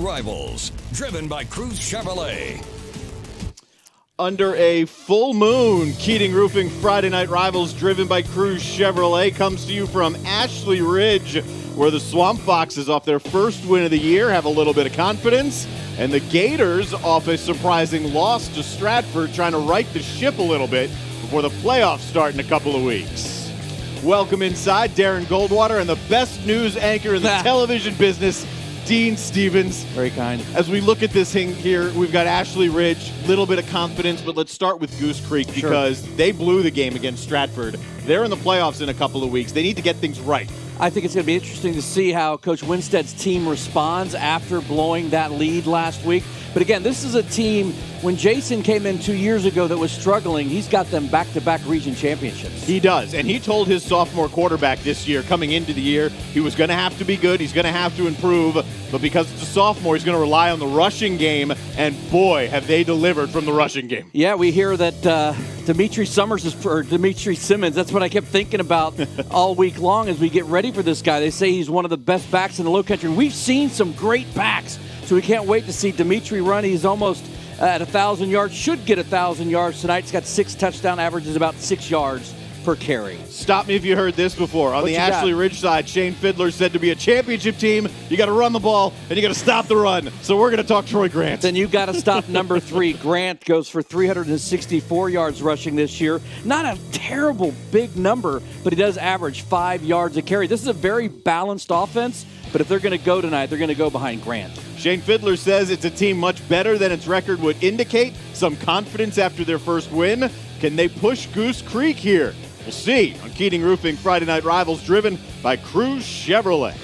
Rivals, driven by Cruz Chevrolet. Under a full moon, Keating Roofing Friday Night Rivals, driven by Cruz Chevrolet, comes to you from Ashley Ridge, where the Swamp Foxes, off their first win of the year, have a little bit of confidence. And the Gators, off a surprising loss to Stratford, trying to right the ship a little bit before the playoffs start in a couple of weeks. Welcome inside, Darren Goldwater, and the best news anchor in the television business, Dean Stevens. Very kind. As we look at this thing here, we've got Ashley Ridge, little bit of confidence, but let's start with Goose Creek because they blew the game against Stratford. They're in the playoffs in a couple of weeks. They need to get things right. I think it's going to be interesting to see how Coach Winstead's team responds after blowing that lead last week. But again, this is a team, when Jason came in 2 years ago that was struggling, he's got them back-to-back region championships. He does, and he told his sophomore quarterback this year, coming into the year, he was going to have to be good, he's going to have to improve, but because it's a sophomore, he's going to rely on the rushing game, and boy, have they delivered from the rushing game. Yeah, we hear that Dimitri Simmons, that's what I kept thinking about all week long as we get ready for this guy. They say he's one of the best backs in the low country. We've seen some great backs, so we can't wait to see Dimitri run. He's almost at 1,000 yards, should get 1,000 yards tonight. He's got 6 touchdown averages, about 6 yards per carry. Stop me if you heard this before. On the Ashley Ridge side, Shane Fiddler said to be a championship team, you got to run the ball and you got to stop the run. So we're going to talk Troy Grant. Then you got to stop number 3. Grant goes for 364 yards rushing this year. Not a terrible big number, but he does average 5 yards a carry. This is a very balanced offense, but if they're going to go tonight, they're going to go behind Grant. Shane Fiddler says it's a team much better than its record would indicate. Some confidence after their first win. Can they push Goose Creek here? We'll see on Keating Roofing Friday Night Rivals, driven by Cruz Chevrolet.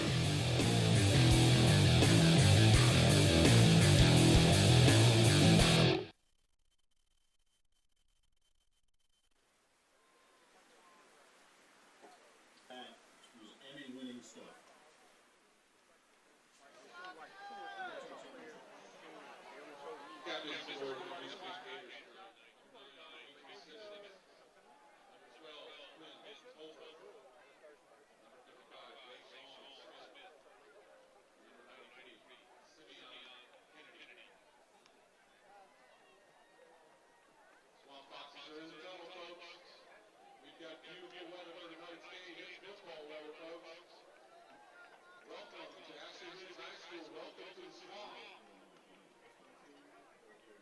Welcome to Ashley Ridge High School. Welcome to the Swamp.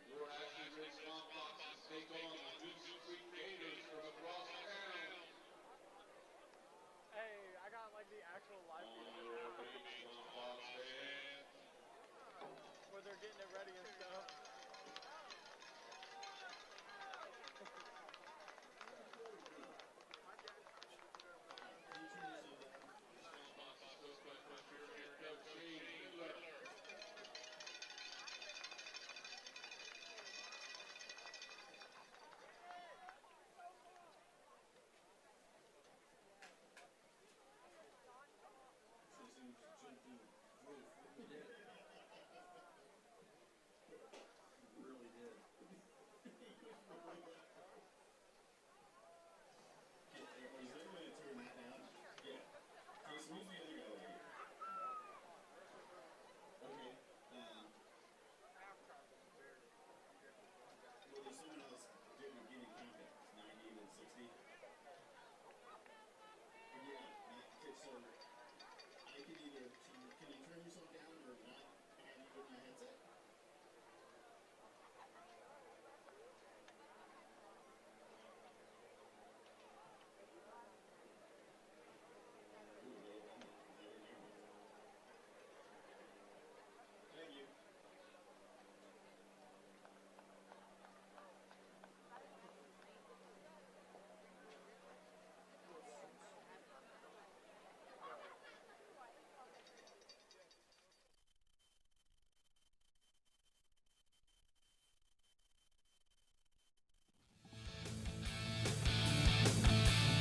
Your Ashley Ridge Swamp Foxes take on the Goose Creek Gators from across town. Hey, I got like the actual live video. Swamp Fox fans. Where they're getting it ready and stuff.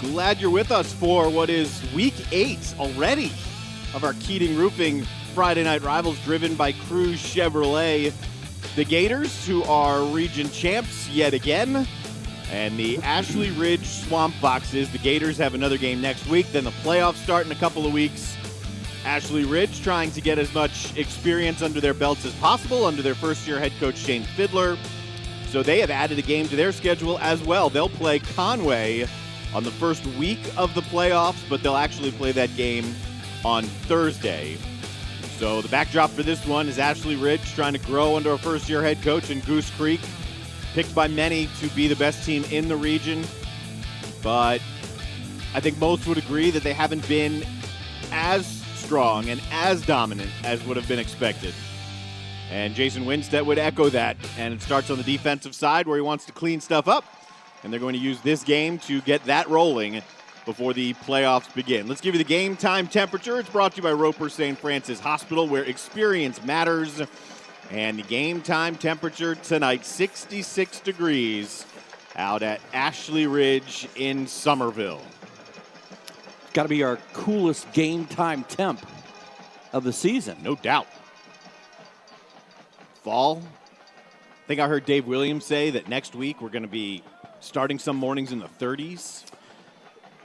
Glad you're with us for what is week 8 already of our Keating Roofing Friday Night Rivals, driven by Cruz Chevrolet. The Gators, who are region champs yet again, and the Ashley Ridge Swamp Foxes. The Gators have another game next week, then the playoffs start in a couple of weeks. Ashley Ridge trying to get as much experience under their belts as possible under their first-year head coach Shane Fiddler. So they have added a game to their schedule as well. They'll play Conway on the first week of the playoffs, but they'll actually play that game on Thursday. So the backdrop for this one is Ashley Ridge trying to grow under a first-year head coach in Goose Creek, picked by many to be the best team in the region. But I think most would agree that they haven't been as strong and as dominant as would have been expected. And Jason Winstead would echo that. And it starts on the defensive side where he wants to clean stuff up. And they're going to use this game to get that rolling before the playoffs begin. Let's give you the game time temperature. It's brought to you by Roper St. Francis Hospital, where experience matters. And the game time temperature tonight, 66 degrees out at Ashley Ridge in Somerville. Got to be our coolest game time temp of the season. No doubt. Fall. I think I heard Dave Williams say that next week we're going to be starting some mornings in the 30s.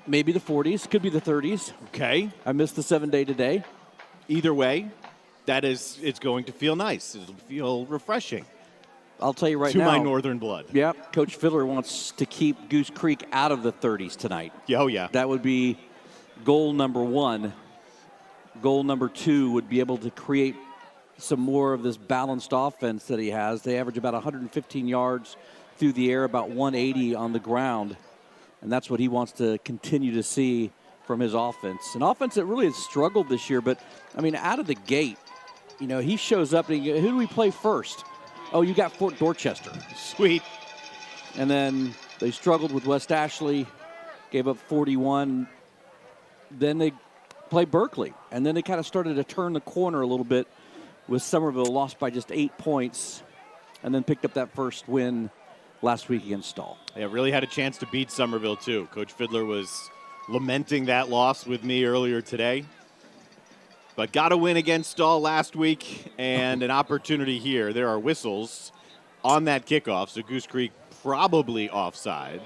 Maybe the 40s. Could be the 30s. Okay. I missed the 7-day today. Either way, it's going to feel nice. It'll feel refreshing. I'll tell you right to now. My northern blood. Yep. Coach Fiddler wants to keep Goose Creek out of the 30s tonight. Oh, yeah. That would be goal number one. Goal number two would be able to create some more of this balanced offense that he has. They average about 115 yards through the air, about 180 on the ground. And that's what he wants to continue to see from his offense. An offense that really has struggled this year, but, I mean, out of the gate, you know, he shows up and who do we play first? Oh, you got Fort Dorchester. Sweet. And then they struggled with West Ashley, gave up 41. Then they play Berkeley. And then they kind of started to turn the corner a little bit with Somerville, lost by just 8 points, and then picked up that first win last week against Stahl. Yeah, really had a chance to beat Somerville, too. Coach Fiddler was lamenting that loss with me earlier today. But got a win against Stahl last week and an opportunity here. There are whistles on that kickoff, so Goose Creek probably offside.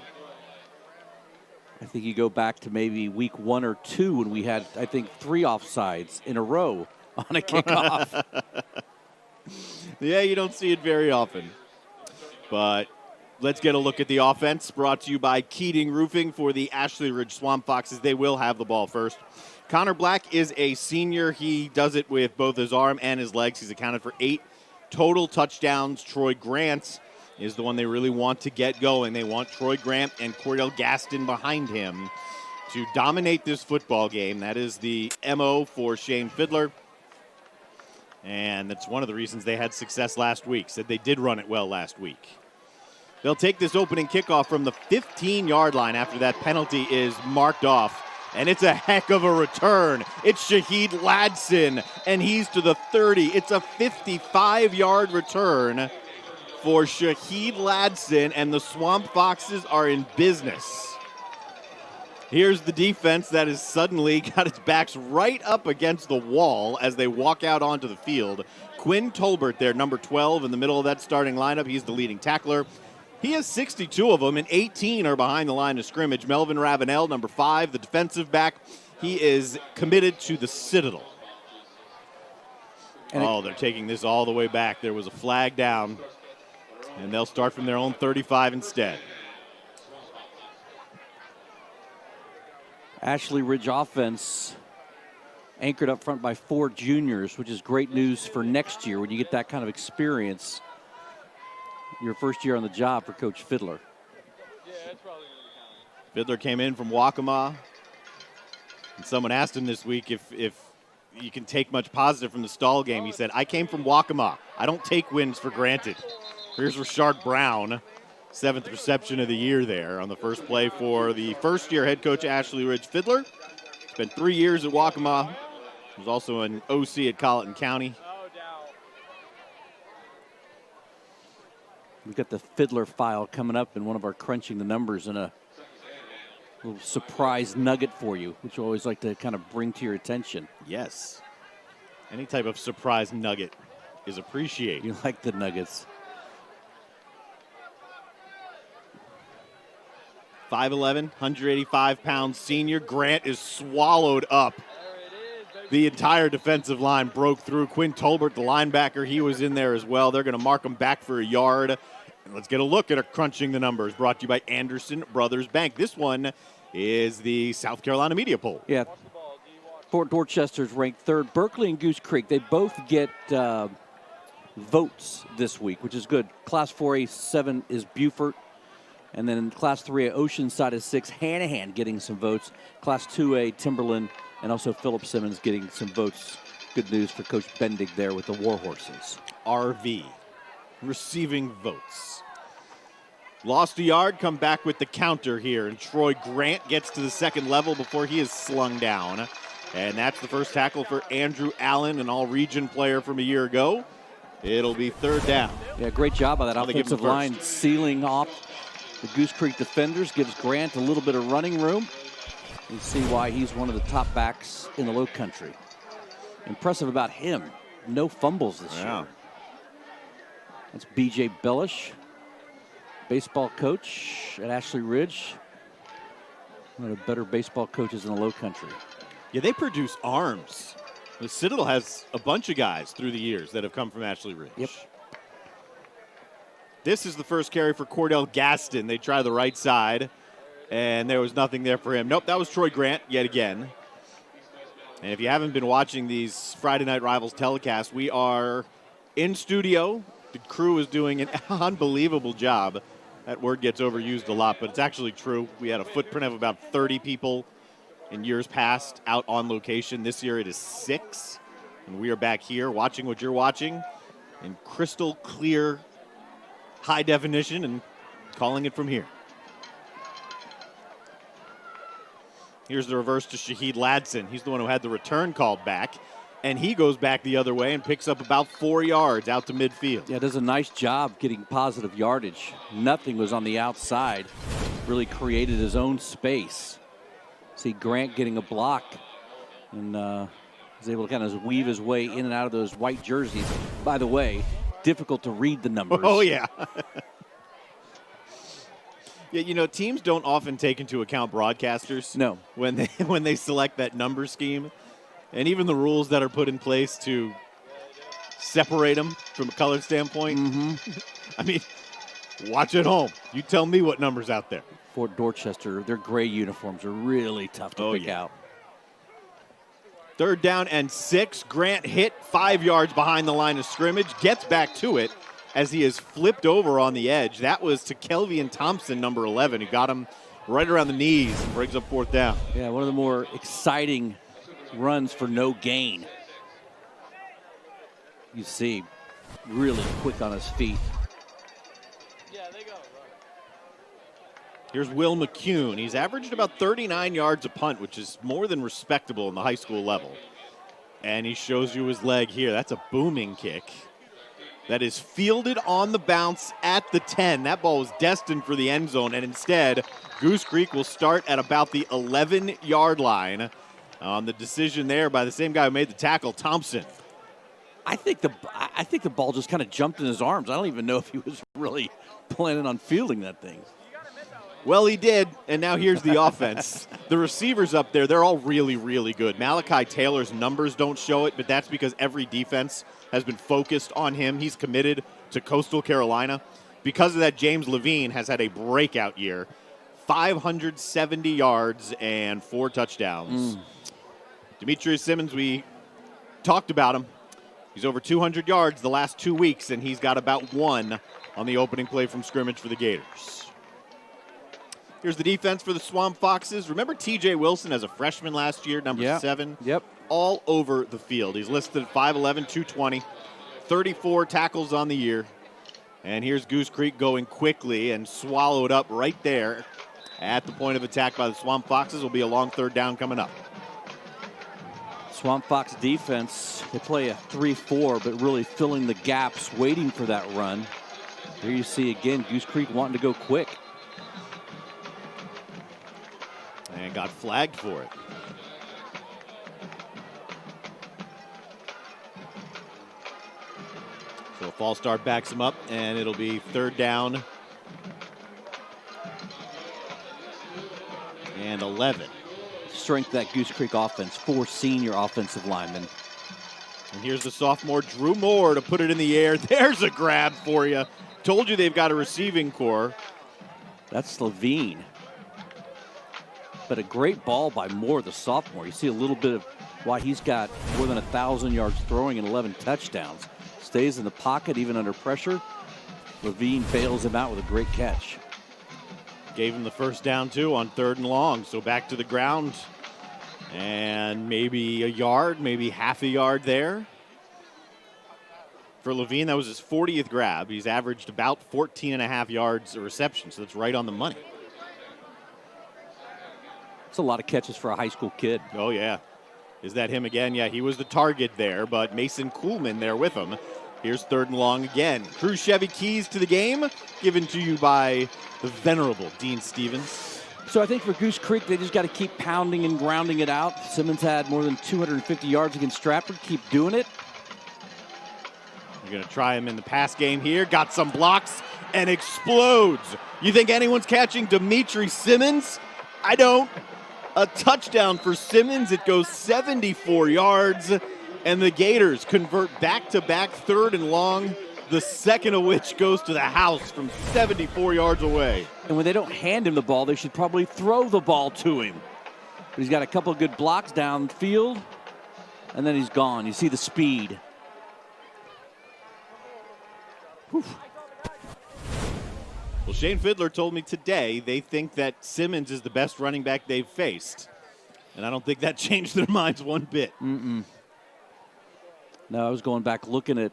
I think you go back to maybe week 1 or 2 when we had, I think, 3 offsides in a row on a kickoff. Yeah, you don't see it very often. But let's get a look at the offense, brought to you by Keating Roofing for the Ashley Ridge Swamp Foxes. They will have the ball first. Connor Black is a senior. He does it with both his arm and his legs. He's accounted for 8 total touchdowns. Troy Grant is the one they really want to get going. They want Troy Grant and Cordell Gaston behind him to dominate this football game. That is the MO for Shane Fiddler. And that's one of the reasons they had success last week. Said they did run it well last week. They'll take this opening kickoff from the 15-yard line after that penalty is marked off. And it's a heck of a return. It's Shahid Ladson, and he's to the 30. It's a 55-yard return for Shahid Ladson, and the Swamp Foxes are in business. Here's the defense that has suddenly got its backs right up against the wall as they walk out onto the field. Quinn Tolbert there, number 12, in the middle of that starting lineup. He's the leading tackler. He has 62 of them, and 18 are behind the line of scrimmage. Melvin Ravenel, number 5, the defensive back. He is committed to the Citadel. And they're taking this all the way back. There was a flag down, and they'll start from their own 35 instead. Ashley Ridge offense anchored up front by 4 juniors, which is great news for next year when you get that kind of experience. Your first year on the job for Coach Fiddler. Yeah, it's probably going to be Fiddler came in from Waccamaw, and someone asked him this week if you can take much positive from the Stahl game. He said, I came from Waccamaw. I don't take wins for granted. Here's Rashard Brown, 7th reception of the year there on the first play for the first-year head coach Ashley Ridge Fiddler. Spent 3 years at Waccamaw. He was also an OC at Colleton County. We've got the Fiddler file coming up in one of our Crunching the Numbers and a little surprise nugget for you, which we always like to kind of bring to your attention. Yes. Any type of surprise nugget is appreciated. You like the nuggets. 5'11", 185-pound senior. Grant is swallowed up The entire defensive line broke through. Quinn Tolbert, the linebacker, he was in there as well. They're going to mark him back for a yard. And let's get a look at our crunching the numbers, brought to you by Anderson Brothers Bank. This one is the South Carolina Media Poll. Yeah. Fort Dorchester's ranked third. Berkeley and Goose Creek, they both get votes this week, which is good. Class 4A 7 is Beaufort. And then in Class 3A, Oceanside is 6. Hanahan getting some votes. Class 2A, Timberland, and also Philip Simmons getting some votes. Good news for Coach Bendig there with the Warhorses. RV receiving votes. Lost a yard, come back with the counter here. And Troy Grant gets to the second level before he is slung down. And that's the first tackle for Andrew Allen, an all-region player from a year ago. It'll be third down. Yeah, great job by that Now they give him offensive line sealing off the Goose Creek defenders. Gives Grant a little bit of running room. You see why he's one of the top backs in the Low Country. Impressive about him. No fumbles this year. That's B.J. Bellish, baseball coach at Ashley Ridge. One of the better baseball coaches in the Low Country. Yeah, they produce arms. The Citadel has a bunch of guys through the years that have come from Ashley Ridge. Yep. This is the first carry for Cordell Gaston. They try the right side, and there was nothing there for him. Nope, that was Troy Grant yet again. And if you haven't been watching these Friday Night Rivals telecasts, we are in studio. The crew is doing an unbelievable job. That word gets overused a lot, but it's actually true. We had a footprint of about 30 people in years past out on location. This year it is 6, and we are back here watching what you're watching in crystal clear, high definition, and calling it from here. Here's the reverse to Shaheed Ladson. He's the one who had the return called back, and he goes back the other way and picks up about 4 yards out to midfield. Yeah, does a nice job getting positive yardage. Nothing was on the outside. Really created his own space. See Grant getting a block, and was able to kind of weave his way in and out of those white jerseys. By the way, difficult to read the numbers. Oh, yeah. Yeah, you know, teams don't often take into account broadcasters. No. When they select that number scheme. And even the rules that are put in place to separate them from a color standpoint. I mean, watch at home. You tell me what number's out there. Fort Dorchester, their gray uniforms are really tough to pick out. Third down and 6. Grant hit 5 yards behind the line of scrimmage. Gets back to it as he is flipped over on the edge. That was to Kelvian Thompson, number 11, who got him right around the knees and brings up fourth down. Yeah, one of the more exciting runs for no gain. You see, really quick on his feet. Yeah, they go. Here's Will McCune. He's averaged about 39 yards a punt, which is more than respectable in the high school level. And he shows you his leg here. That's a booming kick. That is fielded on the bounce at the 10. That ball was destined for the end zone, and instead, Goose Creek will start at about the 11-yard line on the decision there by the same guy who made the tackle, Thompson. I think the ball just kind of jumped in his arms. I don't even know if he was really planning on fielding that thing. Well, he did, and now here's the offense. The receivers up there, they're all really, really good. Malachi Taylor's numbers don't show it, but that's because every defense has been focused on him. He's committed to Coastal Carolina. Because of that, James Levine has had a breakout year. 570 yards and 4 touchdowns. Demetrius Simmons, we talked about him. He's over 200 yards the last 2 weeks, and he's got about 1 on the opening play from scrimmage for the Gators. Here's the defense for the Swamp Foxes. Remember TJ Wilson as a freshman last year, number 7? Yep. All over the field. He's listed at 5'11", 220, 34 tackles on the year. And here's Goose Creek going quickly and swallowed up right there at the point of attack by the Swamp Foxes. Will be a long third down coming up. Swamp Fox defense, they play a 3-4, but really filling the gaps, waiting for that run. Here you see again, Goose Creek wanting to go quick. And got flagged for it. So a false start backs him up, and it'll be third down and 11. strength of that Goose Creek offense. 4 senior offensive linemen. And here's the sophomore, Drew Moore, to put it in the air. There's a grab for you. Told you they've got a receiving core. That's Levine. But a great ball by Moore, the sophomore. You see a little bit of why he's got more than 1,000 yards throwing and 11 touchdowns. Stays in the pocket even under pressure. Levine bails him out with a great catch. Gave him the first down, too, on 3rd and long. So back to the ground. And maybe a yard, maybe half a yard there. For Levine, that was his 40th grab. He's averaged about 14.5 yards a reception, so that's right on the money. It's a lot of catches for a high school kid. Oh, yeah. Is that him again? Yeah, he was the target there, but Mason Kuhlman there with him. Here's 3rd and long again. Crew Chevy keys to the game, given to you by the venerable Dean Stevens. So I think for Goose Creek, they just got to keep pounding and grounding it out. Simmons had more than 250 yards against Stratford. Keep doing it. You're going to try him in the pass game here. Got some blocks and explodes. You think anyone's catching Dimitri Simmons? I don't. A touchdown for Simmons. It goes 74 yards. And the Gators convert back-to-back 3rd and long, the second of which goes to the house from 74 yards away. And when they don't hand him the ball, they should probably throw the ball to him. But he's got a couple of good blocks downfield, and then he's gone. You see the speed. Whew. Well, Shane Fiddler told me today they think that Simmons is the best running back they've faced. And I don't think that changed their minds one bit. No, I was going back looking at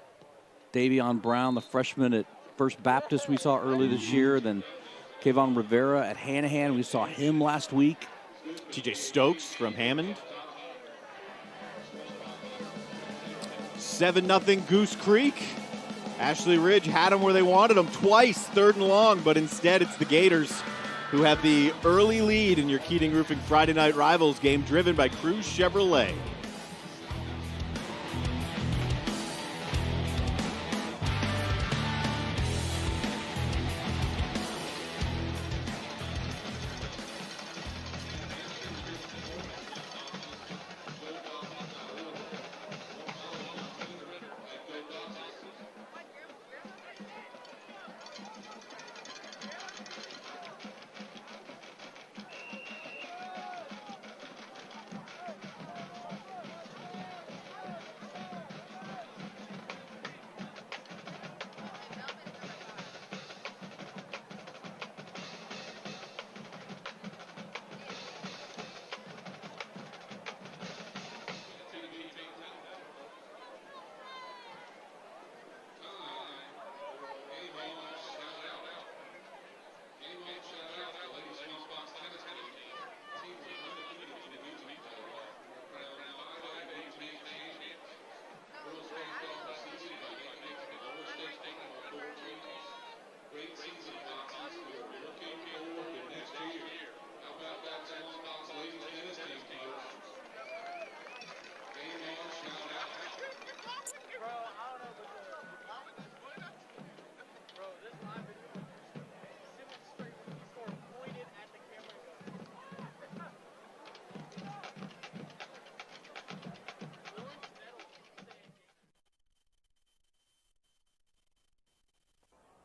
Davion Brown, the freshman at First Baptist we saw early this year. Then Kayvon Rivera at Hanahan. We saw him last week. TJ Stokes from Hammond. 7-0 Goose Creek. Ashley Ridge had them where they wanted them twice, 3rd and long, but instead it's the Gators who have the early lead in your Keating Roofing Friday Night Rivals game, driven by Cruz Chevrolet.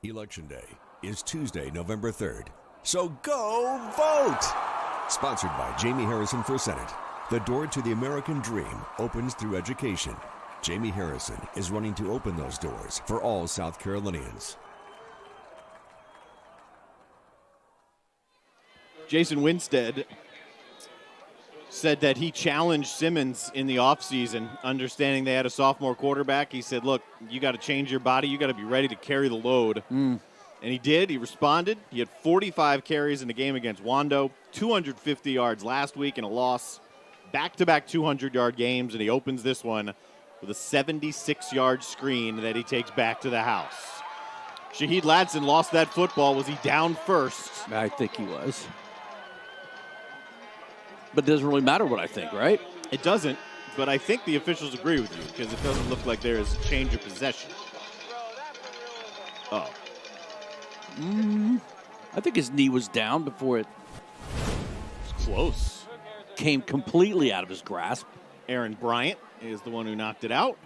Election Day is Tuesday, November 3rd. So go vote! Sponsored by Jamie Harrison for Senate. The door to the American dream opens through education. Jamie Harrison is running to open those doors for all South Carolinians. Jason Winstead said that he challenged Simmons in the offseason, understanding they had a sophomore quarterback. He said, look, you got to change your body. You got to be ready to carry the load. And he did. He responded. He had 45 carries in the game against Wando, 250 yards last week in a loss, back-to-back 200-yard games, and he opens this one with a 76-yard screen that he takes back to the house. Shaheed Ladson lost that football. Was he down first? I think he was. But it doesn't really matter what I think, right? It doesn't, but I think the officials agree with you because it doesn't look like there is a change of possession. Oh. I think his knee was down before it. It's close. came completely out of his grasp. Aaron Bryant is the one who knocked it out.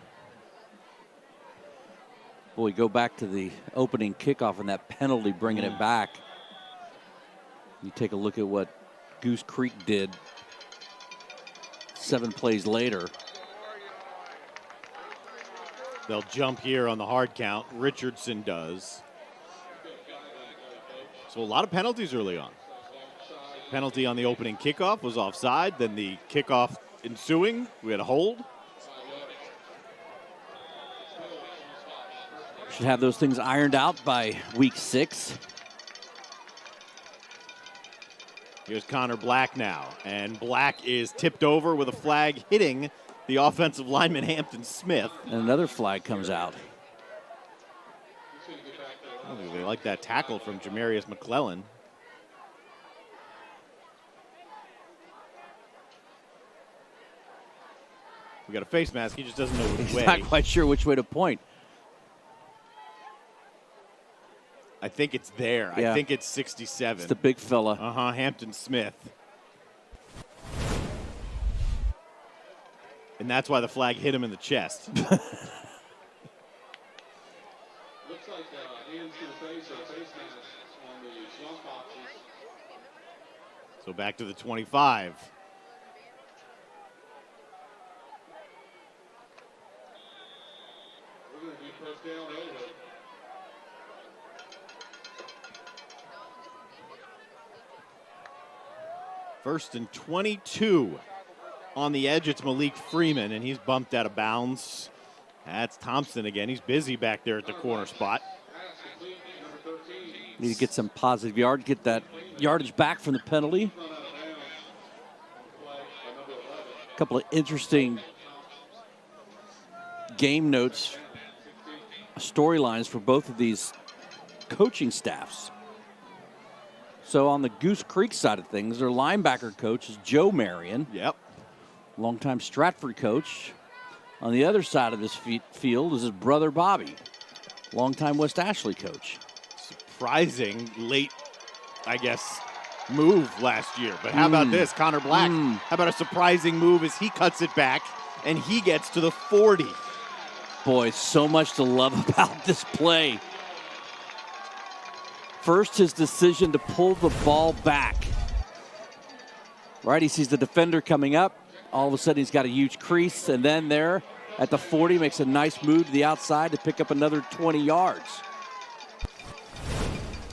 Boy, go back to the opening kickoff and that penalty bringing it back. You take a look at what Goose Creek did 7 plays later. They'll jump here on the hard count. Richardson does. So a lot of penalties early on. Penalty on the opening kickoff was offside. Then the kickoff ensuing, we had a hold. Should have those things ironed out by week 6. Here's Connor Black now. And Black is tipped over with a flag hitting the offensive lineman Hampton Smith. And another flag comes out. Oh, they like that tackle from Jamarius McClellan. We got a face mask. He just doesn't know which He's way. not quite sure which way to point. I think it's there. Yeah. I think it's 67. It's the big fella. Hampton Smith. And that's why the flag hit him in the chest. Looks like hands to the face or face mask on the swamp boxes. So back to the 25. We're going to be first down over. First and 22. On the edge, it's Malik Freeman, and he's bumped out of bounds. That's Thompson again. He's busy back there at the corner spot. Need to get some positive yard, get that yardage back from the penalty. A couple of interesting game notes, storylines for both of these coaching staffs. So on the Goose Creek side of things, their linebacker coach is Joe Marion. Yep. Longtime Stratford coach. On the other side of this field is his brother Bobby, longtime West Ashley coach. Surprising late, I guess, move last year. But how about this, Connor Black? How about a surprising move as he cuts it back and he gets to the 40. Boy, so much to love about this play. First, his decision to pull the ball back. Right, he sees the defender coming up. All of a sudden, he's got a huge crease. And then there at the 40, makes a nice move to the outside to pick up another 20 yards.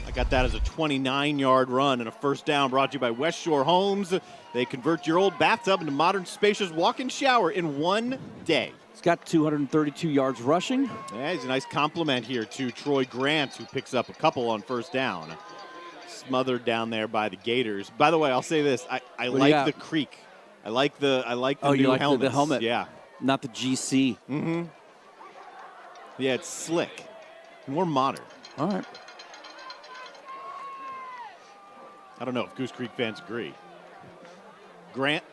I got that as a 29-yard run and a first down brought to you by West Shore Homes. They convert your old bathtub into modern, spacious walk-in shower in one day. He's got 232 yards rushing. Yeah, he's a nice compliment here to Troy Grant, who picks up a couple on first down. Smothered down there by the Gators. By the way, I'll say this: I like the creek. I like the new you like helmets. the helmet? Yeah, Not the GC. Mm-hmm. Yeah, it's slick, more modern. All right. I don't know if Goose Creek fans agree. Grant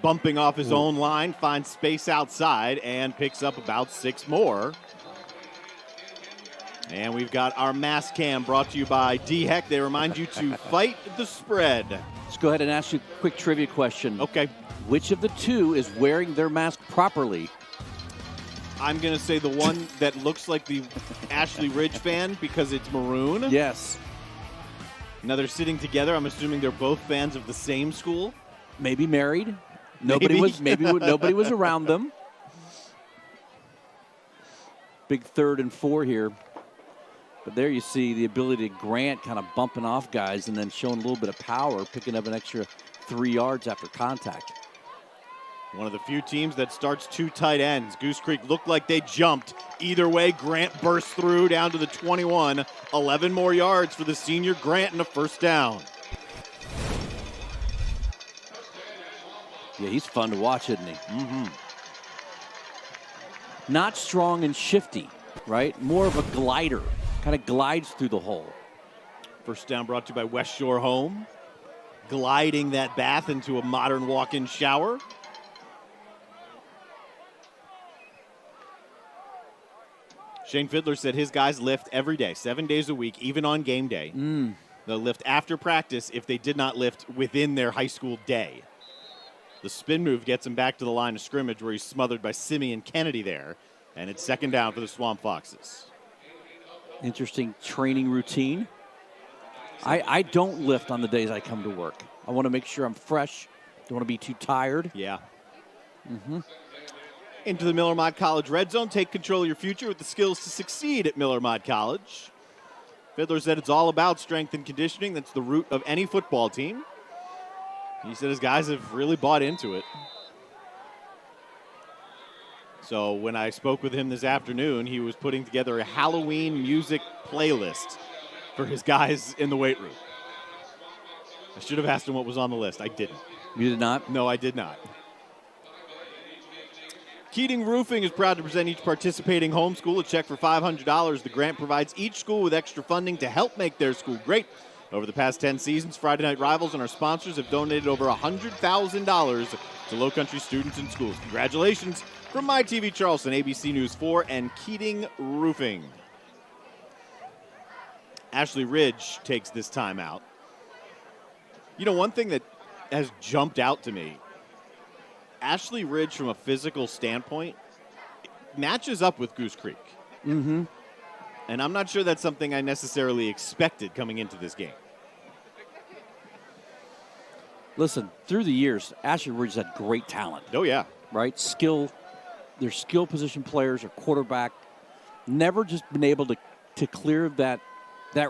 bumping off his own line, finds space outside, and picks up about 6 more. And we've got our mask cam brought to you by D-Heck. They remind you to fight the spread. Let's go ahead and ask you a quick trivia question. Okay. Which of the two is wearing their mask properly? I'm going to say the one that looks like the Ashley Ridge fan because it's maroon. Yes. Now they're sitting together. I'm assuming they're both fans of the same school. Maybe married. Nobody was around them. Big 3rd and 4 here. But there you see the ability of Grant kind of bumping off guys and then showing a little bit of power, picking up an extra 3 yards after contact. One of the few teams that starts 2 tight ends. Goose Creek looked like they jumped. Either way, Grant burst through down to the 21. 11 more yards for the senior Grant and a first down. Yeah, he's fun to watch, isn't he? Mm-hmm. Not strong and shifty, right? More of a glider. Kind of glides through the hole. First down brought to you by West Shore Home. Gliding that bath into a modern walk-in shower. Shane Fiddler said his guys lift every day, 7 days a week, even on game day. They'll lift after practice if they did not lift within their high school day. The spin move gets him back to the line of scrimmage where he's smothered by Simeon Kennedy there. And it's second down for the Swamp Foxes. Interesting training routine. I don't lift on the days I come to work. I want to make sure I'm fresh. Don't want to be too tired. Yeah. Into the Miller Mod College Red Zone. Take control of your future with the skills to succeed at Miller Mod College. Fiddler said it's all about strength and conditioning. That's the root of any football team. He said his guys have really bought into it. So when I spoke with him this afternoon, he was putting together a Halloween music playlist for his guys in the weight room. I should have asked him what was on the list. I didn't. You did not? No, I did not. Keating Roofing is proud to present each participating homeschool a check for $500. The grant provides each school with extra funding to help make their school great. Over the past 10 seasons, Friday Night Rivals and our sponsors have donated over $100,000 to Low-Country students and schools. Congratulations from My TV Charleston, ABC News 4, and Keating Roofing. Ashley Ridge takes this time out. You know, one thing that has jumped out to me, Ashley Ridge, from a physical standpoint, matches up with Goose Creek. Mm-hmm. And I'm not sure that's something I necessarily expected coming into this game. Listen, through the years, Ashley Ridge has had great talent. Oh, yeah. Right? Their skill position players or quarterback. Never just been able to clear that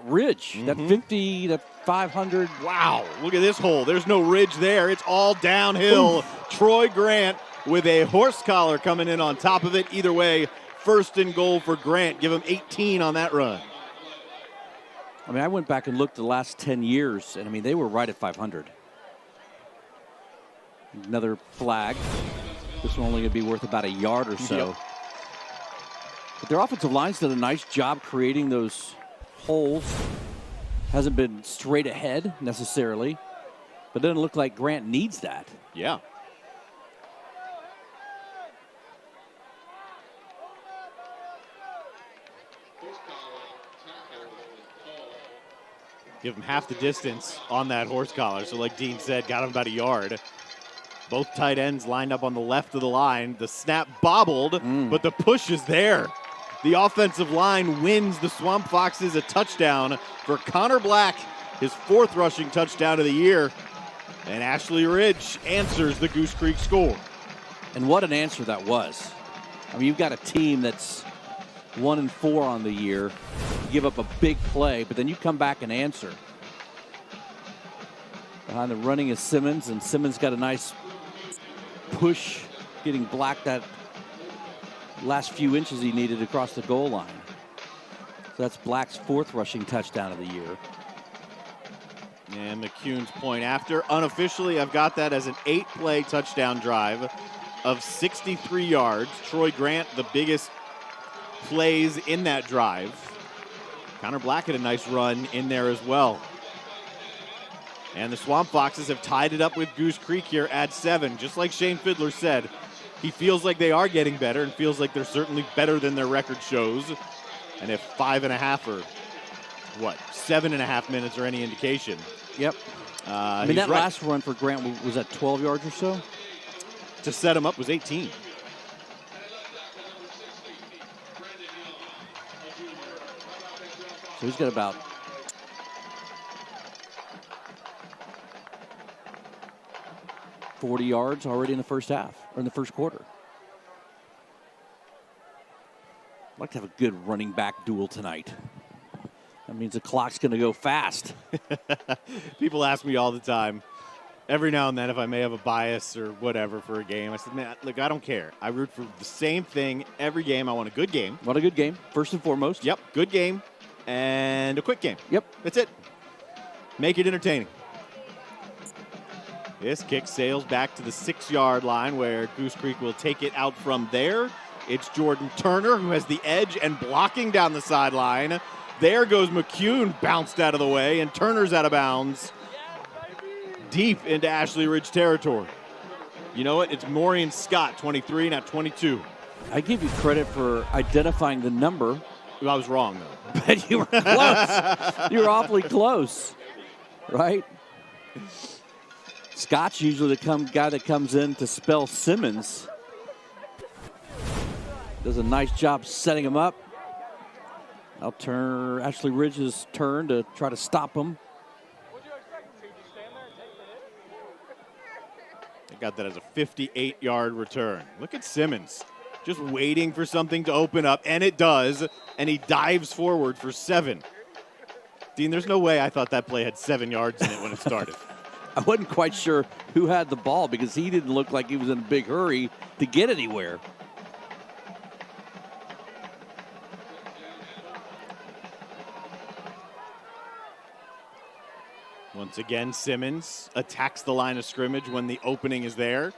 ridge, that 50, that 500. Wow, look at this hole. There's no ridge there. It's all downhill. Oof. Troy Grant with a horse collar coming in on top of it. Either way, first and goal for Grant. Give him 18 on that run. I mean, I went back and looked the last 10 years, and, I mean, they were right at 500. Another flag. This one only going to be worth about a yard or so. Yep. But their offensive line's done a nice job creating those holes. Hasn't been straight ahead necessarily, but doesn't look like Grant needs that. Yeah. Give him half the distance on that horse collar. So like Dean said, got him about a yard. Both tight ends lined up on the left of the line. The snap bobbled, but the push is there. The offensive line wins the Swamp Foxes a touchdown for Connor Black, his fourth rushing touchdown of the year. And Ashley Ridge answers the Goose Creek score. And what an answer that was. I mean, you've got a team that's 1-4 on the year. You give up a big play, but then you come back and answer. Behind the running is Simmons, and Simmons got a nice push, getting Black that last few inches he needed across the goal line. So that's Black's fourth rushing touchdown of the year. And McCune's point after. Unofficially, I've got that as an 8-play touchdown drive of 63 yards. Troy Grant, the biggest plays in that drive. Connor Black had a nice run in there as well. And the Swamp Foxes have tied it up with Goose Creek here at 7. Just like Shane Fiddler said, he feels like they are getting better and feels like they're certainly better than their record shows. And if 5.5 or 7.5 minutes are any indication. Yep. I mean, that last run for Grant, was that 12 yards or so? To set him up was 18. So he's got about 40 yards already in the first half, or in the first quarter. I'd like to have a good running back duel tonight. That means the clock's going to go fast. People ask me all the time, every now and then, if I may have a bias or whatever for a game. I said, man, look, I don't care. I root for the same thing every game. I want a good game. Want a good game, first and foremost. Yep, good game and a quick game. Yep. That's it. Make it entertaining. This kick sails back to the 6-yard line where Goose Creek will take it out from there. It's Jordan Turner who has the edge and blocking down the sideline. There goes McCune, bounced out of the way, and Turner's out of bounds deep into Ashley Ridge territory. You know what? It's Maureen Scott, 23, not 22. I give you credit for identifying the number. I was wrong, though. But you were close. You were awfully close, right? Scott's usually the guy that comes in to spell Simmons. Does a nice job setting him up. I'll turn Ashley Ridge's turn to try to stop him. They got that as a 58-yard return. Look at Simmons, just waiting for something to open up, and it does, and he dives forward for 7. Dean, there's no way I thought that play had 7 yards in it when it started. I wasn't quite sure who had the ball because he didn't look like he was in a big hurry to get anywhere. Once again, Simmons attacks the line of scrimmage when the opening is there,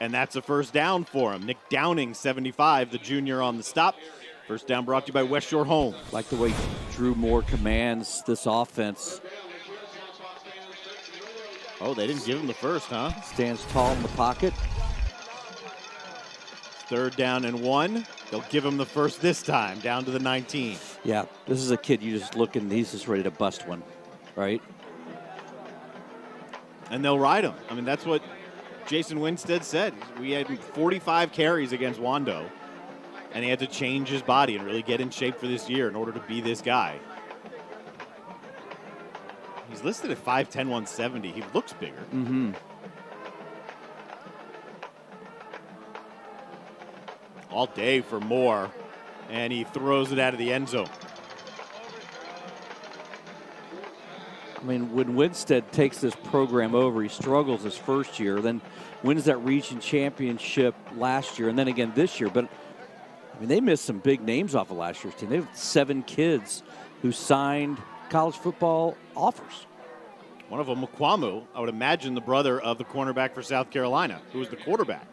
and that's a first down for him. Nick Downing, 75, the junior on the stop. First down brought to you by West Shore Home. Like the way Drew Moore commands this offense. Oh, they didn't give him the first, huh? Stands tall in the pocket. 3rd down and 1. They'll give him the first this time, down to the 19. Yeah, this is a kid you just look and he's just ready to bust one, right? And they'll ride him. I mean, that's what Jason Winstead said. We had 45 carries against Wando, and he had to change his body and really get in shape for this year in order to be this guy. He's listed at 5'10", 170. He looks bigger. Mm-hmm. All day for Moore, and he throws it out of the end zone. I mean, when Winstead takes this program over, he struggles his first year, then wins that region championship last year, and then again this year. But, I mean, they missed some big names off of last year's team. They have 7 kids who signed college football offers. One of them, Mukwamu, I would imagine the brother of the cornerback for South Carolina, who was the quarterback.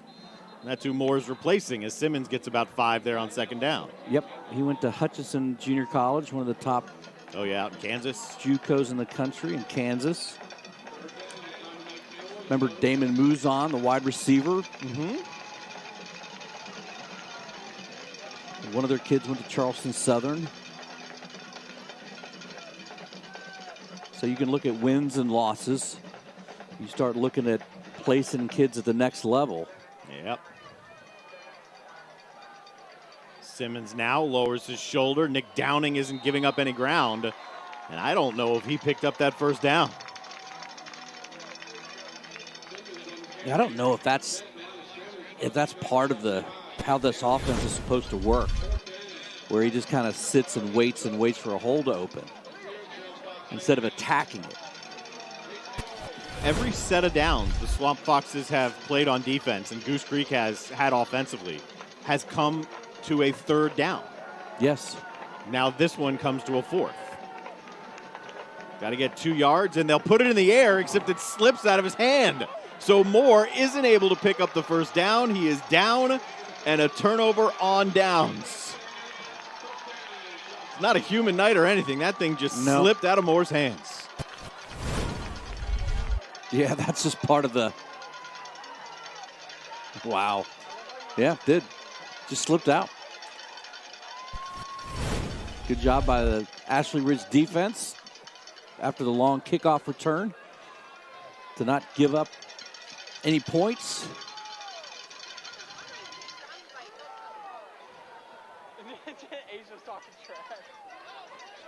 And that's who Moore is replacing, as Simmons gets about 5 there on 2nd down. Yep, he went to Hutchinson Junior College, one of the top Oh, yeah, out in Kansas. JUCOs in the country in Kansas. Remember Damon Muzon, the wide receiver? Mm-hmm. One of their kids went to Charleston Southern. So you can look at wins and losses. You start looking at placing kids at the next level. Yep. Simmons now lowers his shoulder. Nick Downing isn't giving up any ground. And I don't know if he picked up that first down. Yeah, I don't know if that's part of how this offense is supposed to work, where he just kind of sits and waits for a hole to open instead of attacking it. Every set of downs the Swamp Foxes have played on defense and Goose Creek has had offensively has come to a 3rd down. Yes. Now this one comes to a 4th. Got to get 2 yards, and they'll put it in the air, except it slips out of his hand. So Moore isn't able to pick up the first down. He is down, and a turnover on downs. It's not a human night or anything. That thing just slipped out of Moore's hands. Yeah, that's just part of the... Wow. Yeah, did. Just slipped out. Good job by the Ashley Ridge defense after the long kickoff return to not give up any points.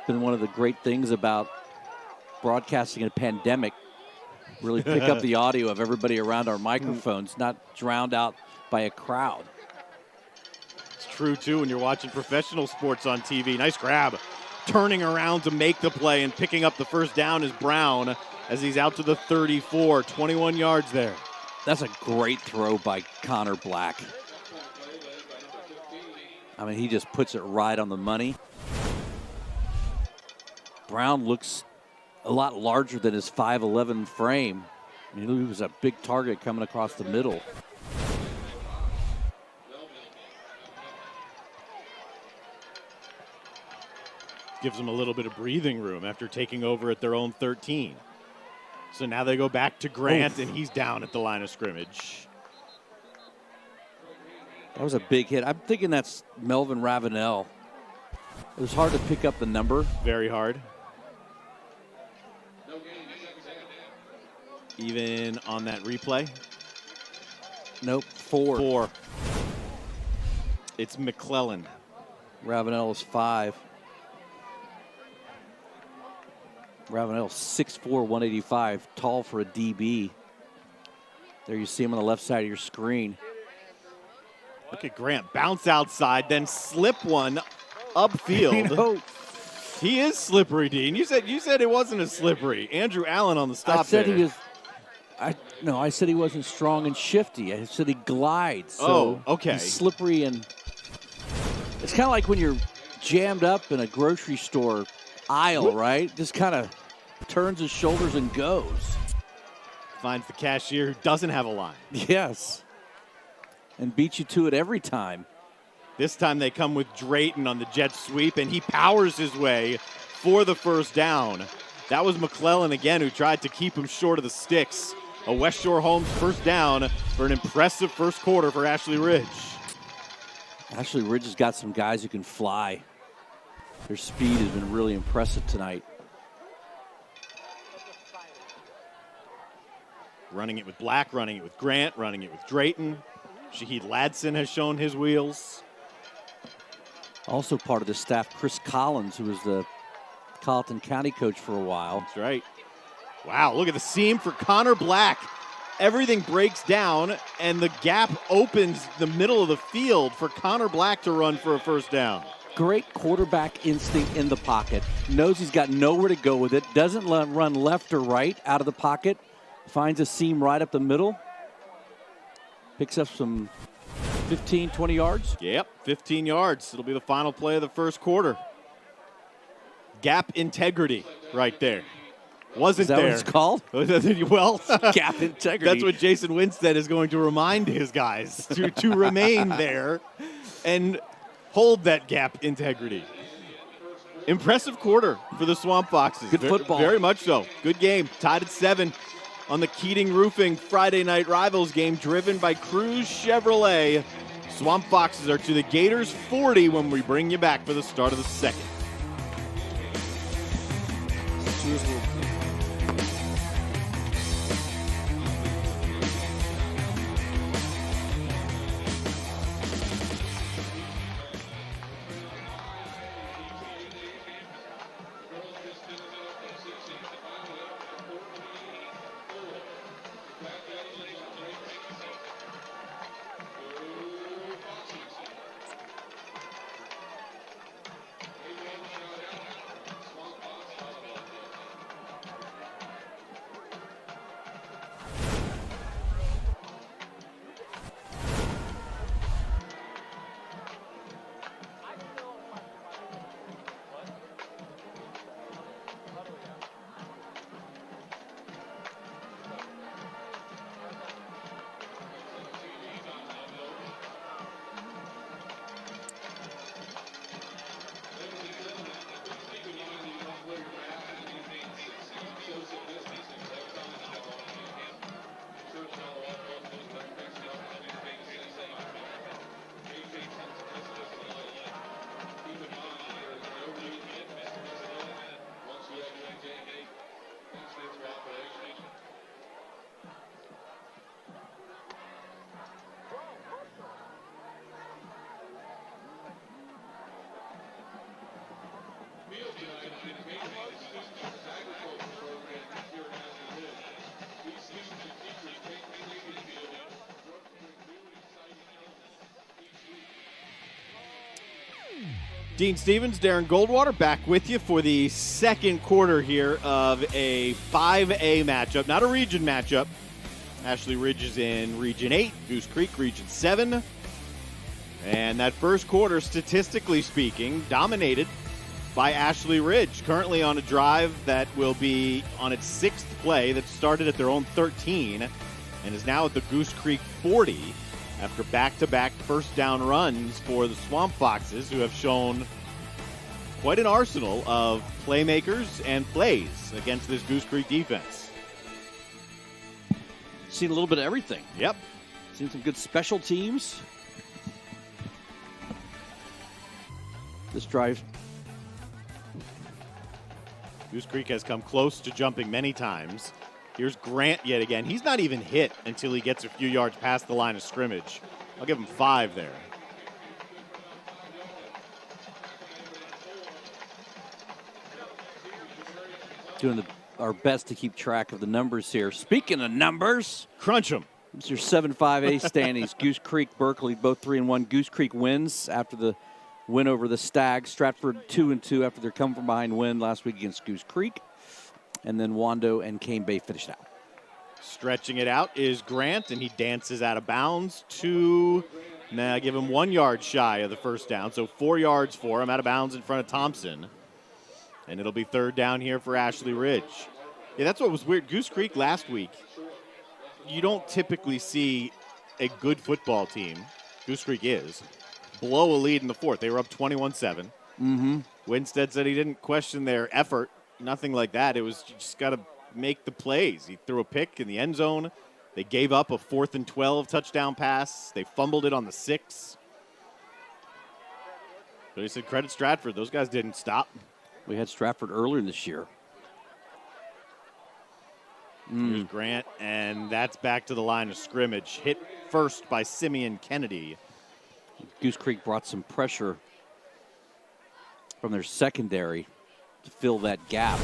Been one of the great things about broadcasting in a pandemic. Really pick up the audio of everybody around our microphones, not drowned out by a crowd. It's true, too, when you're watching professional sports on TV. Nice grab. Turning around to make the play and picking up the first down is Brown as he's out to the 34, 21 yards there. That's a great throw by Connor Black. I mean, he just puts it right on the money. Brown looks a lot larger than his 5'11" frame. I mean, he was a big target coming across the middle. Gives them a little bit of breathing room after taking over at their own 13. So now they go back to Grant, and he's down at the line of scrimmage. That was a big hit. I'm thinking that's Melvin Ravenel. It was hard to pick up the number. Very hard. Even on that replay? Nope, 4. 4. It's McClellan. Ravenel is 5. Ravenel 6'4", 185, tall for a DB. There you see him on the left side of your screen. Look at Grant bounce outside, then slip one upfield. You know, He is slippery, Dean. You said it wasn't as slippery. Andrew Allen on the stop. I said there. he was. I said he wasn't strong and shifty. I said he glides. So okay. He's slippery, and it's kind of like when you're jammed up in a grocery store aisle, right? Just kind of turns his shoulders and goes. Finds the cashier who doesn't have a line. Yes. And beats you to it every time. This time they come with Drayton on the jet sweep, and he powers his way for the first down. That was McClellan again, who tried to keep him short of the sticks. A West Shore Homes first down for an impressive first quarter for Ashley Ridge. Ashley Ridge has got some guys who can fly. Their speed has been really impressive tonight. Running it with Black, running it with Grant, running it with Drayton. Shahid Ladson has shown his wheels. Also part of the staff, Chris Collins, who was the Colleton County coach for a while. That's right. Wow, look at the seam for Connor Black. Everything breaks down, and the gap opens the middle of the field for Connor Black to run for a first down. Great quarterback instinct in the pocket. Knows he's got nowhere to go with it. Doesn't run left or right out of the pocket. Finds a seam right up the middle. Picks up some 15, 20 yards. Yep, 15 yards. It'll be the final play of the first quarter. Gap integrity right there. Wasn't Is that there. what it's called? Well, Gap integrity. that's what Jason Winstead is going to remind his guys to remain there and hold that gap integrity. Impressive quarter for the Swamp Foxes. Good football. Very much so. Good game. Tied at 7 on the Keating Roofing Friday Night Rivals game, driven by Cruz Chevrolet. Swamp Foxes are to the Gators 40 when we bring you back for the start of the second. Dean Stevens, Darren Goldwater back with you for the second quarter here of a 5A matchup, not a region matchup. Ashley Ridge is in Region 8, Goose Creek Region 7. And that first quarter, statistically speaking, dominated by Ashley Ridge, currently on a drive that will be on its 6th play that started at their own 13 and is now at the Goose Creek 40 after back-to-back first down runs for the Swamp Foxes, who have shown quite an arsenal of playmakers and plays against this Goose Creek defense. Seen a little bit of everything. Yep. Seen some good special teams. This drive. Goose Creek has come close to jumping many times. Here's Grant yet again. He's not even hit until he gets a few yards past the line of scrimmage. I'll give him 5 there. Doing our best to keep track of the numbers here. Speaking of numbers, Crunch them. it's your 7-5A standings. Goose Creek, Berkeley, both 3-1. Goose Creek wins after the win over the Stags. Stratford 2-2 after their come from behind win last week against Goose Creek. And then Wando and Cane Bay finished out. Stretching it out is Grant, and he dances out of bounds to, now give him 1 yard shy of the first down. So 4 yards for him, out of bounds in front of Thompson. And it'll be 3rd down here for Ashley Ridge. Yeah, that's what was weird. Goose Creek last week, you don't typically see a good football team, Goose Creek is, blow a lead in the 4th. They were up 21-7. Winstead said he didn't question their effort, nothing like that. It was you just got to make the plays. He threw a pick in the end zone. They gave up a 4th and 12 touchdown pass. They fumbled it on the 6. But he said credit Stratford. Those guys didn't stop. We had Stratford earlier this year. Here's Grant, and that's back to the line of scrimmage. Hit first by Simeon Kennedy. Goose Creek brought some pressure from their secondary to fill that gap.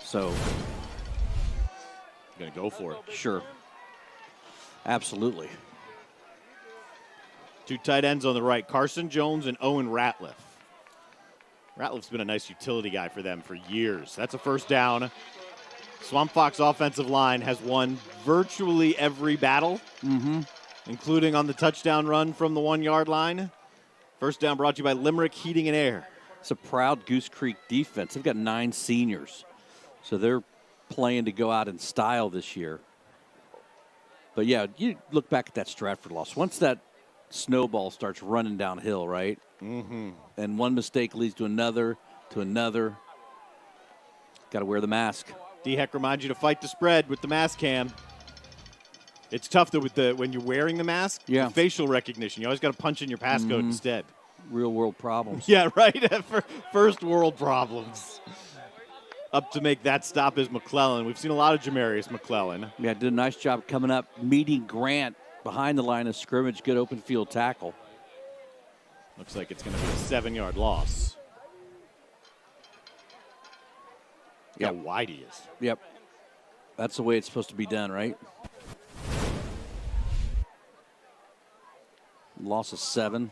So, Going to go for it. sure. Absolutely. 2 tight ends on the right, Carson Jones and Owen Ratliff. Ratliff's been a nice utility guy for them for years. That's a 1st down. Swamp Fox offensive line has won virtually every battle, including on the touchdown run from the 1 yard line. 1st down brought to you by Limerick Heating and Air. It's a proud Goose Creek defense. They've got 9 seniors, so they're playing to go out in style this year. But, yeah, you look back at that Stratford loss. Once that snowball starts running downhill, right? And one mistake leads to another, Got to wear the mask. D-Heck reminds you to fight the spread with the mask cam. It's tough, though, when you're wearing the mask, Yeah. the facial recognition. You always got to punch in your passcode instead. Real-world problems. Yeah, right. First world problems. Up to make that stop is McClellan. We've seen a lot of Jamarius McClellan. Yeah, did a nice job coming up, meeting Grant behind the line of scrimmage. Good open field tackle. Looks like it's going to be a 7-yard loss. Yeah, how wide he is. Yep. That's the way it's supposed to be done, right? Loss of 7.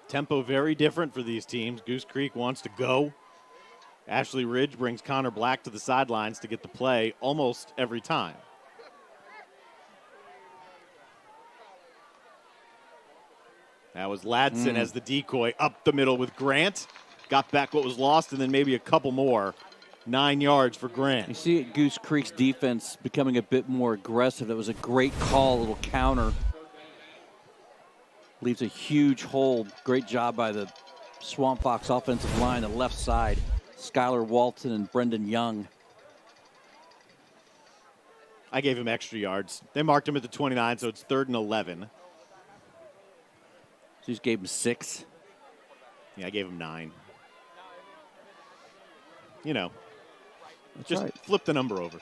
Tempo very different for these teams. Goose Creek wants to go. Ashley Ridge brings Connor Black to the sidelines to get the play almost every time. That was Ladson as the decoy up the middle with Grant. Got back what was lost and then maybe a couple more. 9 yards for Grant. You see Goose Creek's defense becoming a bit more aggressive. That was a great call, a little counter. Leaves a huge hole. Great job by the Swamp Fox offensive line, the left side. Skylar Walton and Brendan Young. I gave him extra yards. They marked him at the 29, so it's 3rd and 11. So you just gave him 6. Yeah, I gave him 9. You know, That's just right. flip the number over.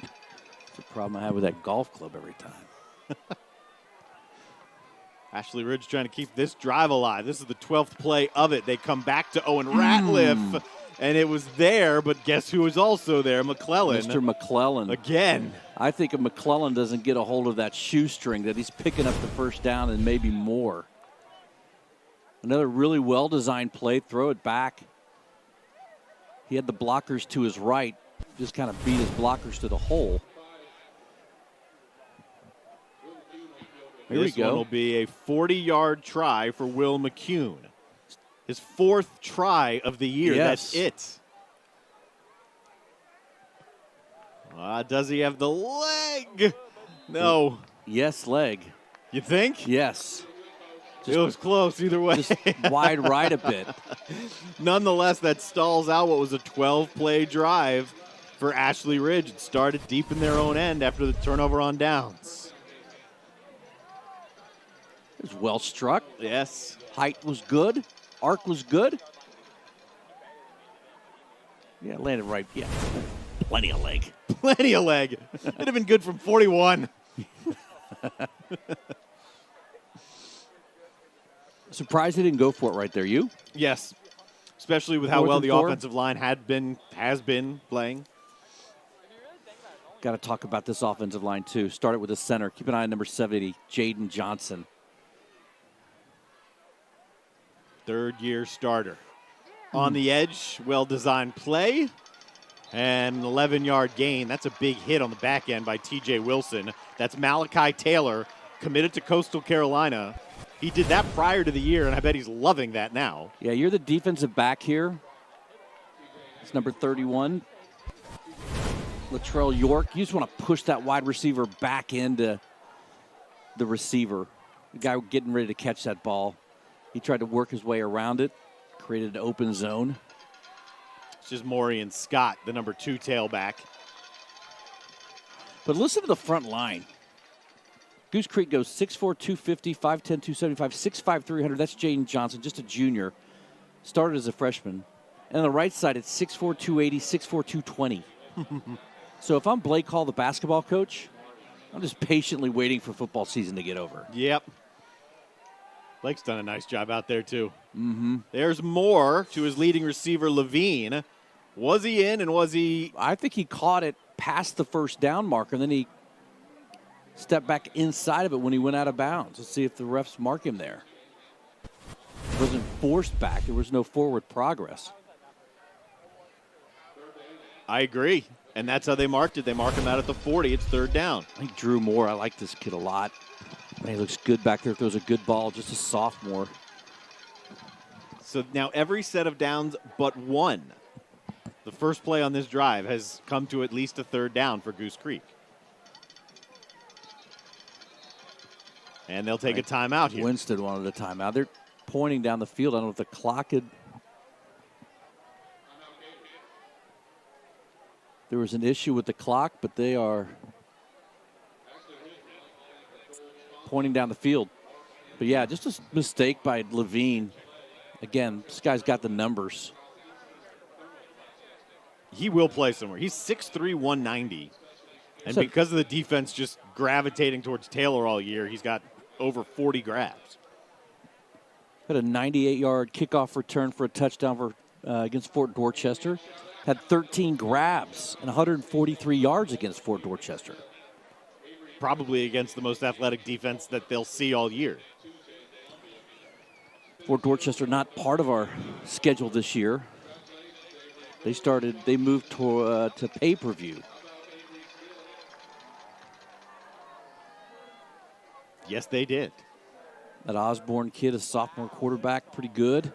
That's the problem I have with that golf club every time. Ashley Ridge trying to keep this drive alive. This is the 12th play of it. They come back to Owen Ratliff, and it was there, but guess who was also there? McClellan. Mr. McClellan. Again. I think if McClellan doesn't get a hold of that shoestring, that he's picking up the 1st down and maybe more. Another really well-designed play. Throw it back. He had the blockers to his right. Just kind of beat his blockers to the hole. Here we This go. one will be a 40-yard try for Will McCune. His 4th try of the year. Yes. That's it. Does he have the leg? No. Yes, leg. You think? Yes. It was close either way. Just wide right a bit. Nonetheless, that stalls out what was a 12-play drive for Ashley Ridge. It started deep in their own end after the turnover on downs. It was well struck. Yes. Height was good. Arc was good. Yeah, landed right. Yeah, plenty of leg. Plenty of leg. It'd have been good from 41. Surprised they didn't go for it right there. You? Yes. Especially with how 4th well and the 4? offensive line has been playing. Got to talk about this offensive line, too. Started with the center. Keep an eye on number 70, Jaden Johnson. Third-year starter. On the edge, well-designed play, and an 11-yard gain. That's a big hit on the back end by T.J. Wilson. That's Malachi Taylor, committed to Coastal Carolina. He did that prior to the year, and I bet he's loving that now. Yeah, you're the defensive back here. It's number 31. Latrell York. You just want to push that wide receiver back into the receiver. The guy getting ready to catch that ball. He tried to work his way around it, created an open zone. It's just Morian Scott, the number 2 tailback. But listen to the front line. Goose Creek goes 6'4", 250, 5'10", 275, 6'5", 300. That's Jaden Johnson, just a junior. Started as a freshman. And on the right side, it's 6'4", 280, 6'4", 220. So if I'm Blake Hall, the basketball coach, I'm just patiently waiting for football season to get over. Yep. Blake's done a nice job out there, too. Mm-hmm. There's more to his leading receiver, Levine. Was he in, and was he... I think he caught it past the first down marker, and then he stepped back inside of it when he went out of bounds. Let's see if the refs mark him there. It wasn't forced back. There was no forward progress. I agree. And that's how they marked it. They mark him out at the 40. It's third down. I think Drew Moore, I like this kid a lot. Man, he looks good back there. Throws a good ball, just a sophomore. So now every set of downs but one, the first play on this drive, has come to at least a third down for Goose Creek. And they'll take a timeout here. Winston wanted a timeout. They're pointing down the field. I don't know if the clock had... There was an issue with the clock, but they are pointing down the field. But, yeah, just a mistake by Levine. Again, this guy's got the numbers. He will play somewhere. He's 6'3", 190. And because of the defense just gravitating towards Taylor all year, he's got over 40 grabs. Had a 98-yard kickoff return for a touchdown for, against Fort Dorchester. Had 13 grabs and 143 yards against Fort Dorchester. Probably against the most athletic defense that they'll see all year. Fort Dorchester not part of our schedule this year. They moved to pay-per-view. Yes, they did. That Osborne kid, a sophomore quarterback, pretty good.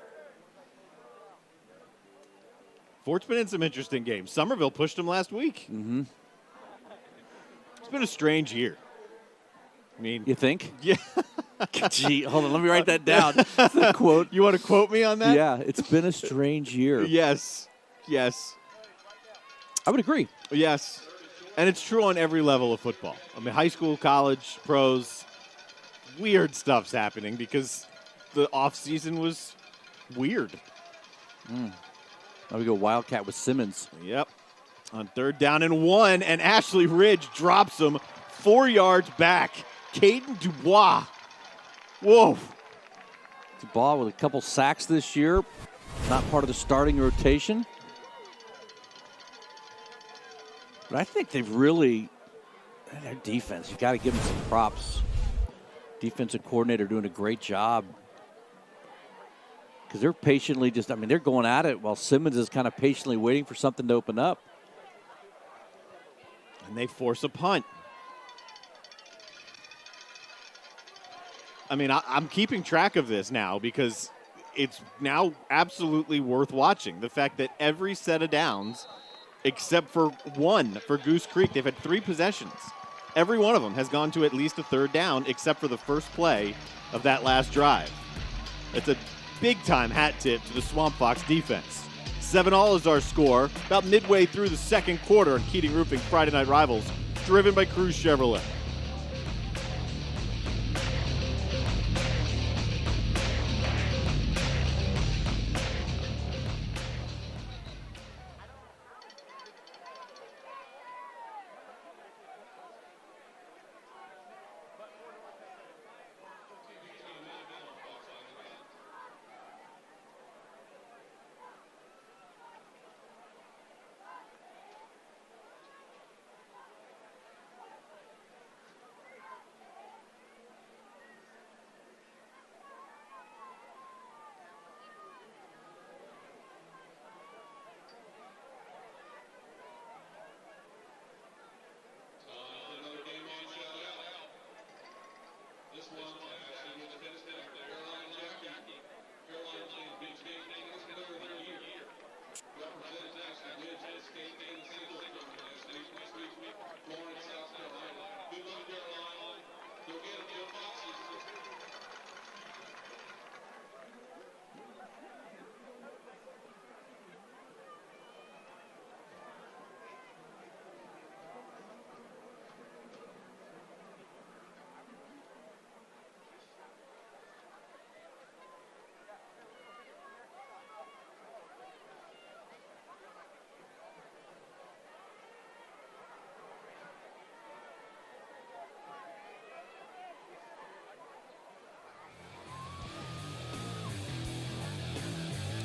Fort's been in some interesting games. Somerville pushed him last week. Mm-hmm. It's been a strange year. I mean, You think? yeah. Gee, hold on, let me write that down. That's a quote. You want to quote me on that? Yeah, it's been a strange year. Yes. Yes. I would agree. Yes. And it's true on every level of football. I mean, high school, college, pros, weird stuff's happening because the offseason was weird. Now we go Wildcat with Simmons. Yep. On third down and 1, and Ashley Ridge drops him 4 yards back. Caden Dubois. Whoa. Dubois with a couple sacks this year. Not part of the starting rotation. But I think they've really, their defense, you got to give them some props. Defensive coordinator doing a great job. Because they're patiently they're going at it while Simmons is kind of patiently waiting for something to open up. And they force a punt. I mean, I'm keeping track of this now because it's now absolutely worth watching. The fact that every set of downs, except for one for Goose Creek, they've had 3 possessions. Every one of them has gone to at least a third down, except for the first play of that last drive. It's a big-time hat tip to the Swamp Fox defense. 7-all is our score, about midway through the second quarter on Keating Roofing Friday Night Rivals, driven by Cruz Chevrolet.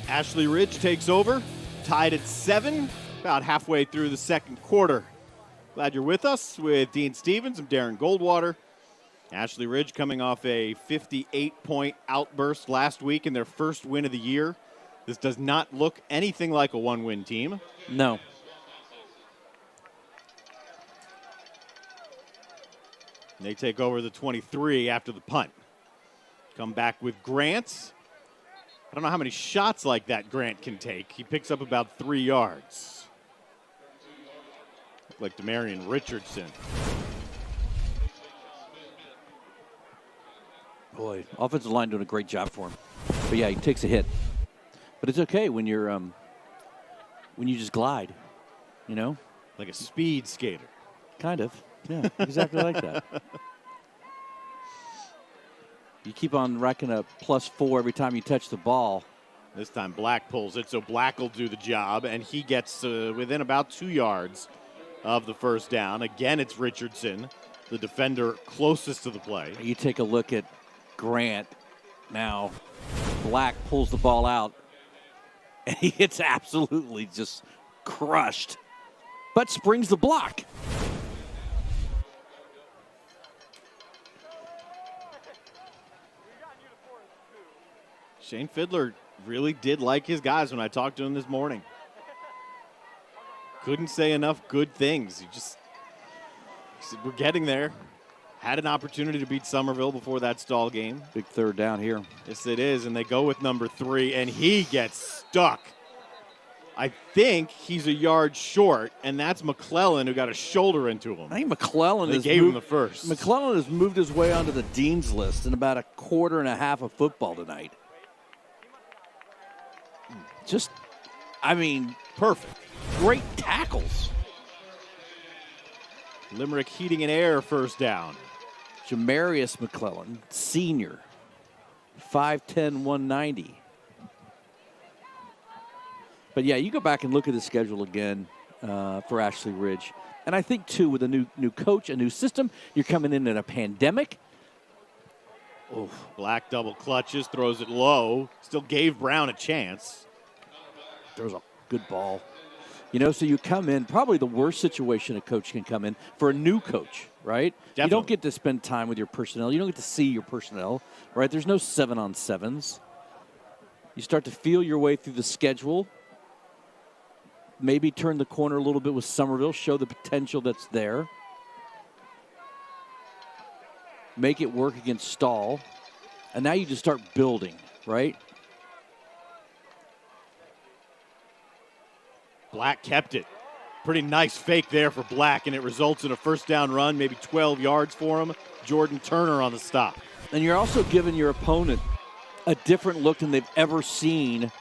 Ashley Ridge takes over, tied at 7, about halfway through the second quarter. Glad you're with us with Dean Stevens and Darren Goldwater. Ashley Ridge coming off a 58-point outburst last week in their first win of the year. This does not look anything like a one-win team. No. They take over the 23 after the punt. Come back with Grant. I don't know how many shots like that Grant can take. He picks up about 3 yards. Look like Demarion Richardson. Boy, offensive line doing a great job for him. But yeah, he takes a hit. But it's okay when you're when you just glide, you know? Like a speed skater. Kind of. Yeah, exactly like that. You keep on racking up +4 every time you touch the ball. This time Black pulls it, so Black will do the job, and he gets within about 2 yards of the first down. Again, it's Richardson, the defender closest to the play. You take a look at Grant now. Black pulls the ball out, and he gets absolutely just crushed, but springs the block. Shane Fiddler really did like his guys when I talked to him this morning. Couldn't say enough good things. He said, we're getting there. Had an opportunity to beat Somerville before that stall game. Big third down here. Yes, it is, and they go with number 3, and he gets stuck. I think he's a yard short, and that's McClellan who got a shoulder into him. I think McClellan gave him the first. McClellan has moved his way onto the Dean's list in about a quarter and a half of football tonight. Just, I mean, perfect. Great tackles. Limerick Heating and Air first down. Jamarius McClellan, senior, 5'10", 190. But, yeah, you go back and look at the schedule again for Ashley Ridge. And I think, too, with a new coach, a new system, you're coming in a pandemic. Oof. Black double clutches, throws it low. Still gave Brown a chance. Throws a good ball. You know, so you come in, probably the worst situation a coach can come in for a new coach, right? Definitely. You don't get to spend time with your personnel. You don't get to see your personnel, right? There's no 7-on-7s. You start to feel your way through the schedule. Maybe turn the corner a little bit with Somerville, show the potential that's there. Make it work against Stahl. And now you just start building, right? Black kept it. Pretty nice fake there for Black, and it results in a first down run, maybe 12 yards for him. Jordan Turner on the stop. And you're also giving your opponent a different look than they've ever seen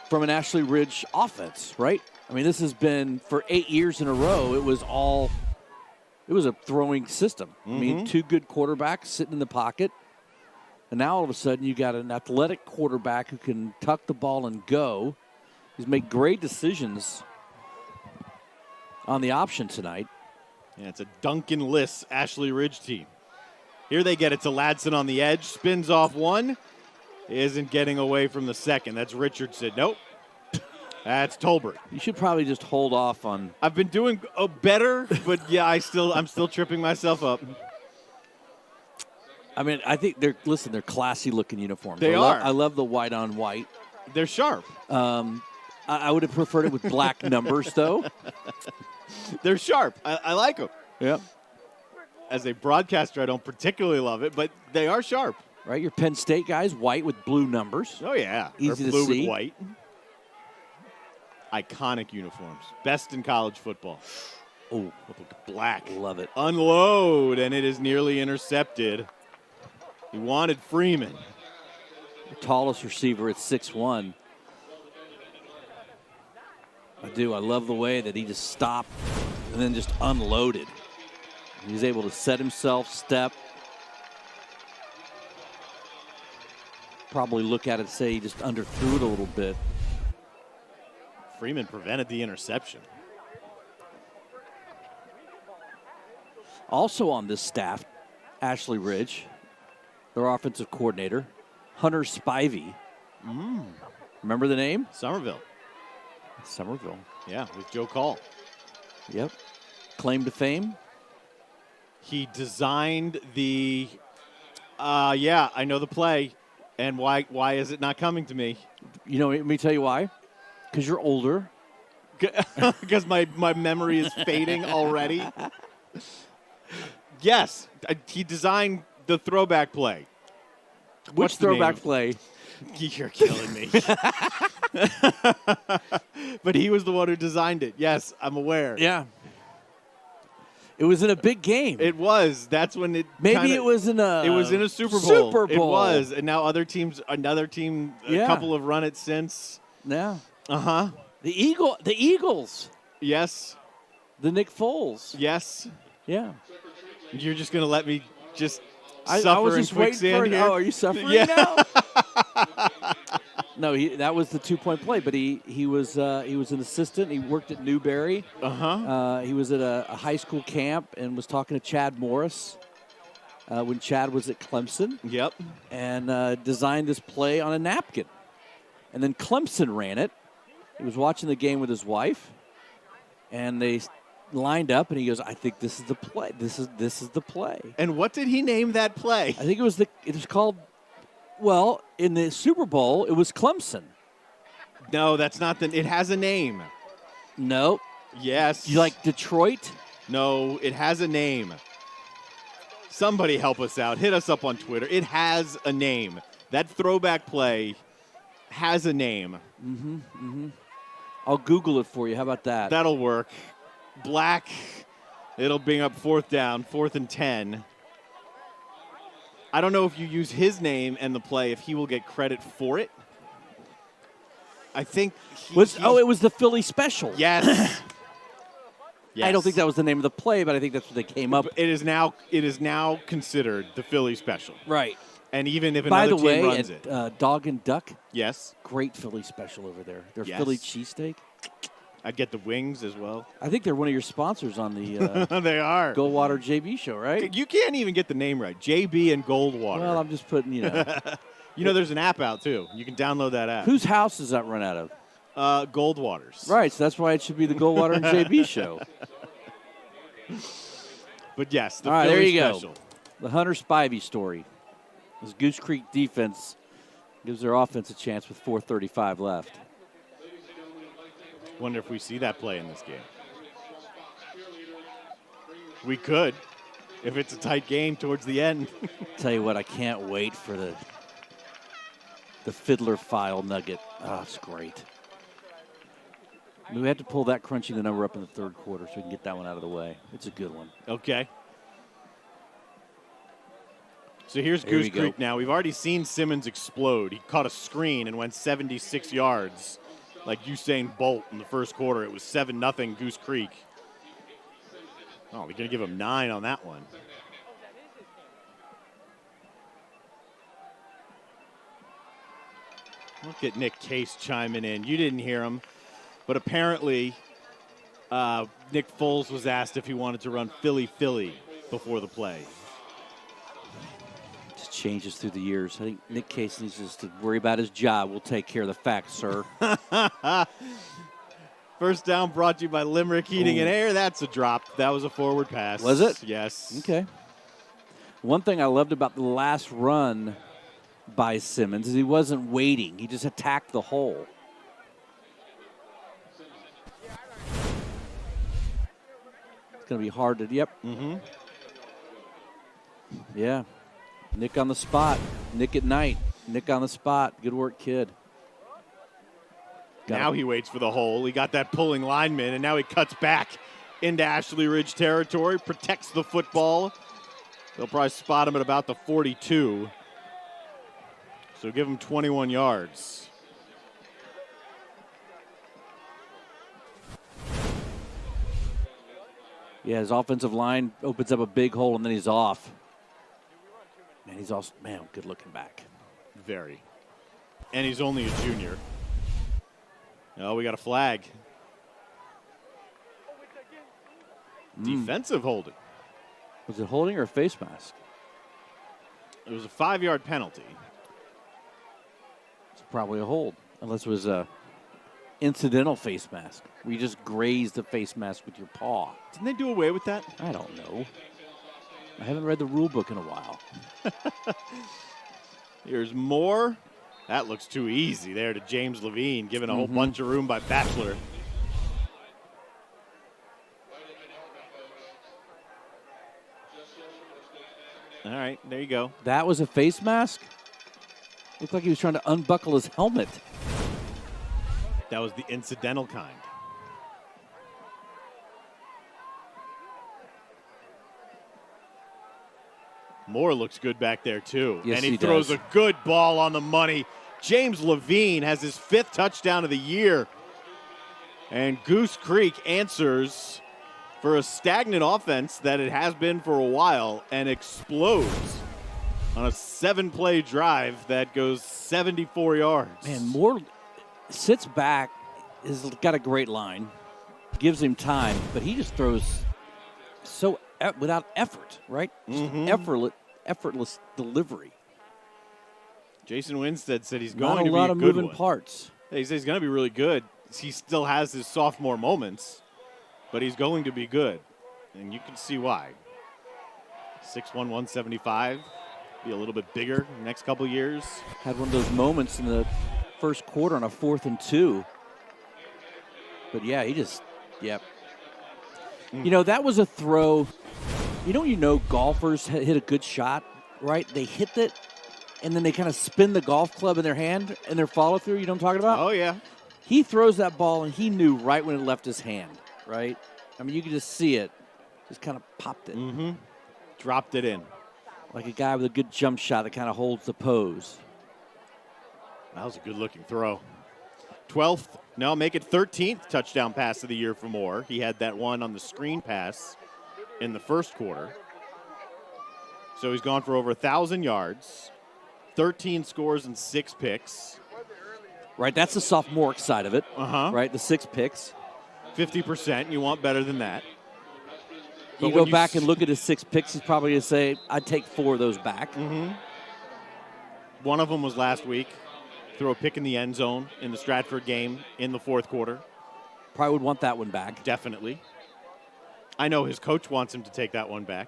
from an Ashley Ridge offense, right? I mean, this has been, for 8 years in a row, it was a throwing system. I mean, 2 good quarterbacks sitting in the pocket. And now all of a sudden you got an athletic quarterback who can tuck the ball and go. He's made great decisions on the option tonight. Yeah, it's a Duncan Liss Ashley Ridge team. Here they get it to Ladson on the edge. Spins off one. Isn't getting away from the second. That's Richardson. Nope. That's Tolbert. You should probably just hold off on. I've been doing better, but yeah, I'm still tripping myself up. I mean, I think they're classy looking uniforms. They are. I love the white on white. They're sharp. I would have preferred it with black numbers, though. They're sharp. I like them. Yeah. As a broadcaster, I don't particularly love it, but they are sharp. Right, your Penn State guys, white with blue numbers. Oh, yeah. Easy They're to blue see. with white. Iconic uniforms. Best in college football. Oh, Black. love it. Unload, and it is nearly intercepted. He wanted Freeman. The tallest receiver at 6'1". I do. I love the way that he just stopped and then just unloaded. He was able to set himself, step. Probably look at it and say he just underthrew it a little bit. Freeman prevented the interception. Also on this staff, Ashley Ridge, their offensive coordinator, Hunter Spivey. Remember the name? Somerville. Somerville. Yeah, with Joe Call. Yep. Claim to fame. He designed the. Yeah, I know the play, and why is it not coming to me? You know, let me tell you why. Because you're older. Because my memory is fading already. Yes, he designed the throwback play. Which What's the name throwback of it? play? You're killing me. But he was the one who designed it. Yes, I'm aware. Yeah. It was in a big game. It was. That's when it. Maybe it was in a. It was in a Super Bowl. Super Bowl. It was, and now another team, a couple have run it since. Yeah. Uh-huh. The Eagles. Yes. The Nick Foles. Yes. Yeah. You're just gonna let me just I suffer was in just waiting quicksand for it. here? Oh, are you suffering Yeah. now? No, that was the 2-point play. But he was an assistant. He worked at Newberry. He was at a high school camp and was talking to Chad Morris when Chad was at Clemson. Yep. And designed this play on a napkin. And then Clemson ran it. He was watching the game with his wife, and they lined up, and he goes, "I think this is the play. This is the play." And what did he name that play? I think it was called. Well, in the Super Bowl, it was Clemson. No, that's not it has a name. No. Yes. You like Detroit? No, it has a name. Somebody help us out. Hit us up on Twitter. It has a name. That throwback play has a name. I'll Google it for you. How about that? That'll work. Black. It'll bring up 4th down, 4th and 10. I don't know if you use his name and the play, if he will get credit for it. I think it was the Philly special. Yes. Yes. I don't think that was the name of the play, but I think that's what they came up. It is now considered the Philly special. Right. And even if By another the team way, runs at it. Dog and Duck, Yes. great Philly special over there. Their Yes. Philly cheesesteak. I'd get the wings as well. I think they're one of your sponsors on the They are. Goldwater JB show, right? You can't even get the name right. JB and Goldwater. Well, I'm just putting, there's an app out, too. You can download that app. Whose house does that run out of? Goldwater's. Right, so that's why it should be the Goldwater and JB show. But yes, the All right, Philly there you special. go. The Hunter Spivey story. This Goose Creek defense gives their offense a chance with 4:35 left. Wonder if we see that play in this game. We could, if it's a tight game towards the end. Tell you what, I can't wait for the Fiddler file nugget. Oh, it's great. We had to pull that crunching the number up in the third quarter so we can get that one out of the way. It's a good one. Okay. So here's There Goose we go. Creek now. We've already seen Simmons explode. He caught a screen and went 76 yards like Usain Bolt in the first quarter. It was 7-0 Goose Creek. Oh, we're going to give him 9 on that one. Look at Nick Case chiming in. You didn't hear him, but apparently Nick Foles was asked if he wanted to run Philly before the play. Just changes through the years. I think Nick Case needs just to worry about his job. We'll take care of the facts, sir. First down brought to you by Limerick Heating and Air. That's a drop. That was a forward pass. Was it? Yes. Okay. One thing I loved about the last run by Simmons is he wasn't waiting. He just attacked the hole. It's going to be hard to, yep. Mm-hmm. Yeah. Nick on the spot. Nick at night. Nick on the spot. Good work, kid. Now he waits for the hole. He got that pulling lineman, and now he cuts back into Ashley Ridge territory, protects the football. They'll probably spot him at about the 42. So give him 21 yards. Yeah, his offensive line opens up a big hole, and then he's off. Man, he's also, good looking back. Very. And he's only a junior. Oh, we got a flag. Defensive holding. Was it holding or a face mask? It was a 5-yard penalty. It's probably a hold. Unless it was a incidental face mask, where you just grazed the face mask with your paw. Didn't they do away with that? I don't know. I haven't read the rule book in a while. Here's more. That looks too easy there to James Levine, given a whole bunch of room by Bachelor. All right, there you go. That was a face mask? Looked like he was trying to unbuckle his helmet. That was the incidental kind. Moore looks good back there, too. Yes, and he he throws does. a good ball on the money. James Levine has his 5th touchdown of the year. And Goose Creek answers for a stagnant offense that it has been for a while and explodes on a 7-play drive that goes 74 yards. Man, Moore sits back, has got a great line, gives him time, but he just throws so without effort, right? Just effortless delivery. Jason Winstead said he's Not going to be a lot a of good moving one. parts. He says he's going to be really good. He still has his sophomore moments, but he's going to be good, and you can see why. 6'1", 175, be a little bit bigger in the next couple years. Had one of those moments in the first quarter on a 4th and 2. But yeah, he just, yep. You know, that was a throw. You know, golfers hit a good shot, right? They hit it, and then they kind of spin the golf club in their hand and their follow through. You know what I'm talking about? Oh, yeah. He throws that ball, and he knew right when it left his hand, right? I mean, you could just see it. Just kind of popped it. Dropped it in. Like a guy with a good jump shot that kind of holds the pose. That was a good-looking throw. 12th, no, make it 13th touchdown pass of the year for Moore. He had that one on the screen pass in the first quarter. So he's gone for over 1,000 yards, 13 scores and 6 picks. Right, that's the sophomoric side of it. Right, the 6 picks. 50%, you want better than that. You go back and look at his 6 picks, he's probably going to say, I'd take 4 of those back. One of them was last week. Throw a pick in the end zone in the Stratford game in the fourth quarter. Probably would want that one back. Definitely. I know his coach wants him to take that one back.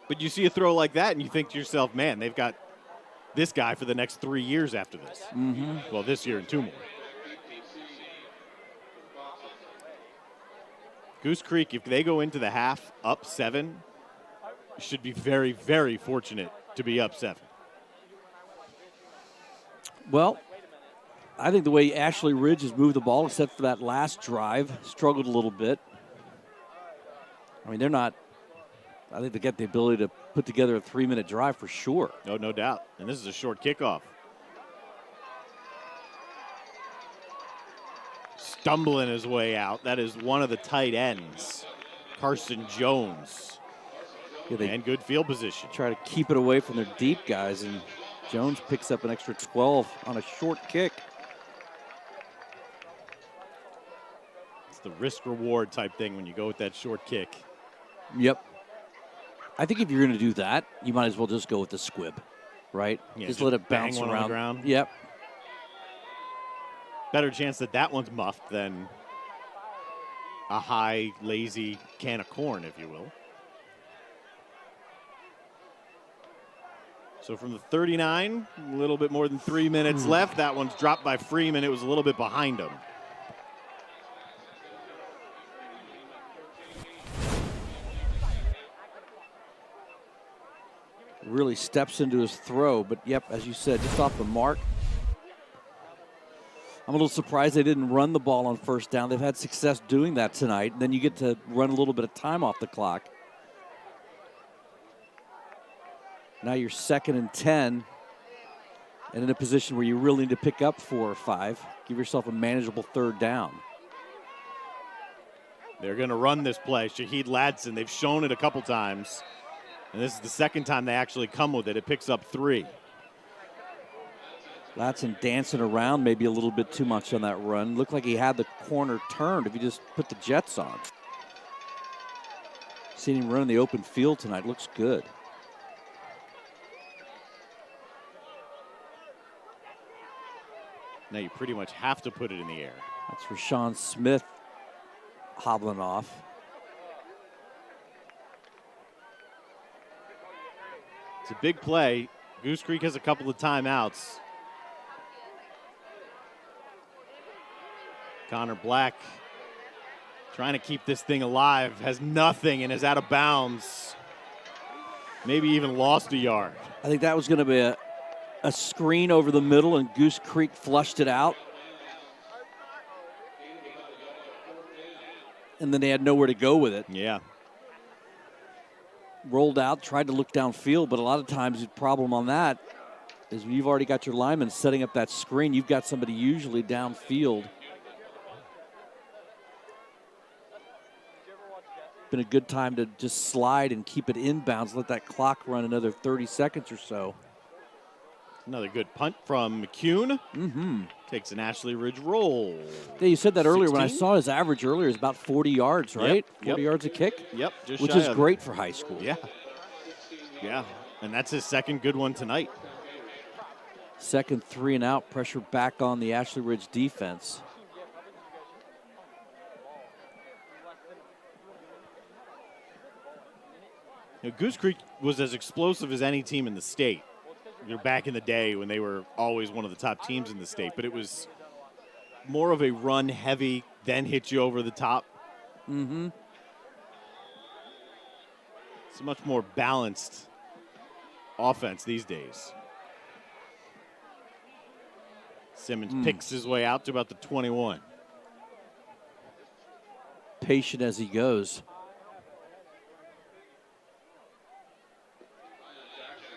But you see a throw like that and you think to yourself, man, they've got this guy for the next 3 years after this. Well, this year and 2 more. Goose Creek, if they go into the half up 7, should be very, very fortunate to be up 7. Well, I think the way Ashley Ridge has moved the ball, except for that last drive, struggled a little bit. I mean, they're not – I think they get the ability to put together a 3-minute drive for sure. No doubt. And this is a short kickoff. Stumbling his way out. That is one of the tight ends, Carson Jones. Yeah, they and good field position. try to keep it away from their deep guys, and Jones picks up an extra 12 on a short kick. It's the risk-reward type thing when you go with that short kick. Yep. I think if you're going to do that, you might as well just go with the squib, right? Yeah, just just let it bang bounce one on the around. ground. Yep. Better chance that that one's muffed than a high, lazy can of corn, if you will. So from the 39, a little bit more than 3 minutes left. That one's dropped by Freeman. It was a little bit behind him. Really steps into his throw, but yep, as you said, just off the mark. I'm a little surprised they didn't run the ball on first down. They've had success doing that tonight. And then you get to run a little bit of time off the clock. Now you're 2nd and 10 and in a position where you really need to pick up 4 or 5. Give yourself a manageable 3rd down. They're going to run this play. Shaheed Ladson, they've shown it a couple times. And this is the second time they actually come with it. It picks up 3. Ladson dancing around maybe a little bit too much on that run. Looked like he had the corner turned if he just put the jets on. Seen him run in the open field tonight. Looks good. Now you pretty much have to put it in the air. That's Rashawn Smith hobbling off. It's a big play. Goose Creek has a couple of timeouts. Connor Black trying to keep this thing alive, has nothing and is out of bounds. Maybe even lost a yard. I think that was going to be a screen over the middle, and Goose Creek flushed it out. And then they had nowhere to go with it. Yeah. Rolled out, tried to look downfield, but a lot of times the problem on that is when you've already got your lineman setting up that screen, you've got somebody usually downfield. Been a good time to just slide and keep it inbounds, let that clock run another 30 seconds or so. Another good punt from McCune. Takes an Ashley Ridge roll. Yeah, you said that earlier. 16? When I saw his average earlier is about 40 yards, right? Yep, 40 yards a kick? Yep. Just which shy is of great it. for high school. Yeah. Yeah. And that's his second good one tonight. Second 3 and out, pressure back on the Ashley Ridge defense. You know, Goose Creek was as explosive as any team in the state. You know, back in the day when they were always one of the top teams in the state, but it was more of a run heavy, then hit you over the top. It's a much more balanced offense these days. Simmons picks his way out to about the 21. Patient as he goes.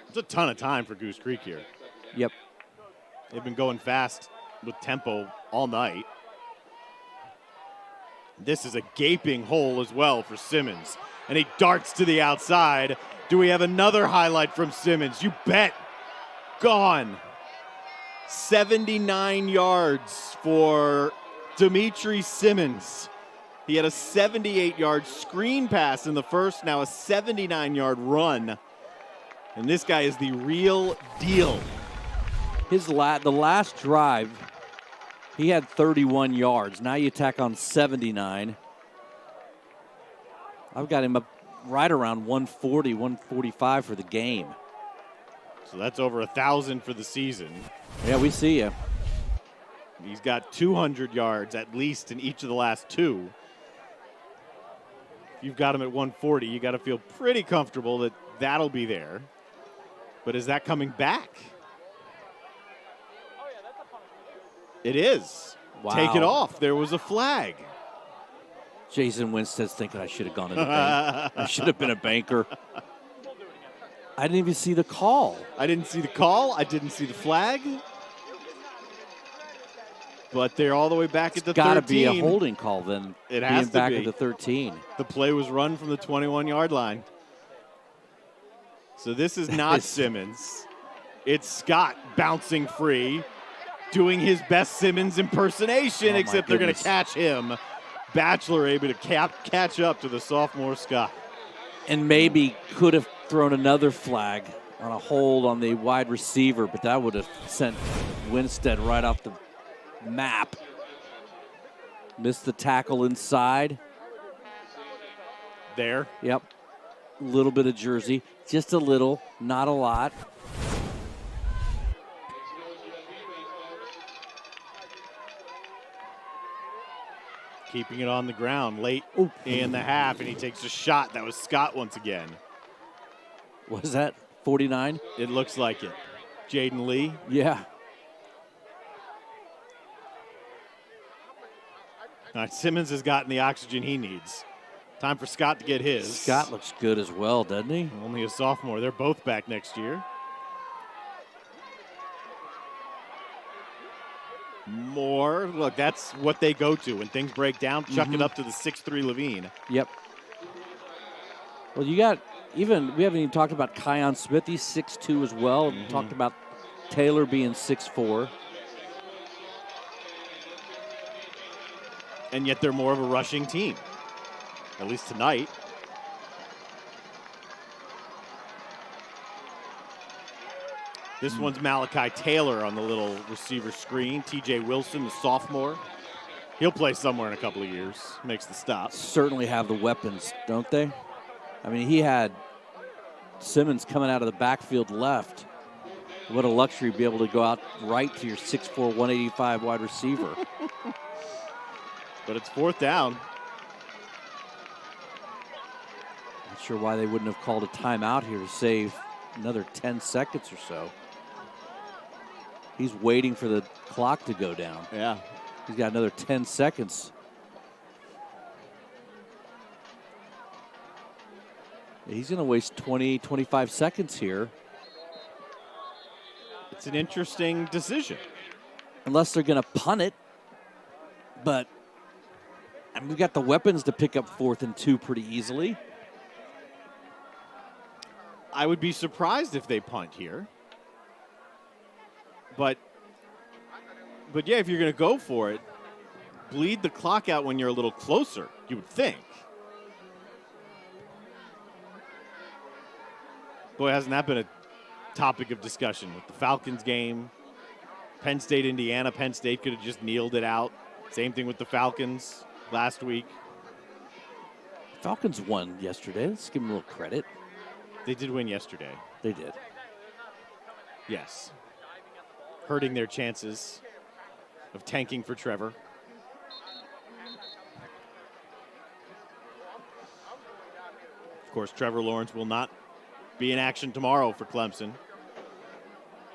It's a ton of time for Goose Creek here. Yep. They've been going fast with tempo all night. This is a gaping hole as well for Simmons. And he darts to the outside. Do we have another highlight from Simmons? You bet. Gone. 79 yards for Dimitri Simmons. He had a 78-yard screen pass in the first, now a 79-yard run. And this guy is the real deal. The last drive, he had 31 yards. Now you tack on 79. I've got him up right around 140, 145 for the game. So that's over 1,000 for the season. Yeah, we see you. He's got 200 yards at least in each of the last two. If you've got him at 140, you got to feel pretty comfortable that that'll be there. But is that coming back? It is. Wow. Take it off. There was a flag. Jason Winstead's thinking I should have gone to the bank. I should have been a banker. I didn't even see the call. I didn't see the call. I didn't see the flag. But they're all the way back at the 13. Got to be a holding call then. It has to back be. at the 13. The play was run from the 21-yard line. So this is not Simmons. It's Scott bouncing free, doing his best Simmons impersonation, except they're going to catch him. Batchelor able to catch up to the sophomore Scott. And maybe could have thrown another flag on a hold on the wide receiver, but that would have sent Winstead right off the map. Missed the tackle inside. There. Yep. A little bit of jersey. Just a little, not a lot. Keeping it on the ground late in the half, and he takes a shot. That was Scott once again. Was that 49? It looks like it. Jaden Lee. Yeah. All right, Simmons has gotten the oxygen he needs. Time for Scott to get his. Scott looks good as well, doesn't he? Only a sophomore. They're both back next year. More. Look, that's what they go to. When things break down, chuck it up to the 6'3" Levine. Yep. Well, you got we haven't even talked about Kion Smith. He's 6'2" as well. Talked about Taylor being 6'4". And yet they're more of a rushing team. At least tonight. This one's Malachi Taylor on the little receiver screen. TJ Wilson, the sophomore. He'll play somewhere in a couple of years. Makes the stop. Certainly have the weapons, don't they? I mean, he had Simmons coming out of the backfield left. What a luxury to be able to go out right to your 6'4", 185 wide receiver. But it's 4th down. Not sure why they wouldn't have called a timeout here to save another 10 seconds or so. He's waiting for the clock to go down. Yeah. He's got another 10 seconds. He's going to waste 20, 25 seconds here. It's an interesting decision. Unless they're going to punt it. But I mean, we've got the weapons to pick up 4th and 2 pretty easily. I would be surprised if they punt here. But yeah, if you're going to go for it, bleed the clock out when you're a little closer, you would think. Boy, hasn't that been a topic of discussion with the Falcons game? Penn State, Indiana. Penn State could have just kneeled it out. Same thing with the Falcons last week. Falcons won yesterday. Let's give them a little credit. They did win yesterday. They did. Yes. Hurting their chances of tanking for Trevor. Of course, Trevor Lawrence will not be in action tomorrow for Clemson.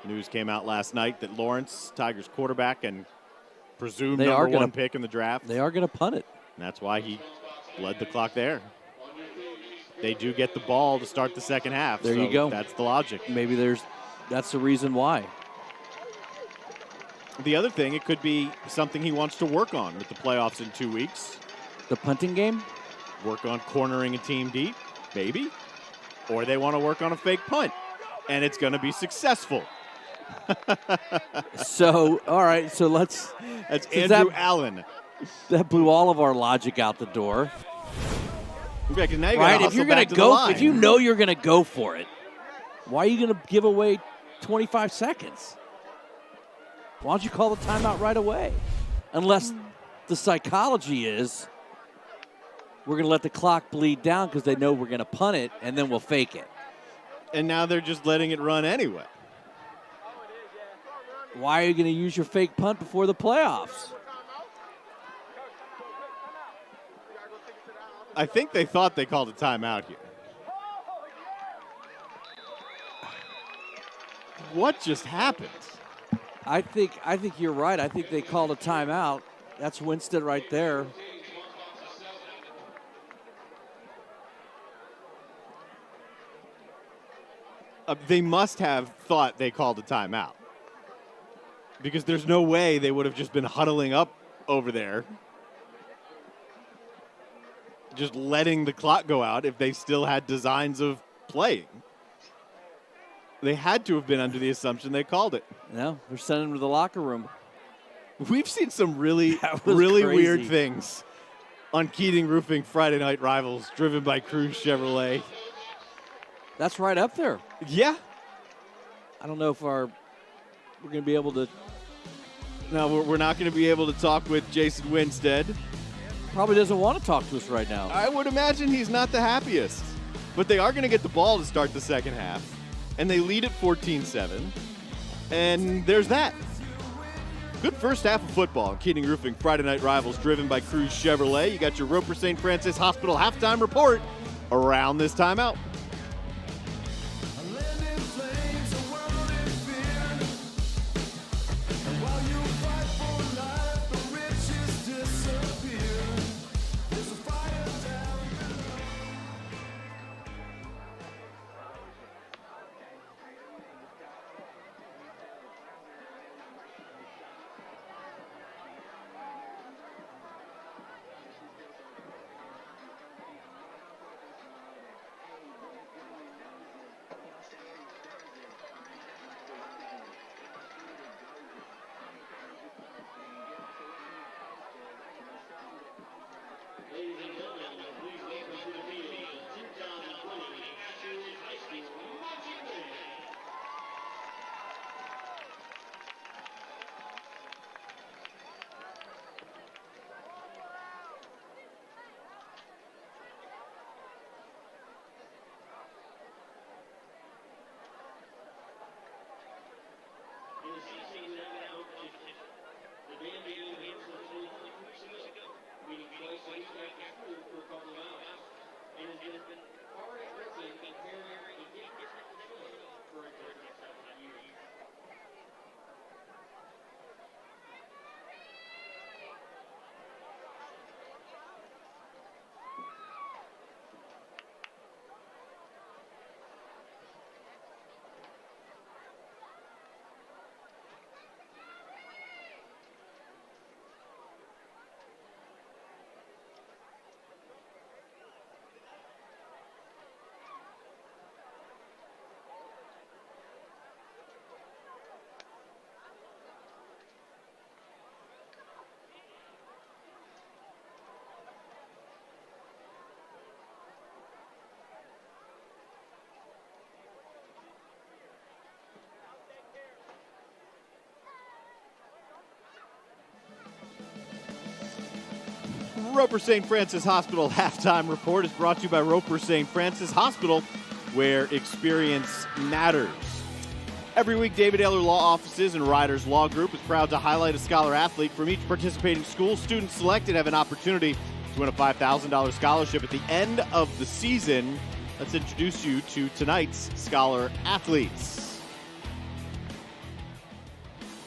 News came out last night that Lawrence, Tigers quarterback and presumed number 1 pick in the draft. They are going to punt it. And that's why he bled the clock there. They do get the ball to start the second half. There you go. That's the logic. Maybe that's the reason why. The other thing, it could be something he wants to work on with the playoffs in 2 weeks. The punting game? Work on cornering a team deep, maybe. Or they want to work on a fake punt, and it's going to be successful. So, all right, so let's... That's Andrew Allen. That blew all of our logic out the door. Yeah, 'cause now you right, gotta if you're going to go, if you know you're going to go for it, why are you going to give away 25 seconds? Why don't you call the timeout right away? Unless the psychology is we're going to let the clock bleed down because they know we're going to punt it, and then we'll fake it. And now they're just letting it run anyway. Why are you going to use your fake punt before the playoffs? I think they thought they called a timeout here. What just happened? I think you're right. I think they called a timeout. That's Winstead right there. They must have thought they called a timeout. Because there's no way they would have just been huddling up over there, just letting the clock go out if they still had designs of playing. They had to have been under the assumption they called it. No, they're sending him to the locker room. We've seen some really crazy. weird things on Keating Roofing Friday Night Rivals, driven by Cruz Chevrolet. That's right up there. Yeah. I don't know if we're going to be able to. No, we're not going to be able to talk with Jason Winstead. Probably doesn't want to talk to us right now. I would imagine he's not the happiest. But they are going to get the ball to start the second half. And they lead at 14-7. And there's that. Good first half of football on Keating Roofing Friday Night Rivals, driven by Cruz Chevrolet. You got your Roper St. Francis Hospital halftime report around this timeout. Roper St. Francis Hospital halftime report is brought to you by Roper St. Francis Hospital, where experience matters. Every week, David Ayler Law Offices and Riders Law Group is proud to highlight a scholar athlete from each participating school. Students selected have an opportunity to win a $5,000 scholarship at the end of the season. Let's introduce you to tonight's scholar athletes.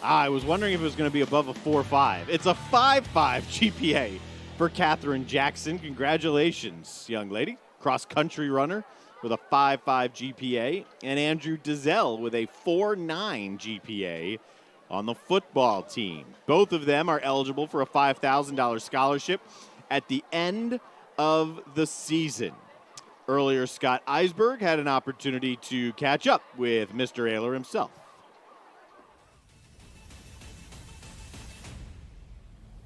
I was wondering if it was going to be above a 4.5. It's a 5.5 GPA for Katherine Jackson. Congratulations, young lady. Cross-country runner with a 5.5 GPA. And Andrew Dizelle with a 4.9 GPA on the football team. Both of them are eligible for a $5,000 scholarship at the end of the season. Earlier, Scott Eisberg had an opportunity to catch up with Mr. Ayler himself.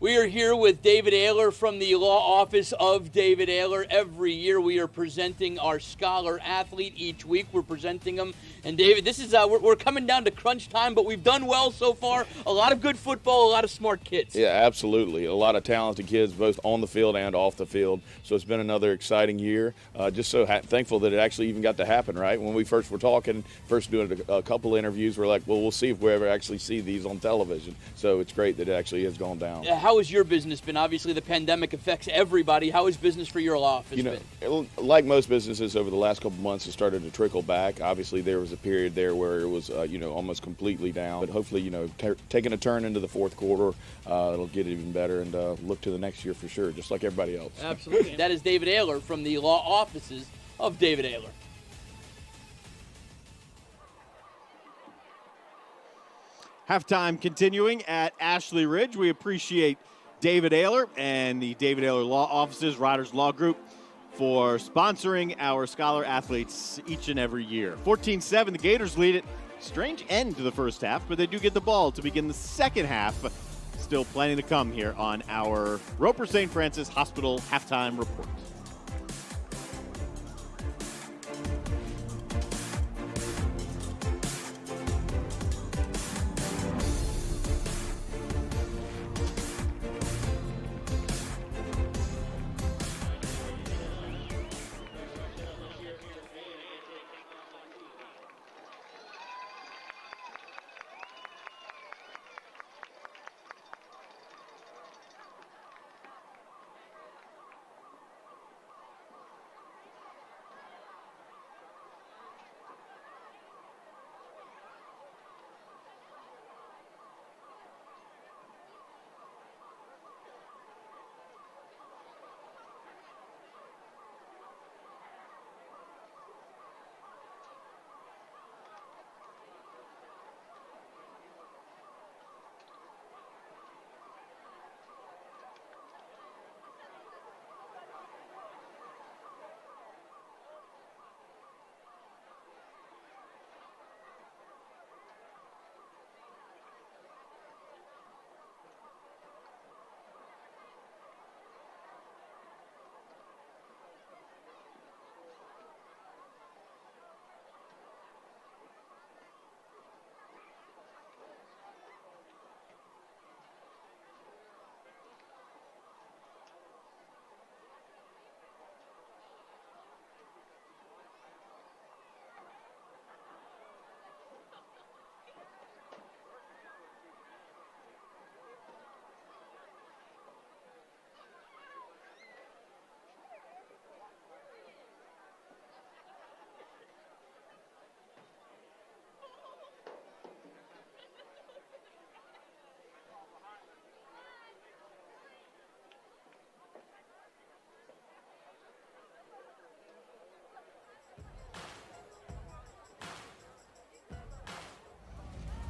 We are here with David Ayler from the law office of David Ayler. Every year we are presenting our scholar athlete. Each week we're presenting them. And David, this is we're coming down to crunch time, but we've done well so far. A lot of good football, a lot of smart kids. Yeah, absolutely. A lot of talented kids, both on the field and off the field. So it's been another exciting year. Just so thankful that it actually even got to happen, right? When we first were talking, first doing a couple interviews, we're like, well, we'll see if we ever actually see these on television. So it's great that it actually has gone down. How has your business been? Obviously, the pandemic affects everybody. How has business for your law office been? Like most businesses over the last couple months, it started to trickle back. Obviously, there was a period there where it was, almost completely down. But hopefully, taking a turn into the fourth quarter, it'll get even better and look to the next year for sure, just like everybody else. Absolutely. That is David Ayler from the law offices of David Ayler. Halftime continuing at Ashley Ridge. We appreciate David Ayler and the David Ayler Law Offices, Riders Law Group, for sponsoring our scholar athletes each and every year. 14-7, the Gators lead it. Strange end to the first half, but they do get the ball to begin the second half. Still plenty to come here on our Roper St. Francis Hospital halftime report.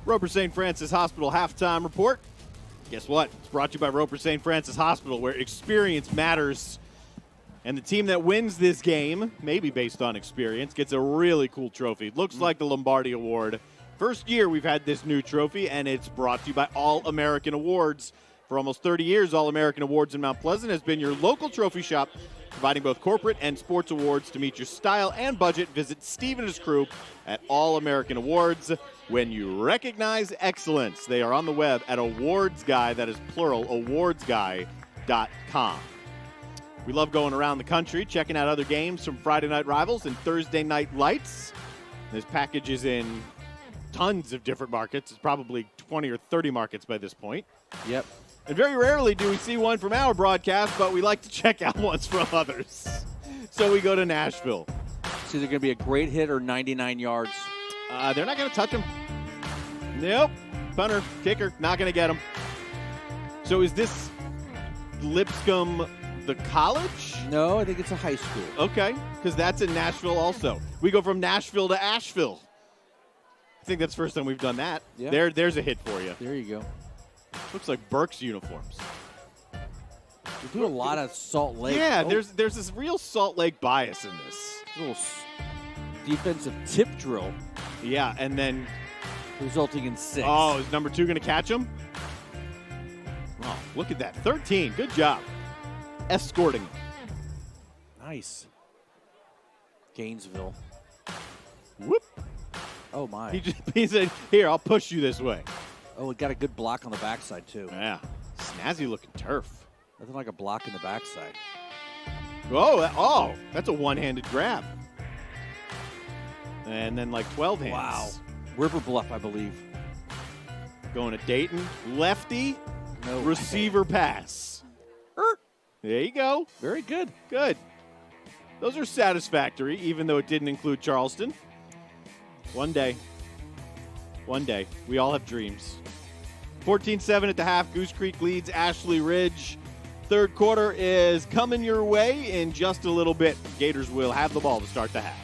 Roper St. Francis Hospital halftime report. Guess what? It's brought to you by Roper St. Francis Hospital, where experience matters. And the team that wins this game, maybe based on experience, gets a really cool trophy. It looks like the Lombardi Award. First year we've had this new trophy, and it's brought to you by All-American Awards. For almost 30 years, All-American Awards in Mount Pleasant has been your local trophy shop, providing both corporate and sports awards to meet your style and budget. Visit Steve and his crew at All-American Awards. When you recognize excellence, they are on the web at awardsguy, that is plural, awardsguy.com. We love going around the country, checking out other games from Friday Night Rivals and Thursday Night Lights. There's packages in tons of different markets. It's probably 20 or 30 markets by this point. Yep. And very rarely do we see one from our broadcast, but we like to check out ones from others. So we go to Nashville. It's either going to be a great hit or 99 yards. They're not going to touch him. Nope. Punter, kicker, not going to get him. So is this Lipscomb the college? No, I think it's a high school. Okay, because that's in Nashville also. We go from Nashville to Asheville. I think that's the first time we've done that. Yeah. There's a hit for you. There you go. Looks like Burke's uniforms. We do a lot of Salt Lake. Yeah, there's this real Salt Lake bias in this. A little defensive tip drill Yeah, and then, resulting in 6. oh, is number 2 going to catch him? Oh, look at that. 13. Good job. Escorting him. Nice. Gainesville. Whoop. Oh, my. He said, here, I'll push you this way. Oh, it got a good block on the backside, too. Yeah. Snazzy looking turf. Nothing like a block in the backside. Oh, that's a one-handed grab. And then like 12 hands. Wow. River Bluff, I believe. Going to Dayton. Lefty. No Receiver pass. There you go. Very good. Good. Those are satisfactory, even though it didn't include Charleston. One day. One day. We all have dreams. 14-7 at the half. Goose Creek leads Ashley Ridge. Third quarter is coming your way in just a little bit. Gators will have the ball to start the half.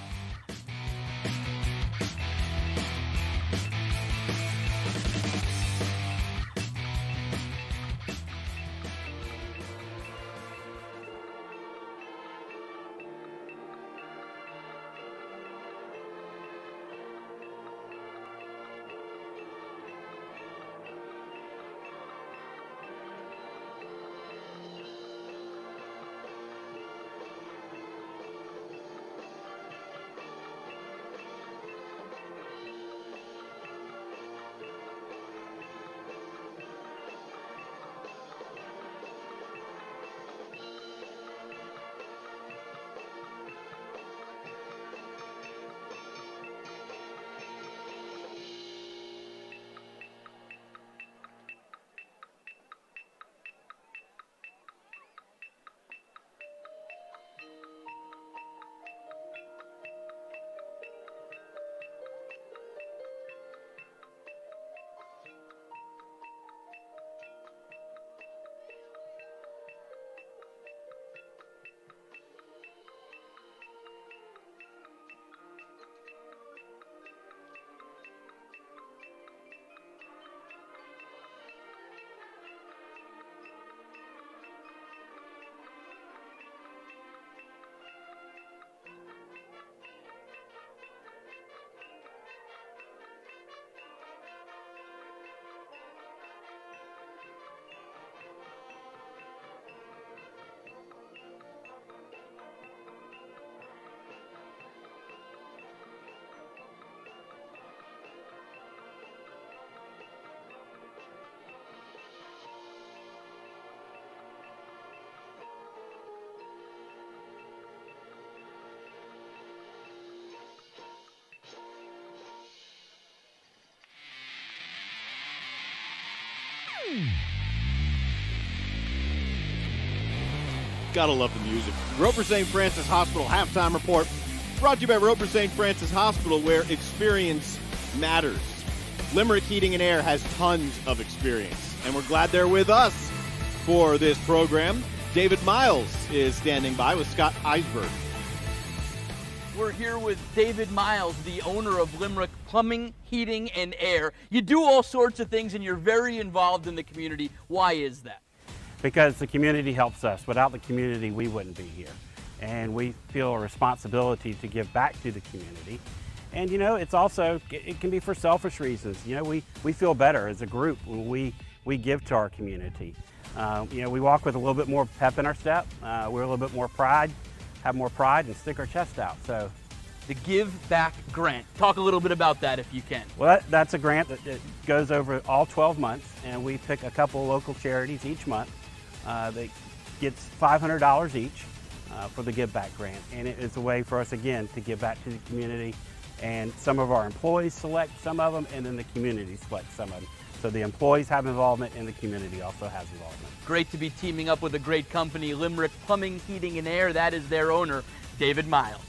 Gotta love the music. Roper St. Francis Hospital halftime report brought to you by Roper St. Francis Hospital, where experience matters. Limerick Heating and Air has tons of experience, and we're glad they're with us for this program. David Miles is standing by with Scott Eisberg. We're here with David Miles, the owner of Limerick Plumbing, Heating, and Air. You do all sorts of things, and you're very involved in the community. Why is that? Because the community helps us. Without the community, we wouldn't be here. And we feel a responsibility to give back to the community. And you know, it's also, it can be for selfish reasons. You know, we feel better as a group when we give to our community. You know, we walk with a little bit more pep in our step. We're a little bit more pride, have more pride, and stick our chest out. So, The Give Back Grant. Talk a little bit about that if you can. well, that's a grant that goes over all 12 months, and we pick a couple local charities each month. They gets $500 each for the Give Back grant. And it is a way for us, again, to give back to the community. And some of our employees select some of them, and then the community selects some of them. So the employees have involvement, and the community also has involvement. Great to be teaming up with a great company, Limerick Plumbing, Heating, and Air. That is their owner, David Miles.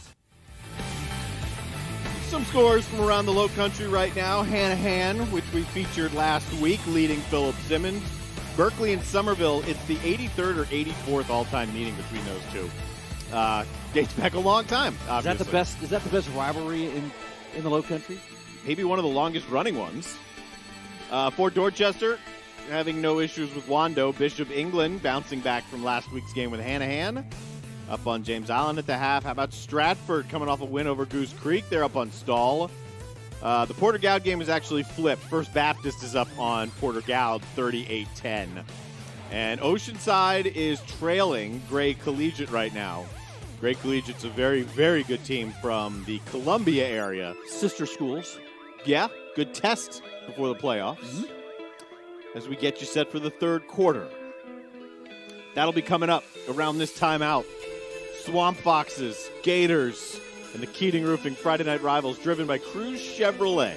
Some scores from around the Low Country right now. Hanahan, which we featured last week, leading Philip Simmons. Berkeley and Somerville, it's the 83rd or 84th all-time meeting between those two. Dates back a long time, obviously. Is that the best rivalry in the Low Country? Maybe one of the longest running ones. For Dorchester, having no issues with Wando. Bishop England bouncing back from last week's game with Hanahan. Up on James Island at the half. How about Stratford coming off a win over Goose Creek? They're up on Stall. The Porter Goud game is actually flipped. First Baptist is up on Porter Goud 38-10. And Oceanside is trailing Gray Collegiate right now. Gray Collegiate's a very, very good team from the Columbia area. Sister schools. Yeah, good test before the playoffs. As we get you set for the third quarter. That'll be coming up around this time out. Swamp Foxes, Gators, and the Keating Roofing Friday Night Rivals, driven by Cruz Chevrolet.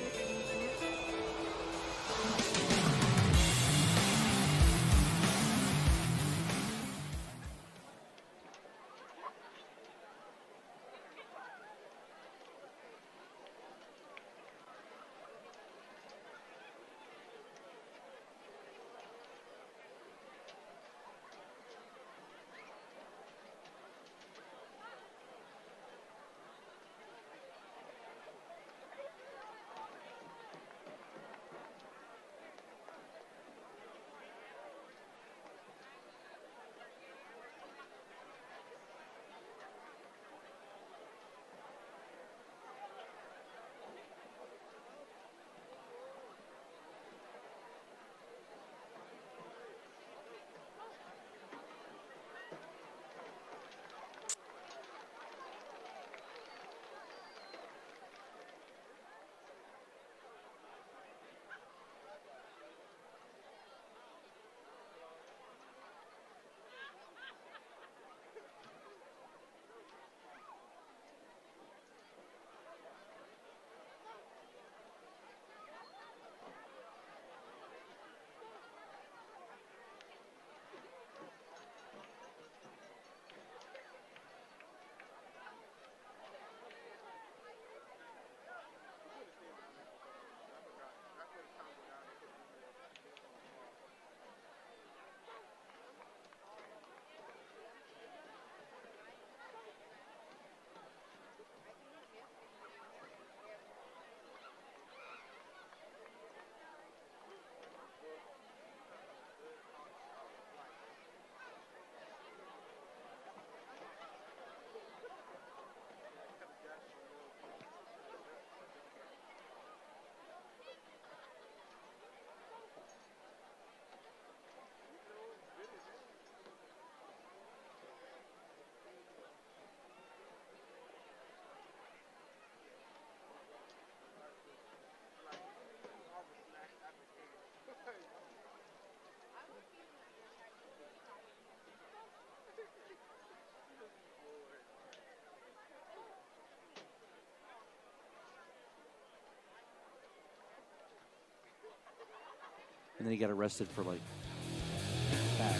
And then he got arrested for that.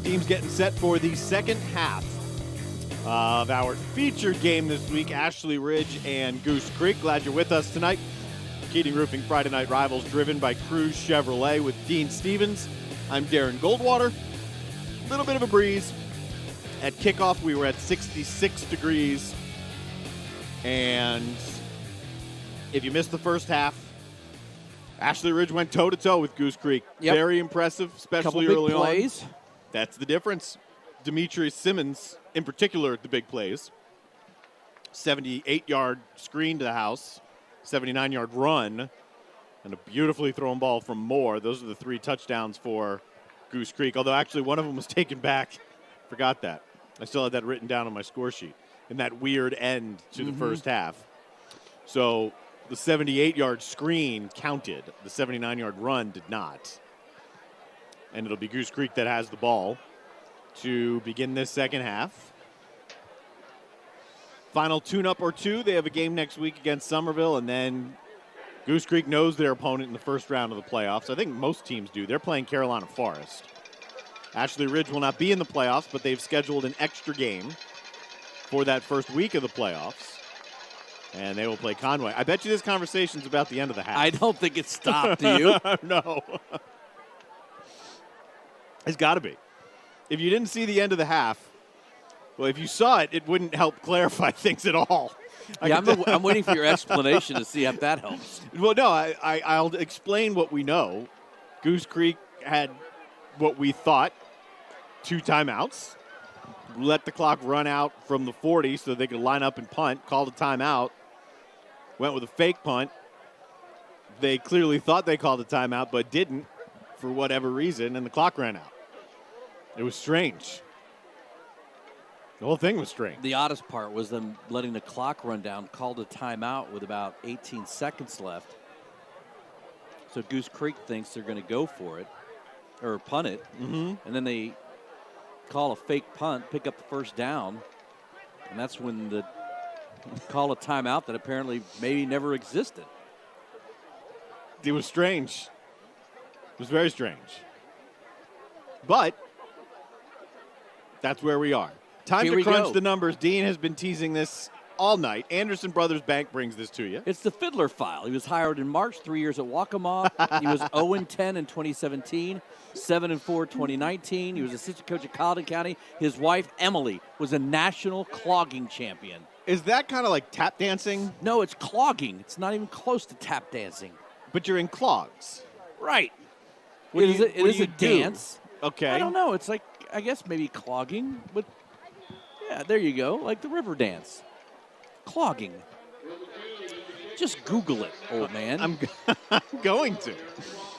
Teams getting set for the second half of our featured game this week. Ashley Ridge and Goose Creek. Glad you're with us tonight. Keating Roofing Friday Night Rivals, driven by Cruz Chevrolet with Dean Stevens. I'm Darren Goldwater. A little bit of a breeze. At kickoff, we were at 66 degrees. And if you missed the first half, Ashley Ridge went toe-to-toe with Goose Creek. Yep. Very impressive, especially Couple early big plays. on. That's the difference. Demetrius Simmons, in particular, the big plays. 78-yard screen to the house, 79-yard run, and a beautifully thrown ball from Moore. Those are the 3 touchdowns for Goose Creek, although actually one of them was taken back. Forgot that. I still had that written down on my score sheet in that weird end to the first half. So the 78-yard screen counted. The 79-yard run did not. And it'll be Goose Creek that has the ball to begin this second half. Final tune-up or two. They have a game next week against Somerville, and then Goose Creek knows their opponent in the first round of the playoffs. I think most teams do. They're playing Carolina Forest. Ashley Ridge will not be in the playoffs, but they've scheduled an extra game for that first week of the playoffs. And they will play Conway. I bet you this conversation's about the end of the half. I don't think it stopped, do you? No. It's got to be. If you didn't see the end of the half, well, if you saw it, it wouldn't help clarify things at all. Yeah, I'm waiting for your explanation to see if that helps. Well, no, I'll explain what we know. Goose Creek had what we thought 2 timeouts. Let the clock run out from the 40 so they could line up and punt, called a timeout, went with a fake punt. They clearly thought they called a timeout, but didn't for whatever reason, and the clock ran out. It was strange. The whole thing was strange. The oddest part was them letting the clock run down, called a timeout with about 18 seconds left. So Goose Creek thinks they're going to go for it, or punt it, and then they call a fake punt, pick up the first down, and that's when the call a timeout that apparently maybe never existed. It was strange. It was very strange. But that's where we are. Time Here to we crunch go. the numbers. Dean has been teasing this all night. Anderson Brothers Bank brings this to you. It's the Fiddler File. He was hired in March, 3 years at Waccamaw. He was 0-10 in 2017, 7-4 2019. He was assistant coach at Colleton County. His wife, Emily, was a national clogging champion. Is that kind of like tap dancing? No, it's clogging. It's not even close to tap dancing. But you're in clogs. Right. What It do is you- a, what it do is you a do? dance. Okay. I don't know. It's like, I guess maybe clogging. But yeah, there you go. Like the river dance. Clogging. Just Google it, old man. I'm going to.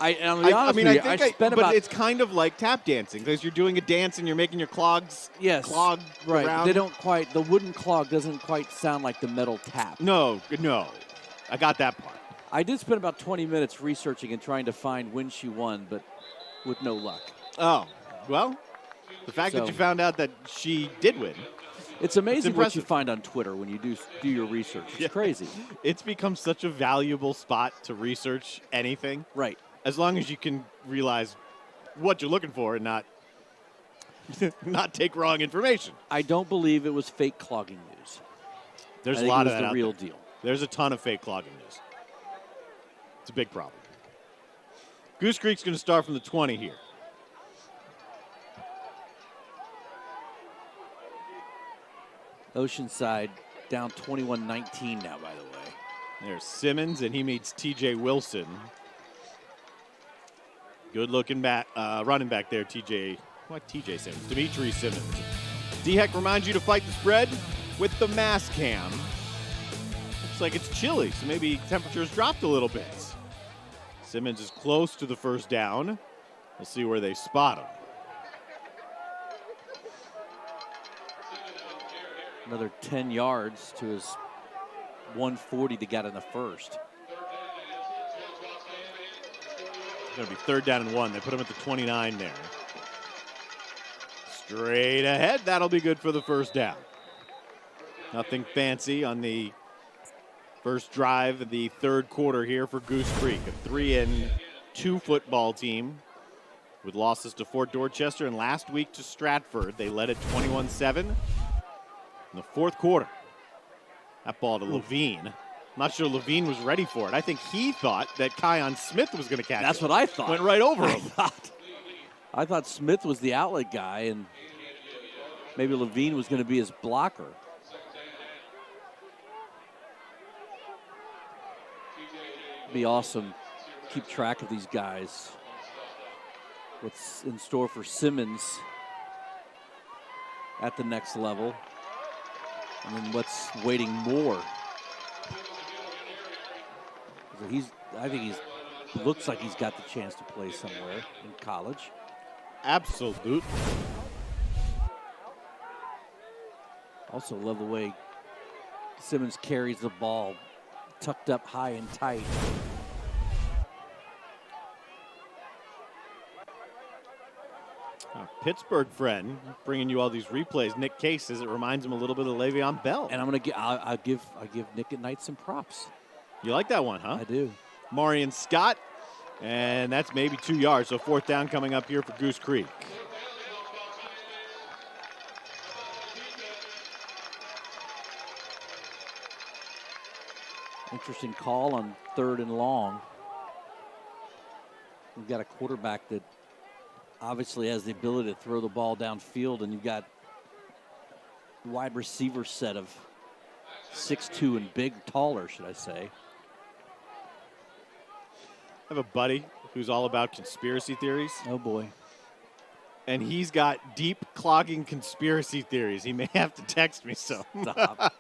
I'll be honest I mean, with you, I think spent but about it's kind of like tap dancing because you're doing a dance and you're making your clogs clog right. around. They don't quite. The wooden clog doesn't quite sound like the metal tap. No. I got that part. I did spend about 20 minutes researching and trying to find when she won, but with no luck. Oh, well, the fact that So- you found out that she did win, It's amazing what you impressive. find on Twitter when you do your research. It's Yeah. crazy. it's become such a valuable spot to research anything. Right. As long as you can realize what you're looking for and not not take wrong information. I don't believe it was fake clogging news. There's I a think lot it of was that the out real there. deal. There's a ton of fake clogging news. It's a big problem. Goose Creek's going to start from the 20 here. Oceanside down 21-19 now, by the way. There's Simmons, and he meets T.J. Wilson. Good-looking running back there, T.J. What T.J. Simmons? Dimitri Simmons. D-Heck reminds you to fight the spread with the mass cam. Looks like it's chilly, so maybe temperatures dropped a little bit. Simmons is close to the first down. We'll see where they spot him. Another 10 yards to his 140 that got in the first. It's going to be 3rd down and 1. They put him at the 29 there. Straight ahead. That'll be good for the first down. Nothing fancy on the first drive of the third quarter here for Goose Creek. A 3-2 football team with losses to Fort Dorchester and last week to Stratford. They led it 21-7 in the fourth quarter. That ball to Levine. I'm not sure Levine was ready for it. I think he thought that Kion Smith was going to catch it. That's what I thought. Went right over him. I thought Smith was the outlet guy, and maybe Levine was going to be his blocker. Be awesome. Keep track of these guys. What's in store for Simmons at the next level, and then what's waiting more. I think he's looks like he's got the chance to play somewhere in college. Absolute. Also love the way Simmons carries the ball tucked up high and tight. Pittsburgh friend bringing you all these replays. Nick Case says it reminds him a little bit of Le'Veon Bell. And I'm gonna I give Nick at Night some props. You like that one, huh? I do. Marion Scott, and that's maybe 2 yards. So 4th down coming up here for Goose Creek. Interesting call on 3rd and long. We've got a quarterback that obviously has the ability to throw the ball downfield, and you've got a wide receiver set of 6'2" and big, taller, should I say. I have a buddy who's all about conspiracy theories. Oh, boy. And he's got deep clogging conspiracy theories. He may have to text me some. Stop.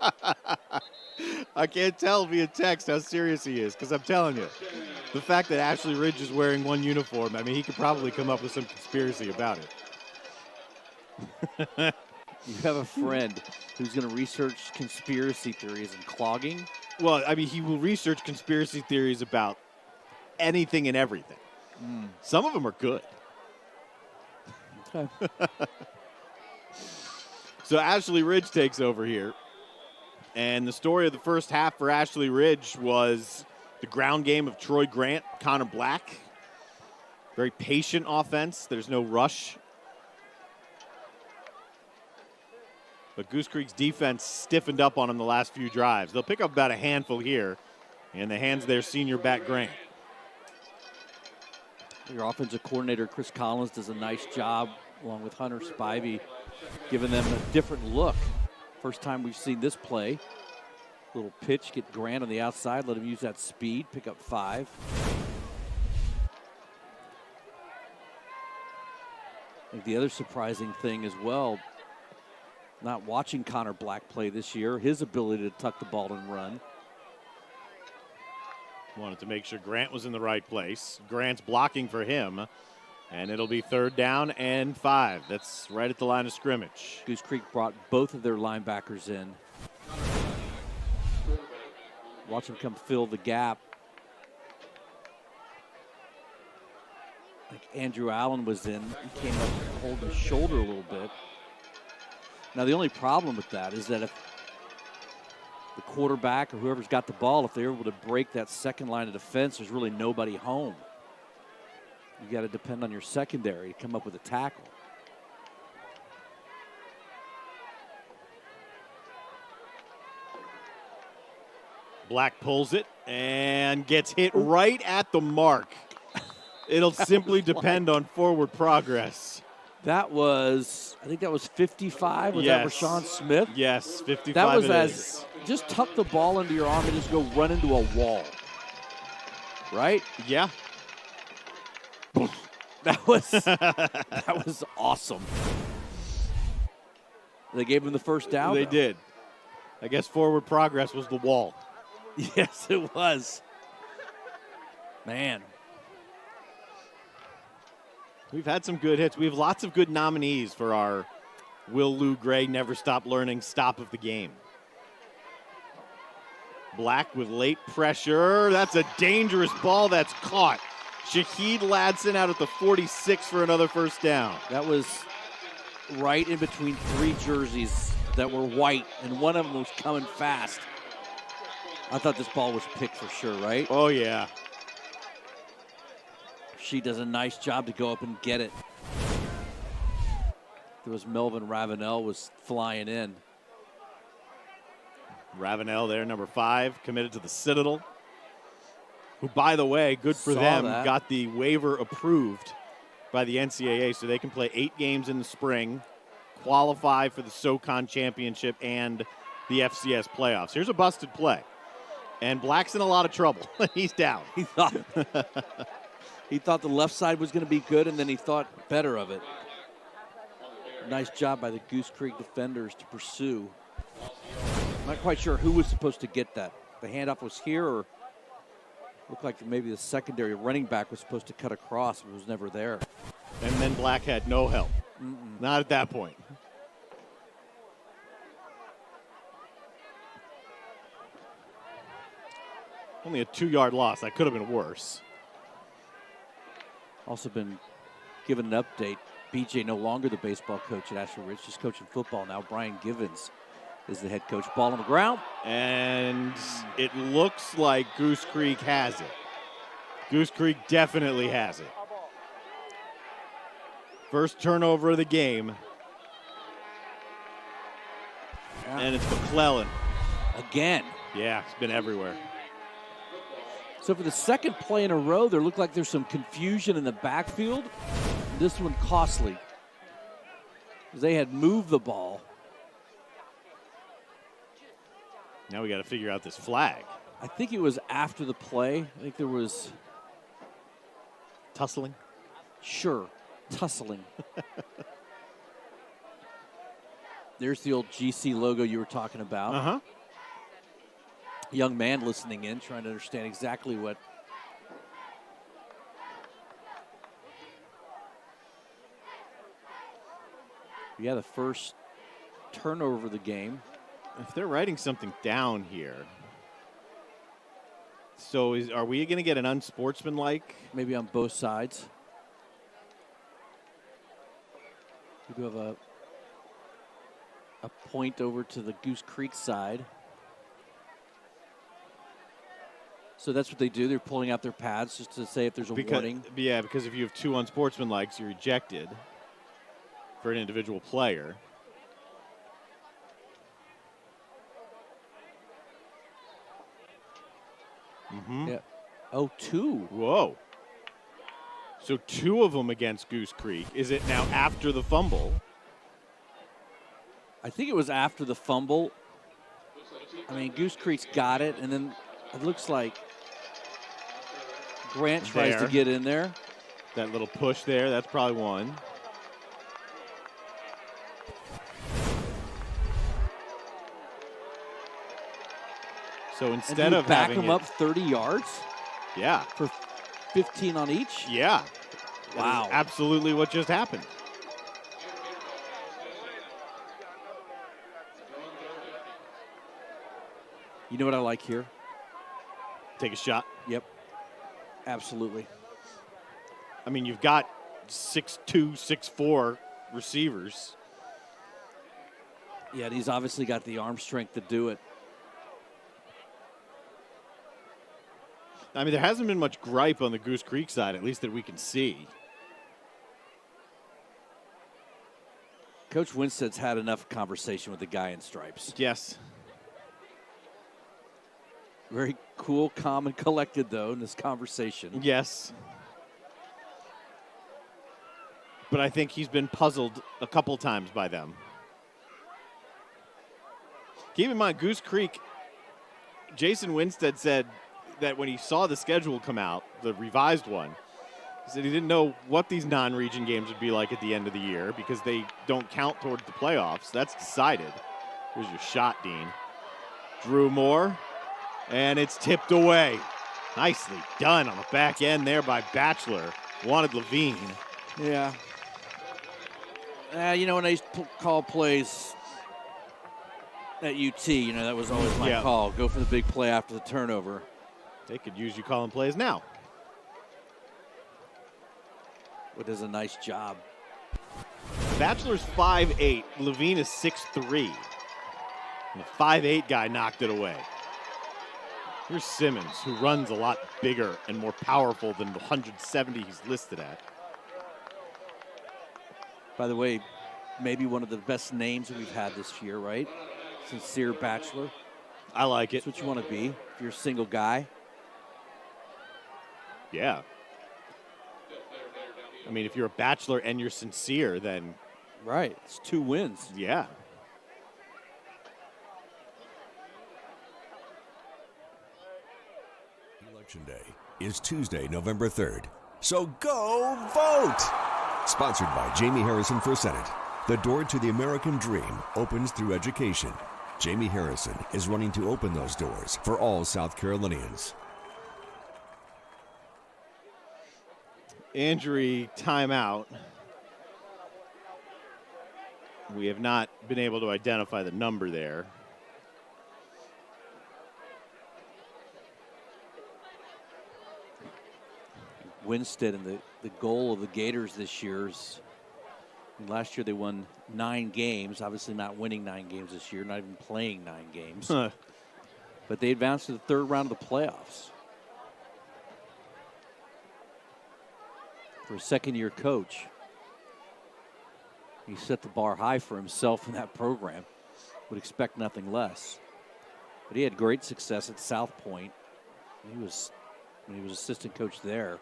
I can't tell via text how serious he is, because I'm telling you, the fact that Ashley Ridge is wearing one uniform, I mean, he could probably come up with some conspiracy about it. You have a friend who's going to research conspiracy theories and clogging? Well, I mean, he will research conspiracy theories about anything and everything. Some of them are good. Okay. So Ashley Ridge takes over here. And the story of the first half for Ashley Ridge was the ground game of Troy Grant, Connor Black. Very patient offense. There's no rush. But Goose Creek's defense stiffened up on them the last few drives. They'll pick up about a handful here in the hands of their senior back Grant. Your offensive coordinator, Chris Collins, does a nice job, along with Hunter Spivey, giving them a different look. First time we've seen this play. Little pitch, get Grant on the outside, let him use that speed, pick up 5. I think the other surprising thing as well, not watching Connor Black play this year, his ability to tuck the ball and run. Wanted to make sure Grant was in the right place. Grant's blocking for him, and it'll be 3rd down and 5. That's right at the line of scrimmage. Goose Creek brought both of their linebackers in. Watch them come fill the gap. Like Andrew Allen was in. He came up holding his shoulder a little bit. Now, the only problem with that is that if the quarterback or whoever's got the ball, if they're able to break that second line of defense, there's really nobody home. You got to depend on your secondary to come up with a tackle. Black pulls it and gets hit right at the mark. It'll simply depend on forward progress. That was, I think that was 55. Was Yes. that Rashawn Smith? Yes, 55 That was it as, is. just tuck the ball into your arm and just go run into a wall. Right? Yeah. That was awesome. They gave him the first down? They though. did. I guess forward progress was the wall. Yes, it was. Man. We've had some good hits. We have lots of good nominees for our Will Lou Gray Never Stop Learning Stop of the Game. Black with late pressure. That's a dangerous ball that's caught. Shaheed Ladson out at the 46 for another first down. That was right in between 3 jerseys that were white, and one of them was coming fast. I thought this ball was picked for sure, right? Oh, yeah. She does a nice job to go up and get it. There was Melvin Ravenel was flying in. Ravenel there, number 5, committed to the Citadel. Who, by the way, good for Saw them, that. got the waiver approved by the NCAA so they can play 8 games in the spring, qualify for the SoCon Championship and the FCS playoffs. Here's a busted play. And Black's in a lot of trouble. He's down. He thought the left side was going to be good, and then he thought better of it. Nice job by the Goose Creek defenders to pursue. Not quite sure who was supposed to get that. The handoff was here, or looked like maybe the secondary running back was supposed to cut across, but was never there. And then Black had no help. Not at that point. Only a 2-yard loss. That could have been worse. Also been given an update. BJ no longer the baseball coach at Ashley Ridge, just coaching football now. Brian Givens is the head coach. Ball on the ground. And it looks like Goose Creek has it. Goose Creek definitely has it. First turnover of the game. Yeah. And it's McClellan. Again. Yeah, it's been everywhere. So for the second play in a row, there looked like there's some confusion in the backfield. This one costly. They had moved the ball. Now we got to figure out this flag. I think it was after the play. I think there was... Tussling? Sure, tussling. There's the old GC logo you were talking about. Uh-huh. Young man listening in, trying to understand exactly what... Yeah, the first turnover of the game. If they're writing something down here, so are we going to get an unsportsmanlike? Maybe on both sides. We do have a point over to the Goose Creek side. So that's what they do. They're pulling out their pads just to say if there's a warning. Yeah, because if you have two unsportsmanlikes, you're ejected for an individual player. Mm-hmm. Yeah. Oh, two. Whoa. So two of them against Goose Creek. Is it now after the fumble? I think it was after the fumble. I mean, Goose Creek's got it, and then it looks like Grant tries to get in there. That little push there, that's probably one. So instead of back having them up 30 yards? Yeah. For 15 on each? Yeah. Wow. That is absolutely what just happened. You know what I like here? Take a shot. Yep. Absolutely. I mean, you've got 6'2", 6'4" receivers. Yeah, and he's obviously got the arm strength to do it. I mean, there hasn't been much gripe on the Goose Creek side, at least that we can see. Coach Winstead's had enough conversation with the guy in stripes. Yes. Very cool, calm, and collected, though, in this conversation. Yes. But I think he's been puzzled a couple times by them. Keep in mind, Goose Creek, Jason Winstead said that when he saw the schedule come out, the revised one, he said he didn't know what these non-region games would be like at the end of the year because they don't count towards the playoffs. That's decided. Here's your shot, Dean. Drew Moore, and it's tipped away. Nicely done on the back end there by Batchelor. Wanted Levine. Yeah. You know, when I used to call plays at UT, you know, that was always my call. Go for the big play after the turnover. They could use you calling plays now. What does a nice job. Batchelor's 5'8". Levine is 6'3". And the 5'8" guy knocked it away. Here's Simmons, who runs a lot bigger and more powerful than the 170 he's listed at. By the way, maybe one of the best names that we've had this year, right? Sincere Batchelor. I like it. That's what you want to be if you're a single guy. Yeah. I mean, if you're a Batchelor and you're sincere, then... Right. It's 2 wins. Yeah. Election Day is Tuesday, November 3rd. So go vote! Sponsored by Jamie Harrison for Senate. The door to the American dream opens through education. Jamie Harrison is running to open those doors for all South Carolinians. Injury timeout. We have not been able to identify the number there. Winstead, and the goal of the Gators this year is Last year they won 9 games. Obviously not winning 9 games this year, not even playing 9 games. But they advanced to the 3rd round of the playoffs. For a second-year coach, he set the bar high for himself in that program. Would expect nothing less. But he had great success at South Point. When he was assistant coach there.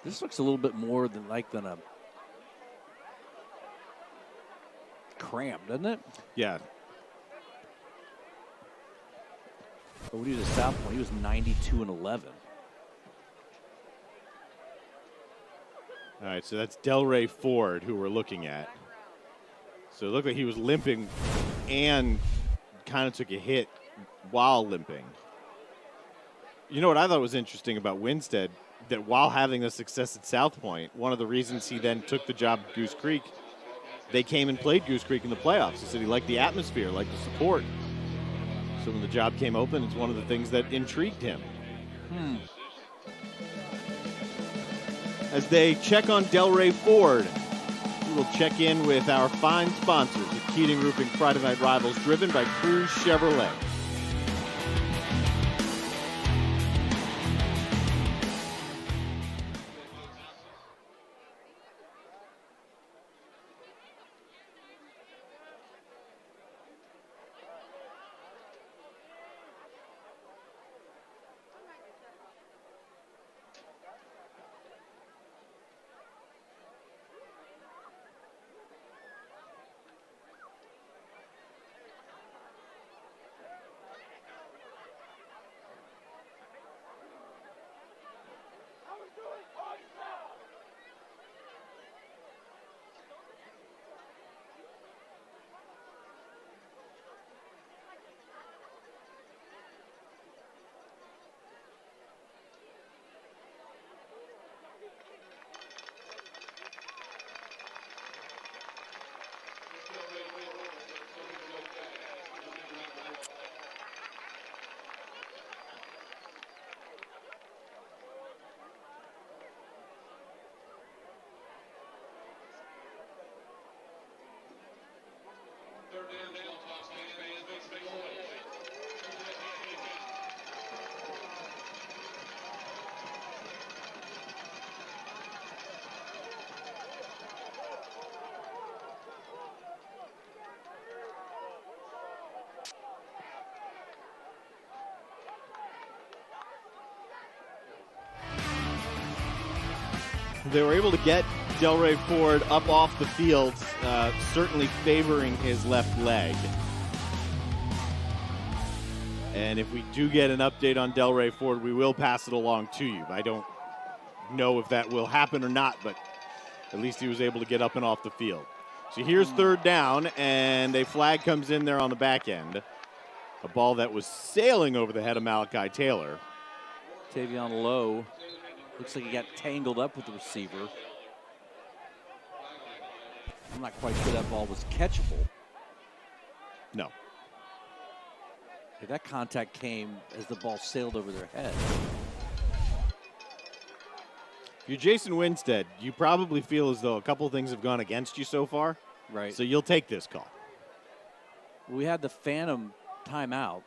This looks a little bit more than a cram, doesn't it? Yeah. But when he was at South Point, he was 92-11. All right, so that's Delray Ford who we're looking at. So it looked like he was limping and kind of took a hit while limping. You know what I thought was interesting about Winstead? That while having the success at South Point, one of the reasons he then took the job at Goose Creek, they came and played Goose Creek in the playoffs. He said he liked the atmosphere, liked the support. So when the job came open, it's one of the things that intrigued him. As they check on Delray Ford, we will check in with our fine sponsors at Keating Roofing Friday Night Rivals, driven by Cruz Chevrolet. They were able to get Delray Ford up off the field, certainly favoring his left leg. And if we do get an update on Delray Ford, we will pass it along to you. I don't know if that will happen or not, but at least he was able to get up and off the field. So here's 3rd down, and a flag comes in there on the back end. A ball that was sailing over the head of Malachi Taylor. Tavion Lowe looks like he got tangled up with the receiver. I'm not quite sure that ball was catchable. No. Okay, that contact came as the ball sailed over their head. If you're Jason Winstead, you probably feel as though a couple things have gone against you so far. Right. So you'll take this call. We had the phantom timeout.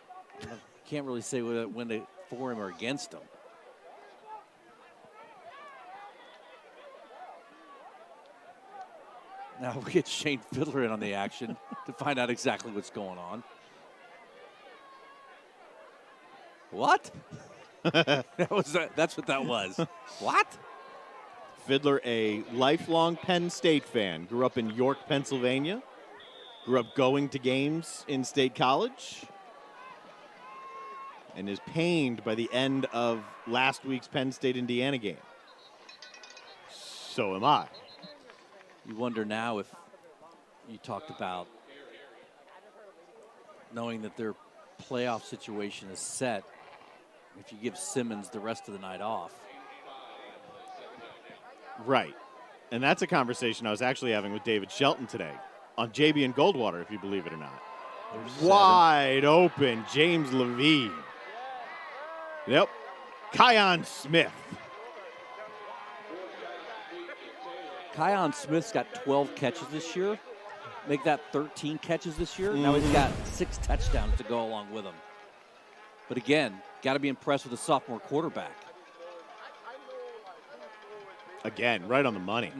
Can't really say when they for him or against him. Now we get Shane Fiddler in on the action to find out exactly what's going on. What? That's what that was. What? Fiddler, a lifelong Penn State fan, grew up in York, Pennsylvania, grew up going to games in State College, and is pained by the end of last week's Penn State-Indiana game. So am I. You wonder now if you talked about knowing that their playoff situation is set, if you give Simmons the rest of the night off. Right. And that's a conversation I was actually having with David Shelton today on JB and Goldwater, if you believe it or not. Wide open, James Levine. Yep. Kion Smith. Kion Smith's got 12 catches this year. Make that 13 catches this year. Now he's got 6 touchdowns to go along with him. But again, got to be impressed with the sophomore quarterback. Again, right on the money.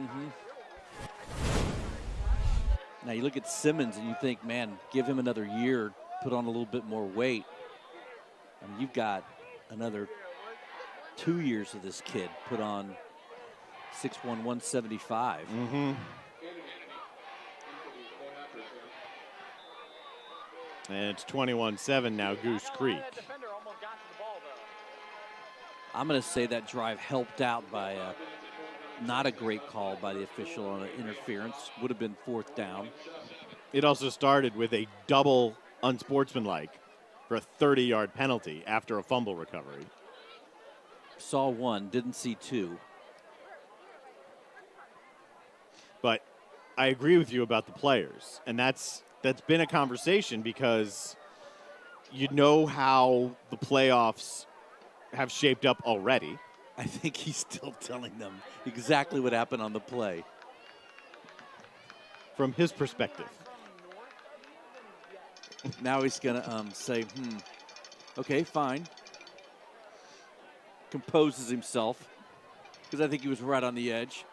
Now you look at Simmons and you think, man, give him another year, put on a little bit more weight. I mean, you've got another 2 years of this kid, put on 6'1", 175. And it's 21-7 now, Goose Creek. I'm going to say that drive helped out by not a great call by the official on an interference. Would have been 4th down. It also started with a double unsportsmanlike for a 30-yard penalty after a fumble recovery. Saw 1, didn't see 2. But I agree with you about the players, and that's been a conversation because you know how the playoffs have shaped up already. I think he's still telling them exactly what happened on the play. From his perspective. Now he's going to say, okay, fine. Composes himself because I think he was right on the edge.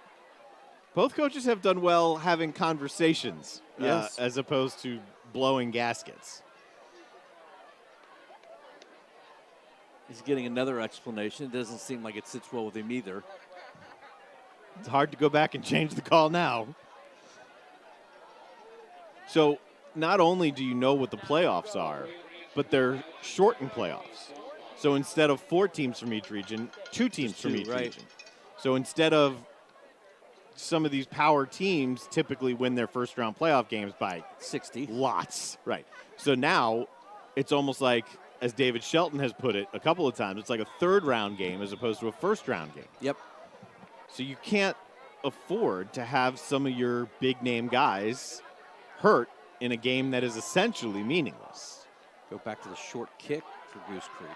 Both coaches have done well having conversations as opposed to blowing gaskets. He's getting another explanation. It doesn't seem like it sits well with him either. It's hard to go back and change the call now. So not only do you know what the playoffs are, but they're shortened playoffs. So instead of 4 teams from each region, 2 teams from each region. So instead of some of these power teams typically win their first-round playoff games by 60. Lots. Right. So now it's almost like, as David Shelton has put it a couple of times, it's like a third-round game as opposed to a first-round game. Yep. So you can't afford to have some of your big-name guys hurt in a game that is essentially meaningless. Go back to the short kick for Goose Creek.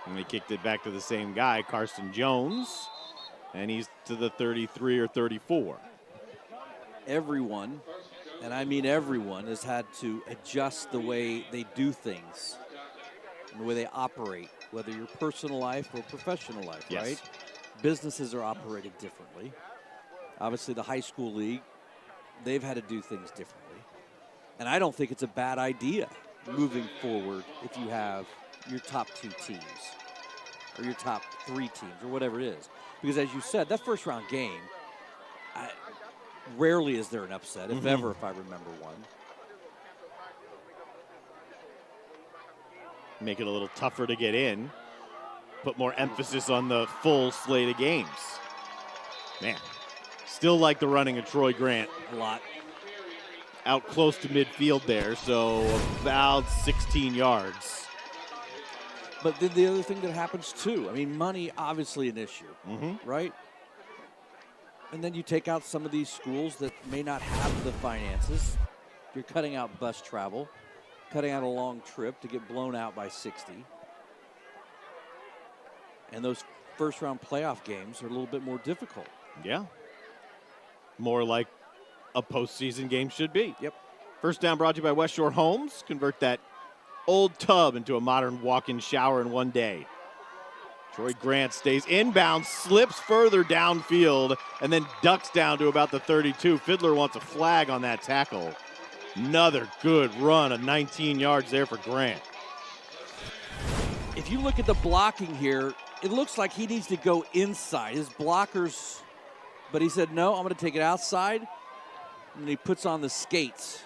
And they kicked it back to the same guy, Carson Jones, and he's to the 33 or 34. Everyone, and I mean everyone, has had to adjust the way they do things and the way they operate, whether your personal life or professional life, Yes. right? Businesses are operating differently. Obviously, the high school league, they've had to do things differently. And I don't think it's a bad idea moving forward if you have your top 2 teams or your top 3 teams or whatever it is. Because as you said, that first round game, rarely is there an upset, if ever, if I remember one. Make it a little tougher to get in. Put more emphasis on the full slate of games. Man, still like the running of Troy Grant. A lot. Out close to midfield there, so about 16 yards. But then the other thing that happens too, I mean, money obviously an issue, right? And then you take out some of these schools that may not have the finances. You're cutting out bus travel, cutting out a long trip to get blown out by 60. And those first-round playoff games are a little bit more difficult. Yeah. More like a postseason game should be. Yep. First down brought to you by West Shore Homes. Convert that old tub into a modern walk-in shower in one day. Troy Grant stays inbound, slips further downfield, and then ducks down to about the 32. Fiddler wants a flag on that tackle. Another good run of 19 yards there for Grant. If you look at the blocking here, it looks like he needs to go inside. His blockers, but he said, no, I'm going to take it outside. And he puts on the skates.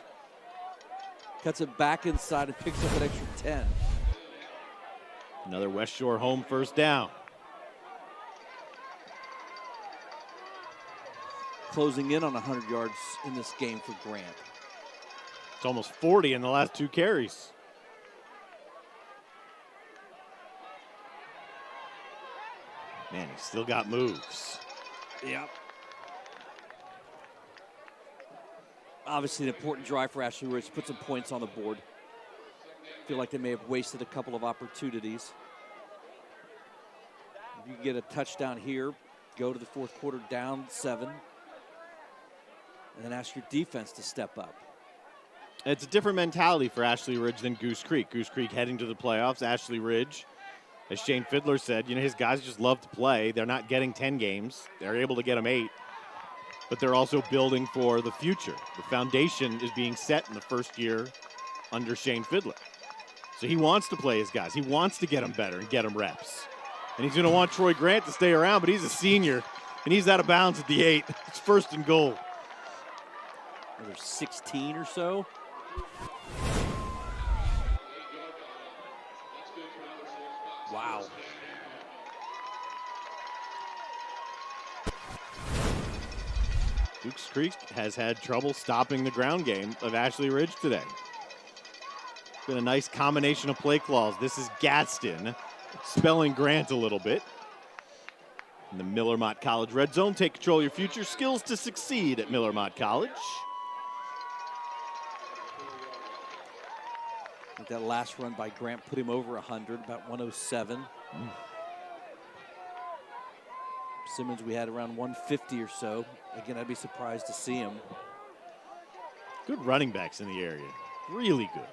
Cuts it back inside and picks up an extra 10. Another West Shore home first down. Closing in on 100 yards in this game for Grant. It's almost 40 in the last 2 carries. Man, he's still got moves. Yep. Obviously an important drive for Ashley Ridge. Put some points on the board. Feel like they may have wasted a couple of opportunities. If you can get a touchdown here, go to the fourth quarter down 7. and then ask your defense to step up. It's a different mentality for Ashley Ridge than Goose Creek. Goose Creek heading to the playoffs. Ashley Ridge, as Shane Fiddler said, his guys just love to play. They're not getting 10 games. They're able to get them 8. But they're also building for the future. The foundation is being set in the first year under Shane Fiddler. So he wants to play his guys. He wants to get them better and get them reps. And he's going to want Troy Grant to stay around, but he's a senior, and he's out of bounds at the 8. It's 1st and goal. There's 16 or so. Wow. Goose Creek has had trouble stopping the ground game of Ashley Ridge today. Been a nice combination of play calls. This is Gadsden spelling Grant a little bit. In the Miller Mott College Red Zone, take control of your future. Skills to succeed at Miller Mott College. I think that last run by Grant put him over 100, about 107. Simmons, we had around 150 or so. Again, I'd be surprised to see him. Good running backs in the area. Really good.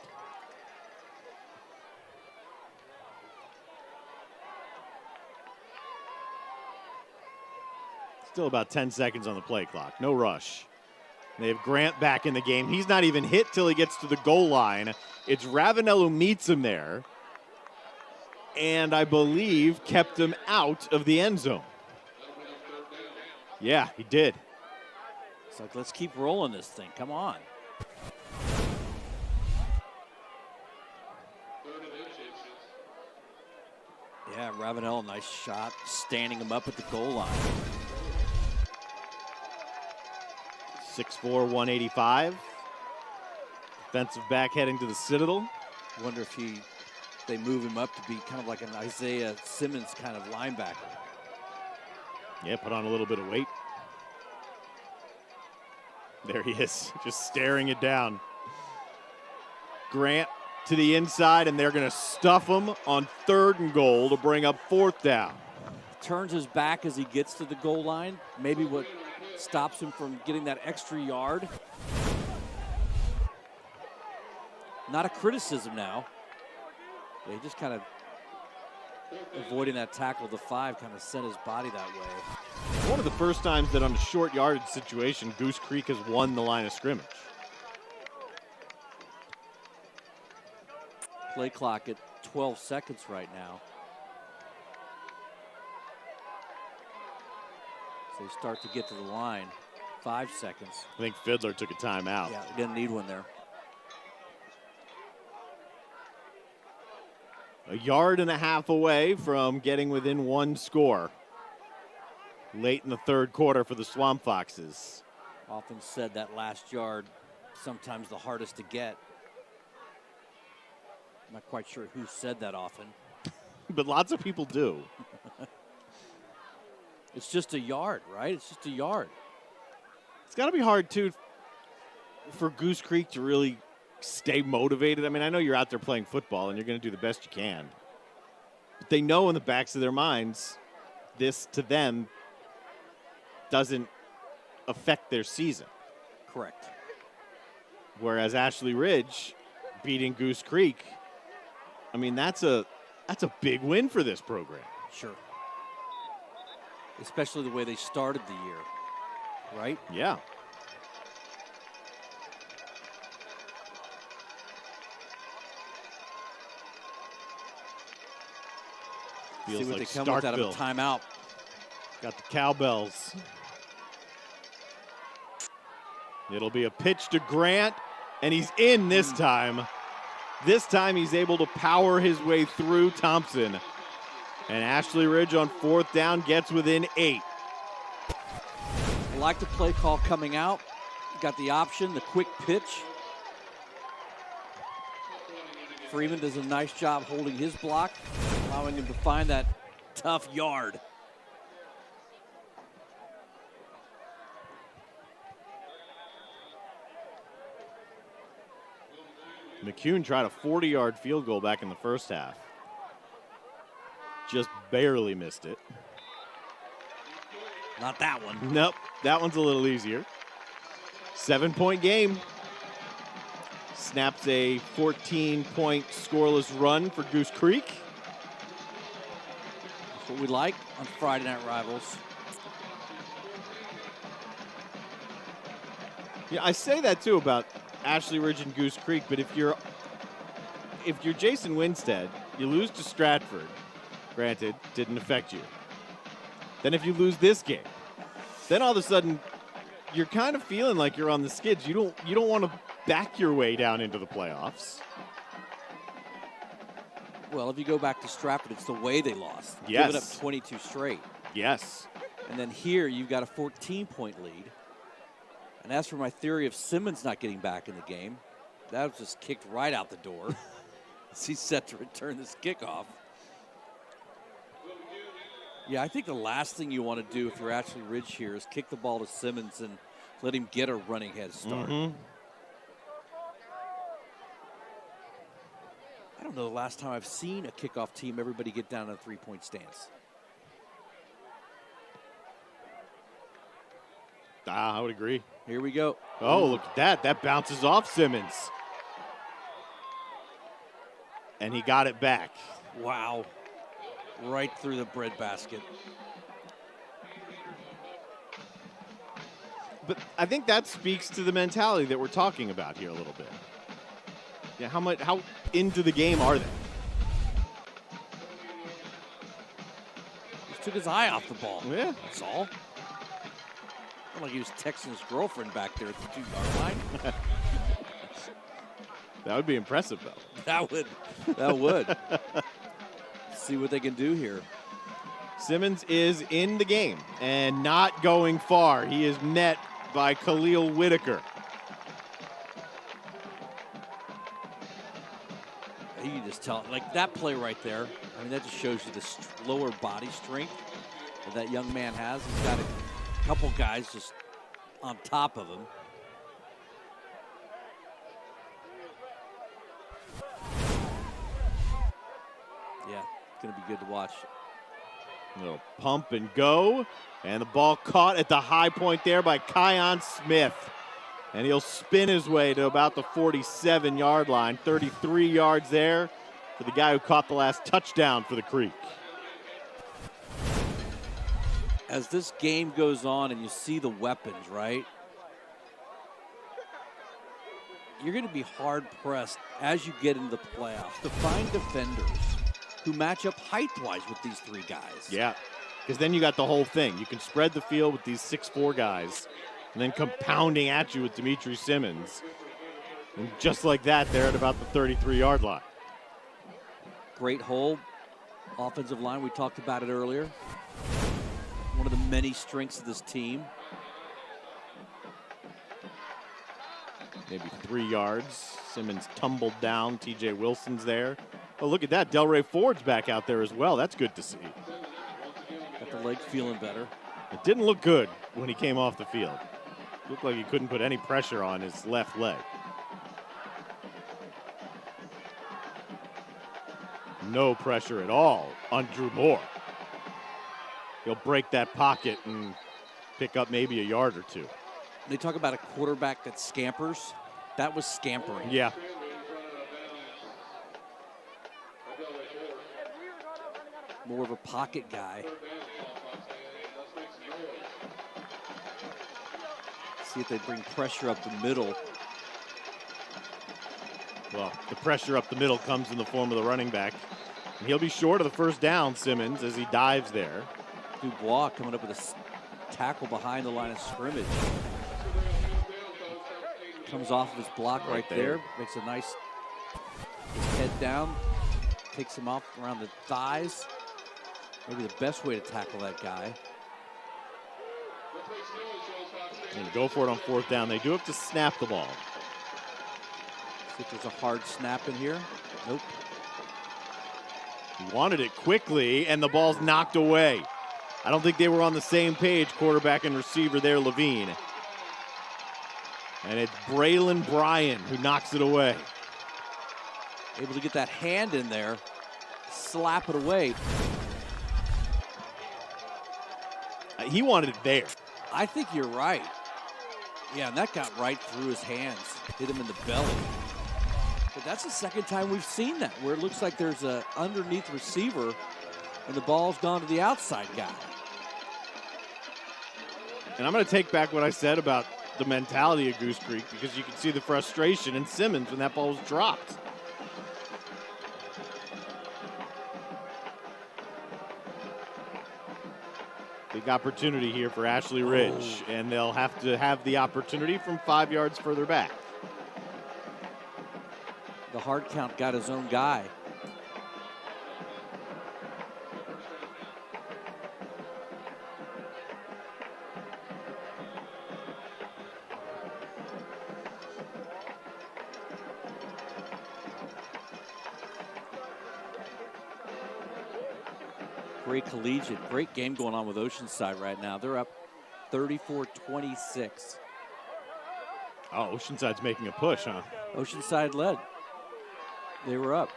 Still about 10 seconds on the play clock. No rush. They have Grant back in the game. He's not even hit till he gets to the goal line. It's Ravenel who meets him there. And I believe kept him out of the end zone. Yeah, he did. It's like, let's keep rolling this thing. Come on. Yeah, Ravenel, nice shot, standing him up at the goal line. 6'4", 185. Defensive back heading to the Citadel. Wonder if they move him up to be kind of like an Isaiah Simmons kind of linebacker. Yeah, put on a little bit of weight. There he is, just staring it down. Grant to the inside, and they're going to stuff him on 3rd and goal to bring up 4th down. Turns his back as he gets to the goal line. Maybe what stops him from getting that extra yard. Not a criticism now. Yeah, he just kind of avoiding that tackle. The 5 kind of sent his body that way. One of the first times that on a short yardage situation, Goose Creek has won the line of scrimmage. Play clock at 12 seconds right now. So they start to get to the line. 5 seconds. I think Fiddler took a timeout. Yeah, didn't need one there. A yard and a half away from getting within 1 score. Late in the 3rd quarter for the Swamp Foxes. Often said that last yard, sometimes the hardest to get. I'm not quite sure who said that often. But lots of people do. It's just a yard, right? It's just a yard. It's got to be hard, too, for Goose Creek to really stay motivated. I mean, I know you're out there playing football and you're going to do the best you can. But they know in the backs of their minds, this to them doesn't affect their season. Correct. Whereas Ashley Ridge beating Goose Creek, I mean, that's a big win for this program. Sure. Especially the way they started the year, right? Yeah. Feels See what like they come with out of a Starkville. timeout. Got the cowbells. It'll be a pitch to Grant, and he's in this time. This time he's able to power his way through Thompson. And Ashley Ridge on 4th down gets within 8. I like the play call coming out. Got the option, the quick pitch. Freeman does a nice job holding his block, allowing him to find that tough yard. McCune tried a 40-yard field goal back in the first half. Just barely missed it. Not that one. Nope, that one's a little easier. 7-point game. Snaps a 14-point scoreless run for Goose Creek. That's what we like on Friday Night Rivals. Yeah, I say that too about Ashley Ridge and Goose Creek, but if you're Jason Winstead, you lose to Stratford. Granted, didn't affect you. Then if you lose this game, then all of a sudden you're kind of feeling like you're on the skids. You don't want to back your way down into the playoffs. Well, if you go back to Stratford, it's the way they lost. Yes. Giving up 22 straight. Yes. And then here you've got a 14-point lead. And as for my theory of Simmons not getting back in the game, that was just kicked right out the door. He's set to return this kickoff. Yeah, I think the last thing you want to do if you're Ashley Ridge here is kick the ball to Simmons and let him get a running head start. I don't know the last time I've seen a kickoff team everybody get down in a three-point stance. I would agree. Here we go. Oh, look at that. That bounces off Simmons. And he got it back. Wow. Right through the breadbasket. But I think that speaks to the mentality that we're talking about here a little bit. Yeah, how into the game are they? Just took his eye off the ball. Yeah. That's all. Not like he was texting his girlfriend back there at the 2-yard line. That would be impressive, though. That would. See what they can do here. Simmons is in the game and not going far. He is met by Khalil Whitaker. You can just tell, like that play right there, I mean, that just shows you the lower body strength that young man has. He's got a couple guys just on top of him. Yeah, it's going to be good to watch. A little pump and go. And the ball caught at the high point there by Kion Smith. And he'll spin his way to about the 47-yard line. 33 yards there for the guy who caught the last touchdown for the Creek. As this game goes on and you see the weapons, right? You're going to be hard-pressed as you get into the playoffs to find defenders who match up height-wise with these three guys. Yeah, because then you got the whole thing. You can spread the field with these 6'4" guys and then compounding at you with Dimitri Simmons. And just like that, they're at about the 33-yard line. Great hold. Offensive line, we talked about it earlier. One of the many strengths of this team. Maybe 3 yards. Simmons tumbled down. T.J. Wilson's there. Oh, look at that. Delray Ford's back out there as well. That's good to see. Got the leg feeling better. It didn't look good when he came off the field. Looked like he couldn't put any pressure on his left leg. No pressure at all on Drew Moore. He'll break that pocket and pick up maybe a yard or two. They talk about a quarterback that scampers. That was scampering. Yeah. More of a pocket guy. See if they bring pressure up the middle. Well, the pressure up the middle comes in the form of the running back. And he'll be short of the first down, Simmons, as he dives there. Dubois coming up with a tackle behind the line of scrimmage. Comes off of his block right there. Makes a nice head down. Takes him off around the thighs. Maybe the best way to tackle that guy. And go for it on fourth down. They do have to snap the ball. See if there's a hard snap in here. Nope. He wanted it quickly, and the ball's knocked away. I don't think they were on the same page, quarterback and receiver there, Levine. And it's Braylon Bryan who knocks it away. Able to get that hand in there, slap it away. He wanted it there. I think you're right. Yeah, and that got right through his hands, hit him in the belly. But that's the second time we've seen that, where it looks like there's a underneath receiver and the ball's gone to the outside guy. And I'm going to take back what I said about the mentality of Goose Creek, because you can see the frustration in Simmons when that ball was dropped. Big opportunity here for Ashley Ridge, and they'll have to have the opportunity from 5 yards further back. The hard count got his own guy. Great collegiate, great game going on with Oceanside right now. They're up 34-26. Oh, Oceanside's making a push, huh? Oceanside led. They were up.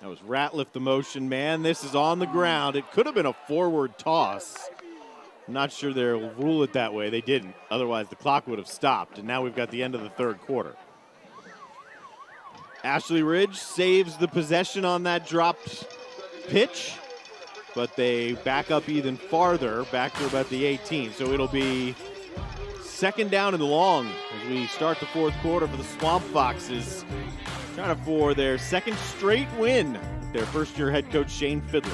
That was Ratliff, the motion man. This is on the ground. It could have been a forward toss. I'm not sure they'll rule it that way. They didn't. Otherwise, the clock would have stopped. And now we've got the end of the third quarter. Ashley Ridge saves the possession on that dropped pitch, but they back up even farther, back to about the 18. So it'll be second down and long as we start the fourth quarter for the Swamp Foxes, trying for their second straight win. Their first-year head coach, Shane Fiddler.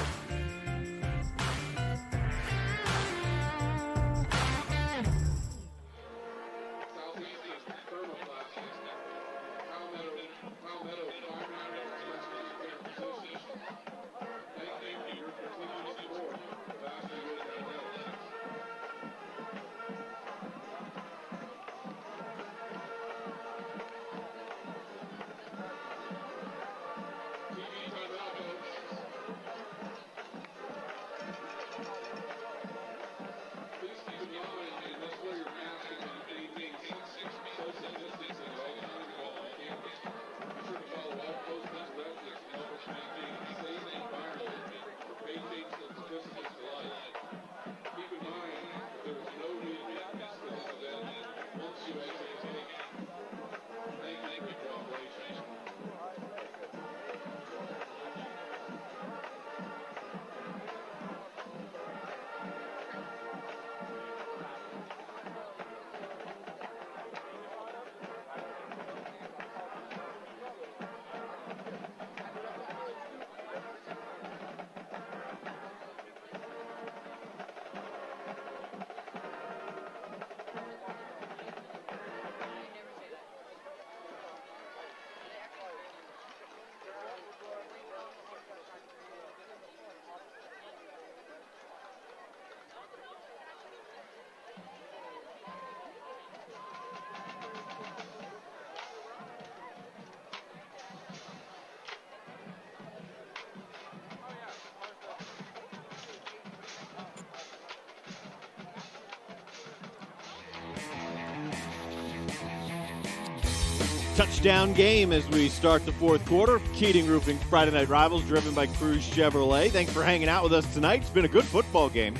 Touchdown game as we start the fourth quarter. Keating Roofing Friday Night Rivals, driven by Cruz Chevrolet. Thanks for hanging out with us tonight. It's been a good football game.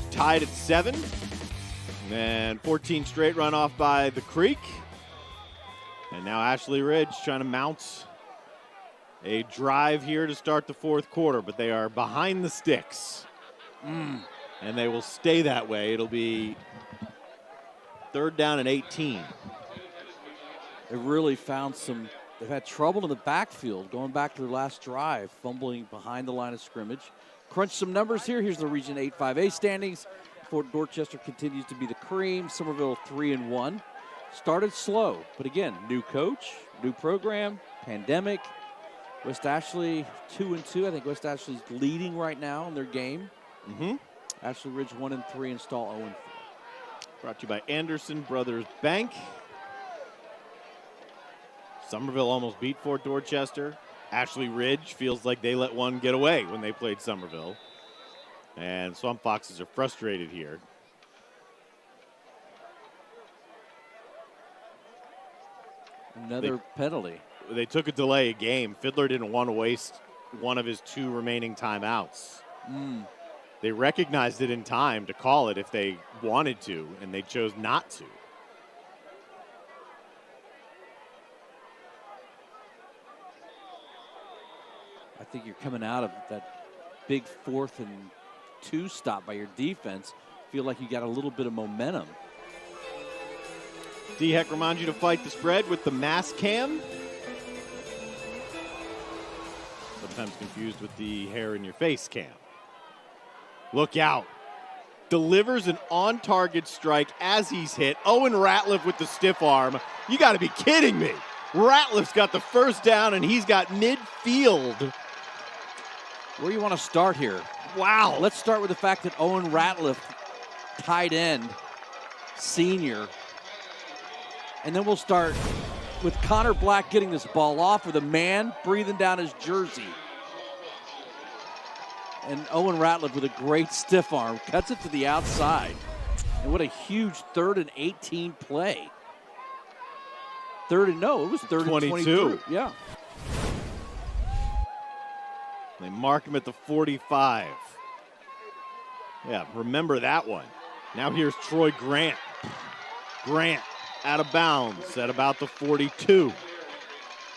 Tied at 7. And 14 straight run off by the Creek. And now Ashley Ridge trying to mount a drive here to start the fourth quarter, but they are behind the sticks. And they will stay that way. It'll be third down and 18. They really found they've had trouble in the backfield going back to their last drive, fumbling behind the line of scrimmage. Crunch some numbers here. Here's the Region 8-5A standings. Fort Dorchester continues to be the cream. Somerville 3-1. Started slow, but again, new coach, new program, pandemic. West Ashley 2-2. I think West Ashley's leading right now in their game. Ashley Ridge 1-3 and Stall 0-4. Brought to you by Anderson Brothers Bank. Somerville almost beat Fort Dorchester. Ashley Ridge feels like they let one get away when they played Somerville. And Swamp Foxes are frustrated here. Another penalty. They took a delay of game. Fiddler didn't want to waste one of his 2 remaining timeouts. They recognized it in time to call it if they wanted to, and they chose not to. I think you're coming out of that big 4th and 2 stop by your defense. Feel like you got a little bit of momentum. D-Heck reminds you to fight the spread with the mass cam. Sometimes confused with the hair in your face cam. Look out. Delivers an on-target strike as he's hit. Owen Ratliff with the stiff arm. You got to be kidding me. Ratliff's got the first down, and he's got midfield. Where do you want to start here? Wow. Let's start with the fact that Owen Ratliff, tight end, senior. And then we'll start with Connor Black getting this ball off with a man breathing down his jersey. And Owen Ratliff with a great stiff arm, cuts it to the outside. And what a huge 3rd and 18 play. It was 3rd and 22. Yeah. They mark him at the 45. Yeah, remember that one. Now here's Troy Grant. Grant out of bounds at about the 42.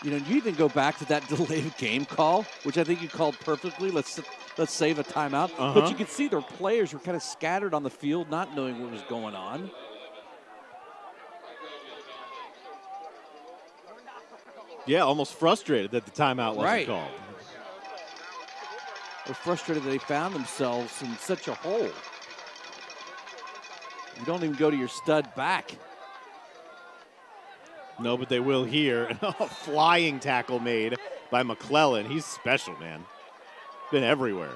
You even go back to that delayed game call, which I think you called perfectly. Let's save a timeout. But you could see their players were kind of scattered on the field, not knowing what was going on. Yeah, almost frustrated that the timeout wasn't called. They're frustrated that they found themselves in such a hole. You don't even go to your stud back. No, but they will here. A flying tackle made by McClellan. He's special, man. Been everywhere.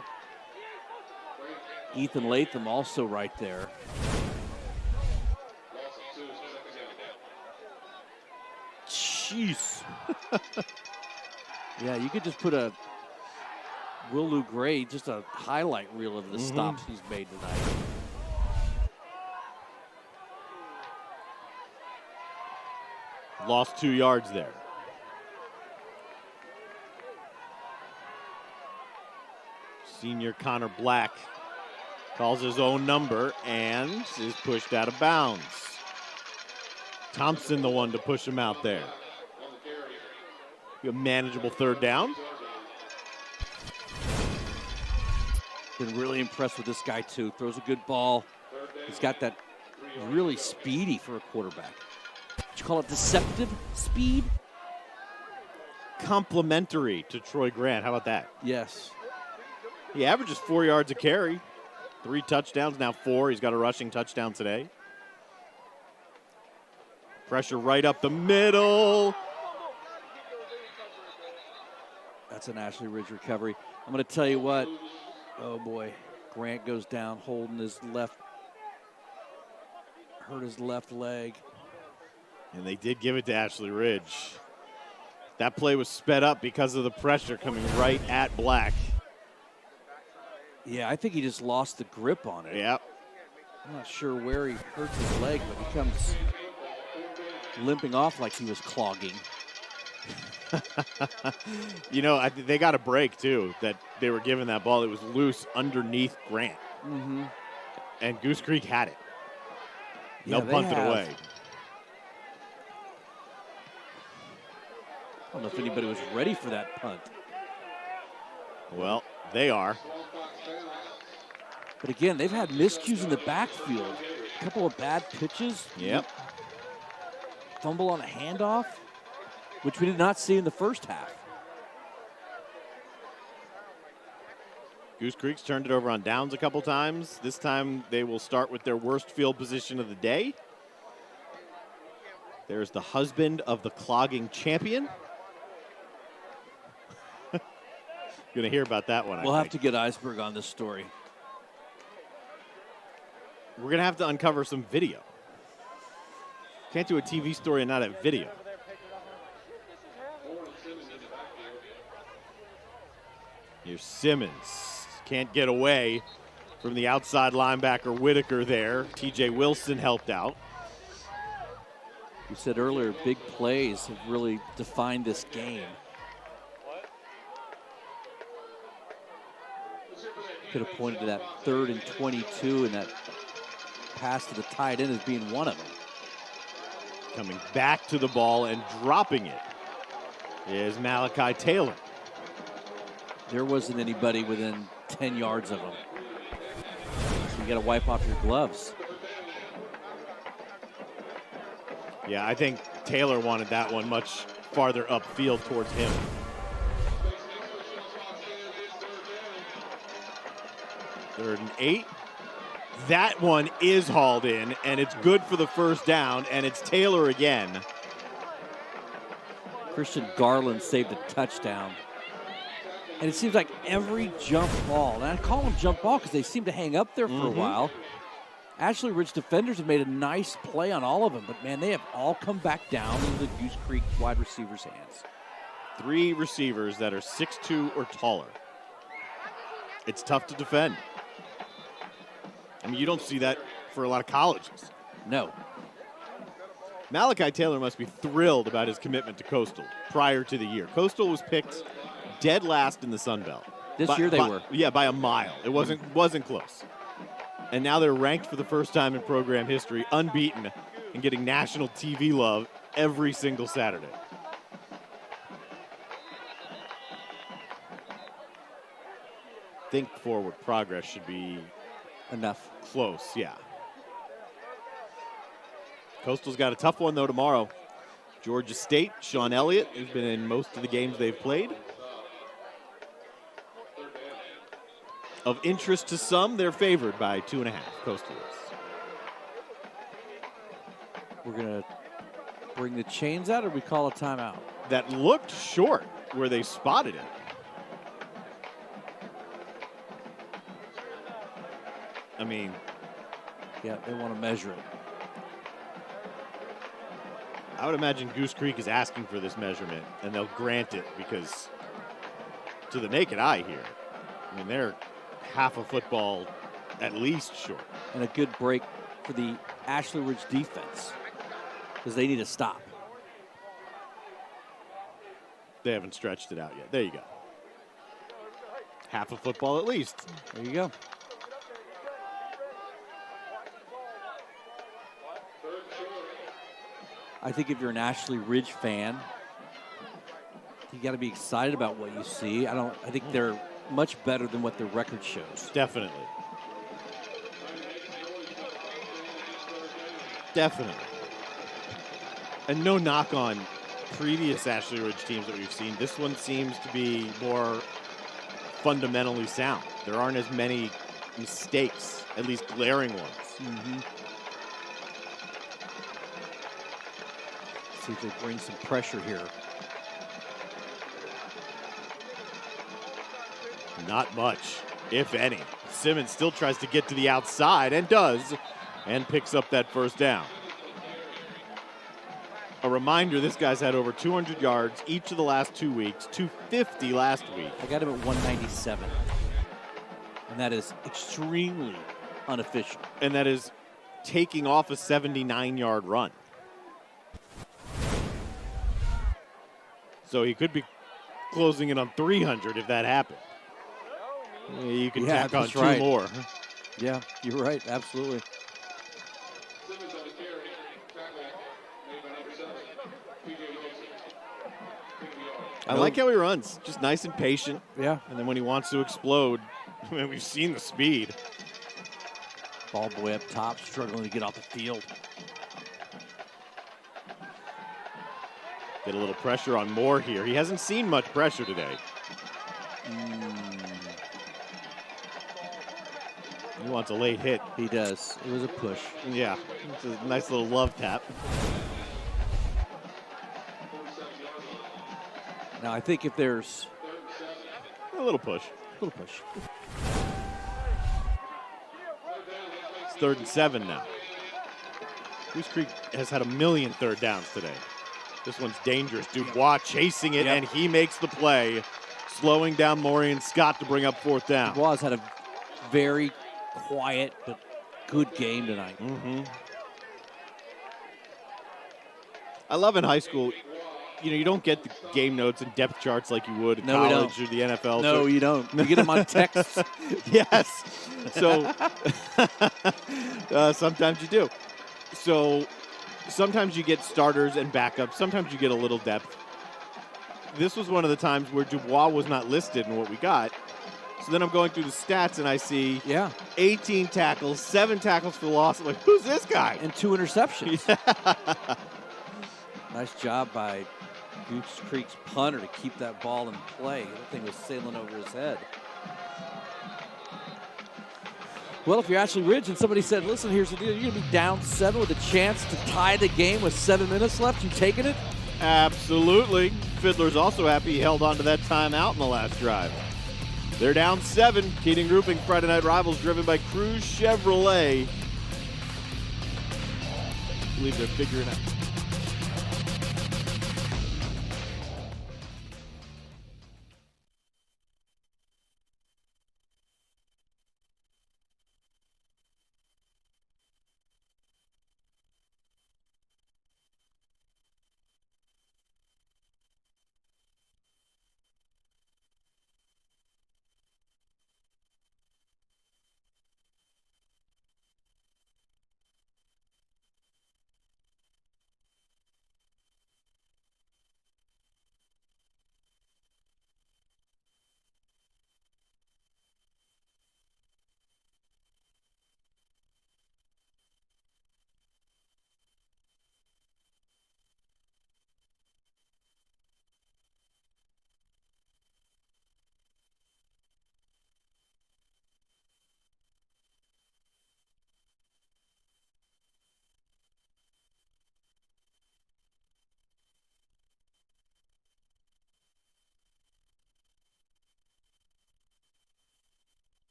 Ethan Latham also right there. Jeez. Yeah, you could just put a Will Lou Gray, just a highlight reel of the stops he's made tonight. Lost 2 yards there. Senior Connor Black calls his own number and is pushed out of bounds. Thompson the one to push him out there. A manageable 3rd down. Been really impressed with this guy too. Throws a good ball. He's got that really speedy for a quarterback. Would you call it deceptive speed? Complementary to Troy Grant. How about that? Yes. He averages 4 yards a carry. 3 touchdowns, now 4. He's got a rushing touchdown today. Pressure right up the middle. That's an Ashley Ridge recovery. I'm going to tell you what. Oh, boy. Grant goes down holding his left. Hurt his left leg. And they did give it to Ashley Ridge. That play was sped up because of the pressure coming right at Black. Yeah, I think he just lost the grip on it. Yep. I'm not sure where he hurts his leg, but he comes limping off like he was clogging. They got a break, too, that they were giving that ball. It was loose underneath Grant. And Goose Creek had it. Yeah, They'll punt it away. I don't know if anybody was ready for that punt. Well, they are. But again, they've had miscues in the backfield. A couple of bad pitches. Yep. Fumble on a handoff, which we did not see in the first half. Goose Creek's turned it over on downs a couple times. This time they will start with their worst field position of the day. There's the husband of the clogging champion. Going to hear about that one, We'll have to get Iceberg on this story. We're going to have to uncover some video. Can't do a TV story and not have video. Here's Simmons. Can't get away from the outside linebacker Whitaker there. TJ Wilson helped out. We said earlier, big plays have really defined this game. Could have pointed to that 3rd and 22 and that pass to the tight end as being one of them. Coming back to the ball and dropping it is Malachi Taylor. There wasn't anybody within 10 yards of him. So you got to wipe off your gloves. Yeah, I think Taylor wanted that one much farther upfield towards him. Third and 8. That one is hauled in, and it's good for the first down, and it's Taylor again. Christian Garland saved a touchdown. And it seems like every jump ball, and I call them jump ball because they seem to hang up there for a while. Ashley Ridge defenders have made a nice play on all of them, but man, they have all come back down into the Goose Creek wide receivers' hands. 3 receivers that are 6'2" or taller. It's tough to defend. I mean, you don't see that for a lot of colleges. No. Malachi Taylor must be thrilled about his commitment to Coastal prior to the year. Coastal was picked dead last in the Sun Belt. This year they were. Yeah, by a mile. It wasn't close. And now they're ranked for the first time in program history, unbeaten, and getting national TV love every single Saturday. Think forward progress should be Enough. close, yeah. Coastal's got a tough one, though, tomorrow. Georgia State, Sean Elliott, who's been in most of the games they've played. Of interest to some, they're favored by 2.5, Coastal is. We're going to bring the chains out, or we call a timeout? That looked short where they spotted it. I mean, Yeah, they want to measure it. I would imagine Goose Creek is asking for this measurement, and they'll grant it because to the naked eye here, I mean, they're half a football at least short. And a good break for the Ashley Ridge defense because they need to stop. They haven't stretched it out yet. There you go. Half a football at least. There you go. I think if you're an Ashley Ridge fan, you got to be excited about what you see. I think they're much better than what their record shows. Definitely. Definitely. And no knock on previous Ashley Ridge teams that we've seen. This one seems to be more fundamentally sound. There aren't as many mistakes, at least glaring ones. Mm-hmm. See if they bring some pressure here. Not much, if any. Simmons still tries to get to the outside and does, and picks up that first down. A reminder, this guy's had over 200 yards each of the last 2 weeks, 250 last week. I got him at 197. And that is extremely unofficial. And that is taking off a 79-yard run. So he could be closing in on 300 if that happened. You can tack on 2 more. Yeah, you're right. Absolutely. I like how he runs. Just nice and patient. Yeah. And then when he wants to explode, I mean, we've seen the speed. Ball boy up top, struggling to get off the field. Get a little pressure on Moore here. He hasn't seen much pressure today. He wants a late hit. He does. It was a push. Yeah, it's a nice little love tap. Now, I think if there's A little push. a little push. It's 3rd and 7 now. Goose Creek has had a million third downs today. This one's dangerous. Dubois chasing it, and he makes the play, slowing down Maureen Scott to bring up 4th down. Dubois had a very quiet but good game tonight. I love in high school, you don't get the game notes and depth charts like you would in No, we college or the NFL. No, so you don't. You get them on text. yes. So sometimes you do. So sometimes you get starters and backups. Sometimes you get a little depth. This was one of the times where Dubois was not listed in what we got. So then I'm going through the stats and I see 18 tackles, 7 tackles for loss. I'm like, who's this guy? And 2 interceptions. Nice job by Goose Creek's punter to keep that ball in play. That thing was sailing over his head. Well, if you're Ashley Ridge and somebody said, listen, here's the deal. You're going to be down 7 with a chance to tie the game with 7 minutes left. You taking it? Absolutely. Fiddler's also happy he held on to that timeout in the last drive. They're down 7. Keating Roofing Friday Night Rivals driven by Cruz Chevrolet. I believe they're figuring out.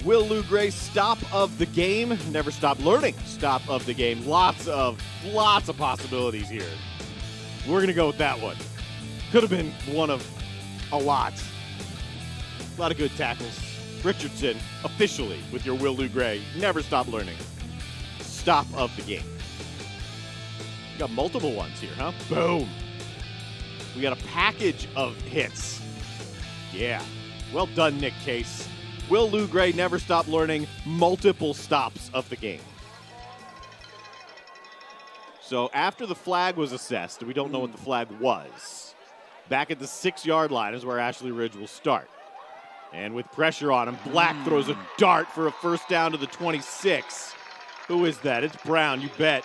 Will Lou Gray stop of the game? Never stop learning. Stop of the game. Lots of possibilities here. We're going to go with that one. Could have been one of a lot. A lot of good tackles. Richardson, officially, with your Will Lou Gray. Never stop learning. Stop of the game. We got multiple ones here, huh? Boom. We got a package of hits. Yeah. Well done, Nick Case. Will Lou Gray never stop learning, multiple stops of the game. So after the flag was assessed, we don't know what the flag was. Back at the 6-yard line is where Ashley Ridge will start. And with pressure on him, Black throws a dart for a first down to the 26. Who is that? It's Brown, you bet.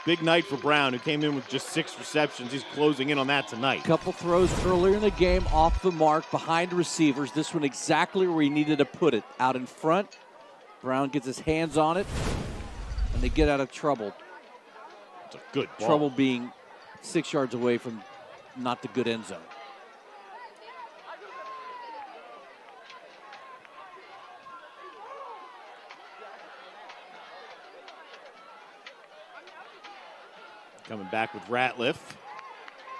Big night for Brown, who came in with just 6 receptions. He's closing in on that tonight. Couple throws earlier in the game off the mark behind receivers. This one exactly where he needed to put it. Out in front. Brown gets his hands on it, and they get out of trouble. It's a good ball. Trouble being 6 yards away from not the good end zone. Coming back with Ratliff.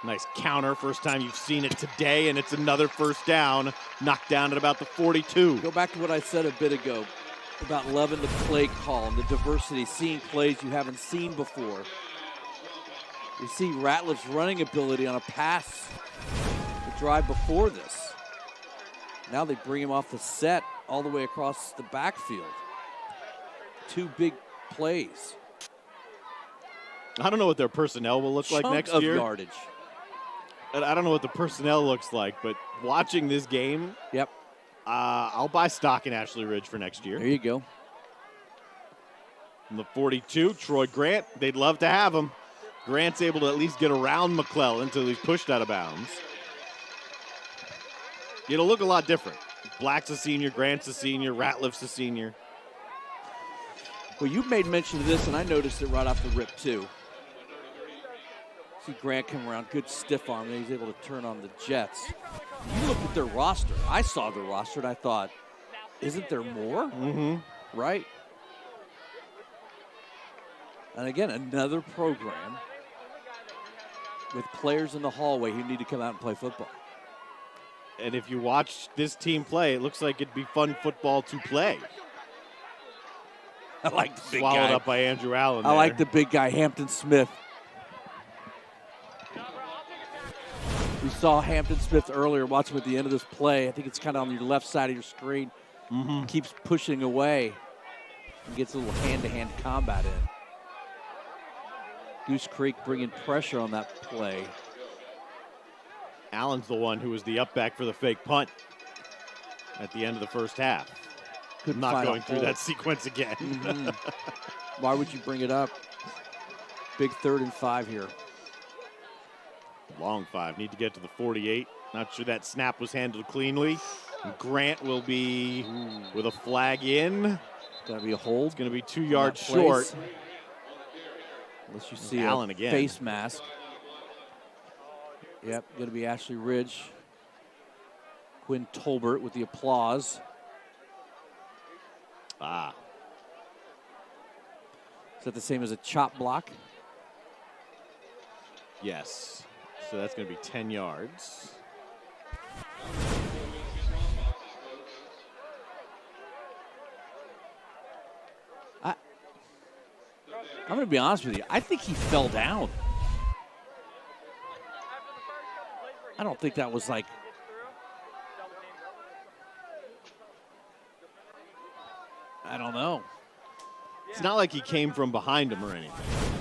Nice counter. First time you've seen it today, and it's another first down. Knocked down at about the 42. Go back to what I said a bit ago about loving the play call and the diversity, seeing plays you haven't seen before. You see Ratliff's running ability on a pass the drive before this. Now they bring him off the set all the way across the backfield. 2 big plays. I don't know what their personnel will look like next year. Yardage. I don't know what the personnel looks like, but watching this game, I'll buy stock in Ashley Ridge for next year. There you go. From the 42, Troy Grant, they'd love to have him. Grant's able to at least get around McClellan until he's pushed out of bounds. It'll look a lot different. Black's a senior, Grant's a senior, Ratliff's a senior. Well, you made mention of this, and I noticed it right off the rip, too. See Grant come around, good stiff arm, and he's able to turn on the Jets. You look at their roster. I saw their roster, and I thought, isn't there more? Mm-hmm. Right? And again, another program with players in the hallway who need to come out and play football. And if you watch this team play, it looks like it'd be fun football to play. I like the big Swallowed guy. up by Andrew Allen I there. like the big guy, Hampton Smith. We saw Hampton Smith earlier. Watch him at the end of this play. I think it's kind of on your left side of your screen. Mm-hmm. Keeps pushing away and gets a little hand-to-hand combat in. Goose Creek bringing pressure on that play. Allen's the one who was the up back for the fake punt at the end of the first half. Couldn't I'm not find a going through hole. that sequence again. Mhm. Why would you bring it up? Big 3rd and 5 here. Long 5. Need to get to the 48. Not sure that snap was handled cleanly. And Grant will be with a flag in. Got to be a hold. It's going to be 2 yards That place. short. Unless you see Allen a again. face mask. Yep, going to be Ashley Ridge. Quinn Tolbert with the applause. Ah, Is that the same as a chop block? yes. So that's going to be 10 yards. I'm going to be honest with you. I think he fell down. I don't think that was like. I don't know. It's not like he came from behind him or anything.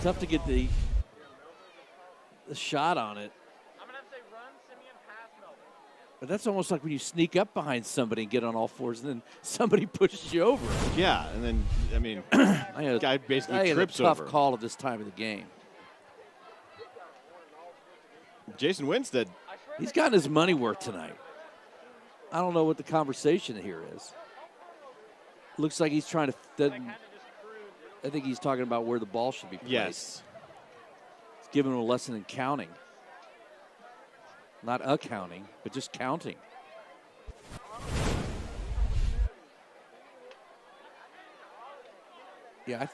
Tough to get the shot on it. But that's almost like when you sneak up behind somebody and get on all fours, and then somebody pushes you over. Yeah, and then, I mean, I guy basically had a trips tough over. call at this time of the game. Jason Winstead, He's gotten his money worth tonight. I don't know what the conversation here is. Looks like he's trying to. I think he's talking about where the ball should be placed. yes. He's giving him a lesson in counting. Not accounting, but just counting. Yeah, I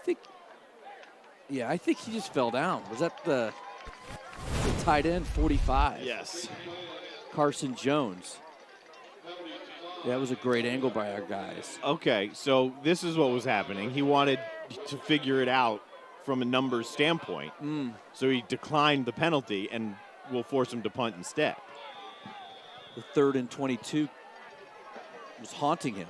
think he just fell down. Was that the tight end, 45? Yes. Carson Jones. That was a great angle by our guys. Okay, so this is what was happening. He wanted to figure it out from a numbers standpoint. So he declined the penalty and will force him to punt instead. The 3rd and 22 was haunting him.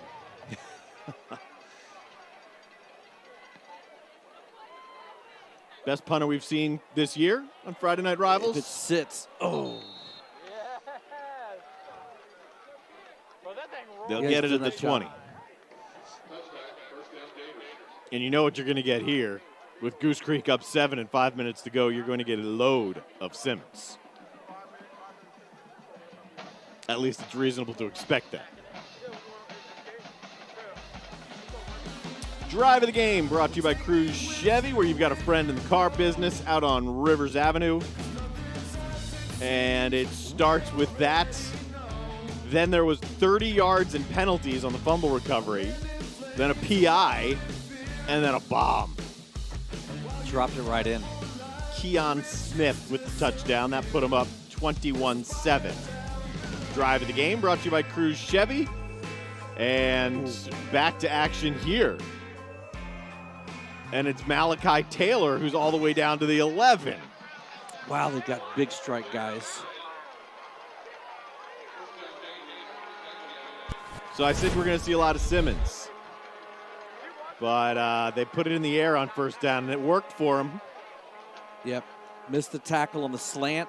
Best punter we've seen this year on Friday Night Rivals. If it sits, oh. They'll Yeah, get he's it doing at the that job. 20. And you know what you're going to get here. With Goose Creek up 7 and 5 minutes to go, you're going to get a load of Simmons. At least it's reasonable to expect that. Drive of the Game brought to you by Cruise Chevy, where you've got a friend in the car business out on Rivers Avenue. And it starts with that. Then there was 30 yards and penalties on the fumble recovery. Then a PI. And then a bomb. Dropped it right in. Keon Smith with the touchdown. That put him up 21-7. Drive of the Game brought to you by Cruise Chevy. And back to action here. And it's Malachi Taylor who's all the way down to the 11. Wow, they've got big strike guys. So I said we're going to see a lot of Simmons. But they put it in the air on first down, and it worked for him. Yep. Missed the tackle on the slant.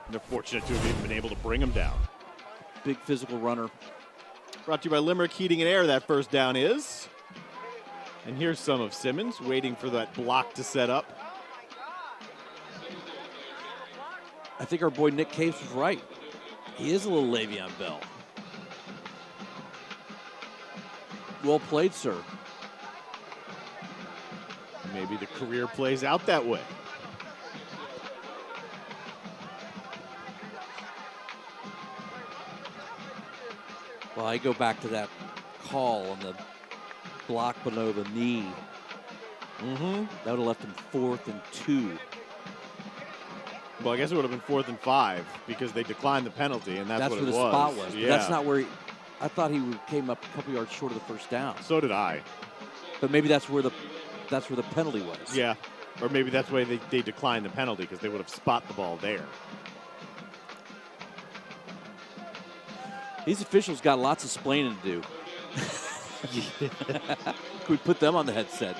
And they're fortunate to have even been able to bring him down. Big physical runner. Brought to you by Limerick Heating and Air, that first down is. And here's some of Simmons waiting for that block to set up. I think our boy Nick Case was right. He is a little Le'Veon Bell. Well played, sir. Maybe the career plays out that way. Well, I go back to that call on the block below the knee. Mm-hmm. That would have left him 4th and 2. Well, I guess it would have been 4th and 5 because they declined the penalty, and that's what where it the was. spot was. Yeah. But that's not where I thought he came up a couple yards short of the first down. So did I. But maybe that's where the penalty was. Yeah. Or maybe that's why they declined the penalty because they would have spot the ball there. These officials got lots of splaining to do. Could we put them on the headset?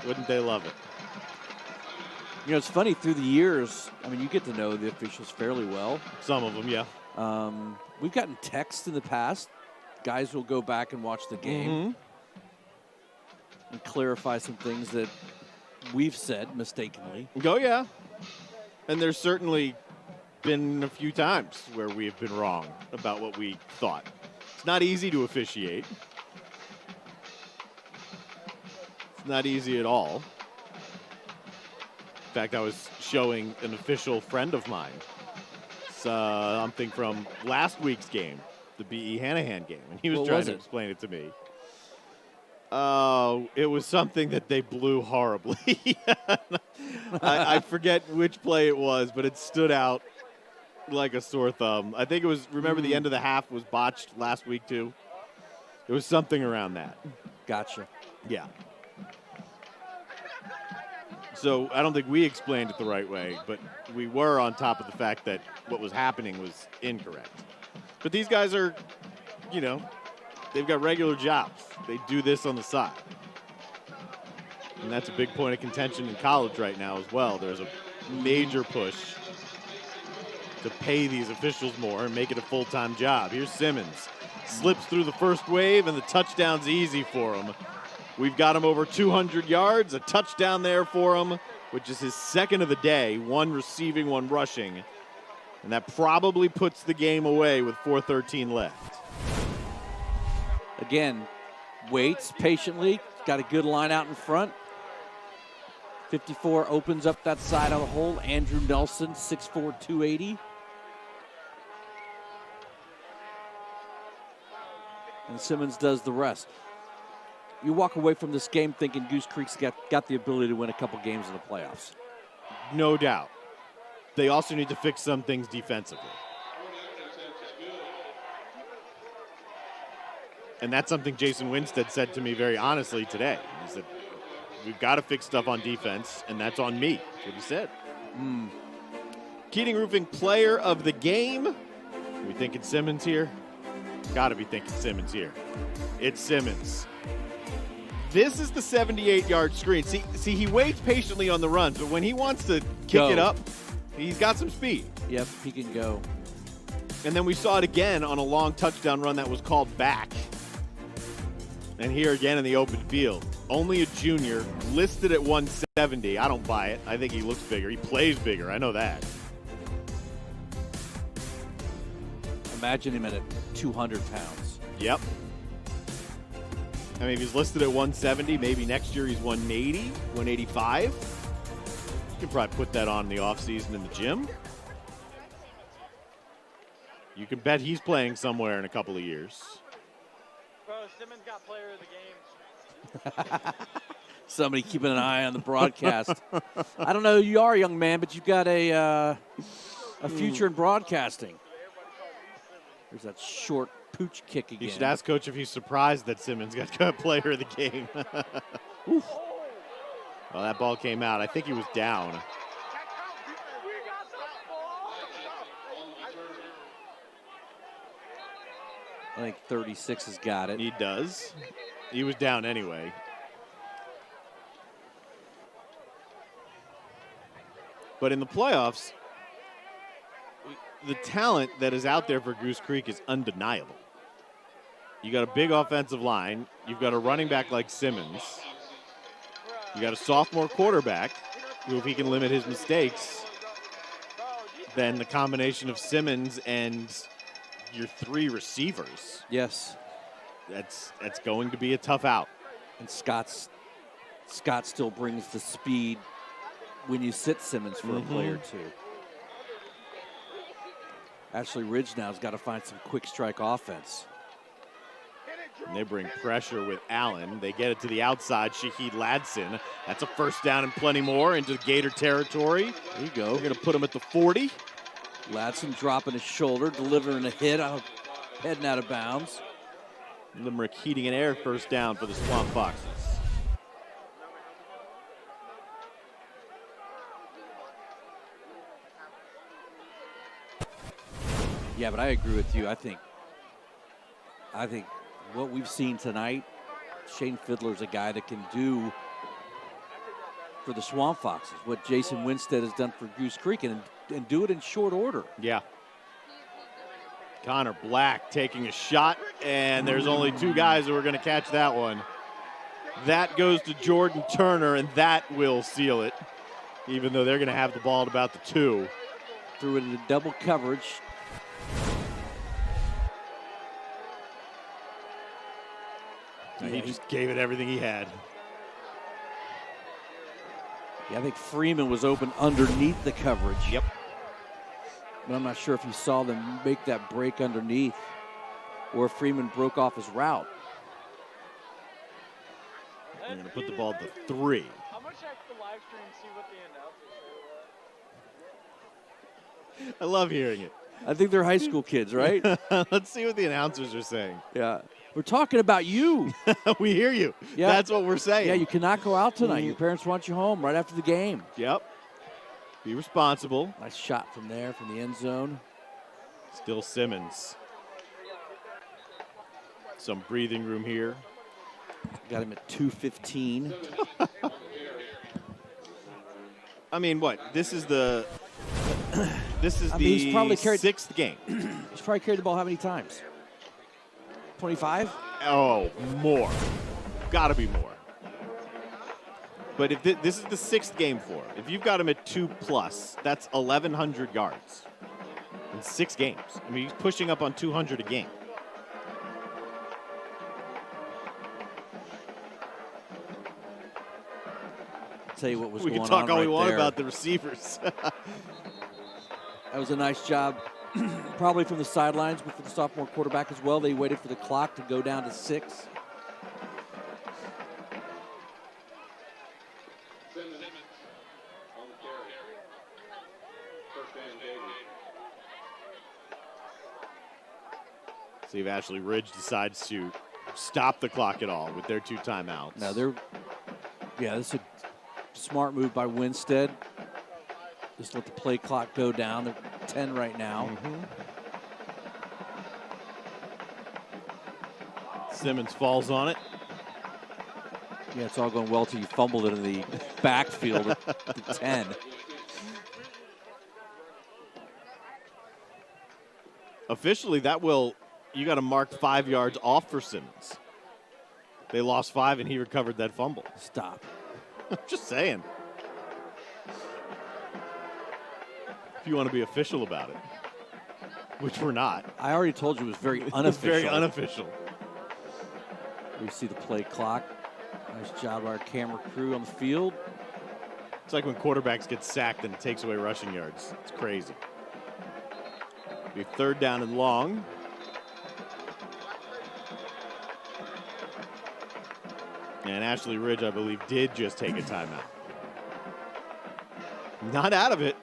Wouldn't they love it? You know, it's funny, through the years, I mean, you get to know the officials fairly well. Some of them, yeah. We've gotten texts in the past. Guys will go back and watch the game and clarify some things that we've said mistakenly. Oh, yeah. And there's certainly been a few times where we have been wrong about what we thought. It's not easy to officiate. It's not easy at all. In fact, I was showing an official friend of mine something from last week's game, the B.E. Hanahan game, and he was trying to explain it to me. It was something that they blew horribly. I forget which play it was, but it stood out like a sore thumb. I think it was, remember the end of the half was botched last week too? It was something around that. Gotcha. Yeah. So I don't think we explained it the right way, but we were on top of the fact that what was happening was incorrect. But these guys are, you know, they've got regular jobs. They do this on the side. And that's a big point of contention in college right now as well. There's a major push to pay these officials more and make it a full-time job. Here's Simmons. Slips through the first wave, and the touchdown's easy for him. We've got him over 200 yards, a touchdown there for him, which is his second of the day, one receiving, one rushing. And that probably puts the game away with 4:13 left. Again, waits patiently, got a good line out in front. 54 opens up that side of the hole. Andrew Nelson, 6'4", 280. And Simmons does the rest. You walk away from this game thinking Goose Creek's got the ability to win a couple games in the playoffs. No doubt. They also need to fix some things defensively. And that's something Jason Winstead said to me very honestly today. He said, we've got to fix stuff on defense, and that's on me. That's what he said. Keating Roofing Player of the Game. We thinking Simmons here? Got to be thinking Simmons here. It's Simmons. This is the 78-yard screen. See, he waits patiently on the runs, but when he wants to kick it up, he's got some speed. Yep, he can go. And then we saw it again on a long touchdown run that was called back. And here again in the open field. Only a junior, listed at 170. I don't buy it. I think he looks bigger. He plays bigger. I know that. Imagine him at 200 pounds. Yep. I mean, if he's listed at 170, maybe next year he's 180, 185. You can probably put that on in the offseason in the gym. You can bet he's playing somewhere in a couple of years. Bro, Simmons got player of the game. Somebody keeping an eye on the broadcast. I don't know who you are, young man, but you've got a future in broadcasting. There's that short pooch kick again. You should ask Coach if he's surprised that Simmons got player of the game. Well, that ball came out. I think he was down. I think 36 has got it. He does. He was down anyway. But in the playoffs, the talent that is out there for Goose Creek is undeniable. You got a big offensive line. You've got a running back like Simmons. You got a sophomore quarterback who, if he can limit his mistakes, then the combination of Simmons and your three receivers. Yes. That's going to be a tough out. And Scott's Scott still brings the speed when you sit Simmons for a play or two. Ashley Ridge now has got to find some quick strike offense. And they bring pressure with Allen. They get it to the outside. Shaheed Ladson. That's a first down and plenty more into Gator territory. There you go. We're going to put him at the 40. Ladson dropping his shoulder, delivering a hit, heading out of bounds. Limerick heating and air first down for the Swamp Foxes. Yeah, but I agree with you. I think what we've seen tonight, Shane Fiddler's a guy that can do for the Swamp Foxes what Jason Winstead has done for Goose Creek and do it in short order. Yeah. Connor Black taking a shot, and there's only two guys who are going to catch that one. That goes to Jordan Turner, and that will seal it, even though they're going to have the ball at about the 2. Threw it into double coverage. He just gave it everything he had. Yeah, I think Freeman was open underneath the coverage. Yep. But I'm not sure if he saw them make that break underneath or if Freeman broke off his route. They're going to put the ball at the 3. How much check the live stream and see what the announcers say? I love hearing it. I think they're high school kids, right? Let's see what the announcers are saying. Yeah. We're talking about you. We hear you. Yeah. That's what we're saying. Yeah, you cannot go out tonight. Your parents want you home right after the game. Yep. Be responsible. Nice shot from there, from the end zone. Still Simmons. Some breathing room here. Got him at 2:15. I mean, what? This is the he's probably carried 6th game. He's probably carried the ball how many times? 25? Oh, more. Got to be more. But if this is the 6th game for him, if you've got him at 2+, that's 1,100 yards in 6 games. I mean, he's pushing up on 200 a game. I'll tell you what was We going can on talk all we right want there. about the receivers. That was a nice job, probably from the sidelines, but for the sophomore quarterback as well. They waited for the clock to go down to 6. See if Ashley Ridge decides to stop the clock at all with their 2 timeouts. Now this is a smart move by Winstead. Just let the play clock go down. They're 10 right now. Simmons falls on it. Yeah, it's all going well till you fumbled it in the backfield at the 10. Officially, you got to mark 5 yards off for Simmons. They lost 5, and he recovered that fumble. Stop. Just saying. If you want to be official about it, which we're not. I already told you it was very unofficial. It's very unofficial. We see the play clock. Nice job by our camera crew on the field. It's like when quarterbacks get sacked and it takes away rushing yards. It's crazy. Be 3rd down and long. And Ashley Ridge, I believe, did just take a timeout. Not out of it.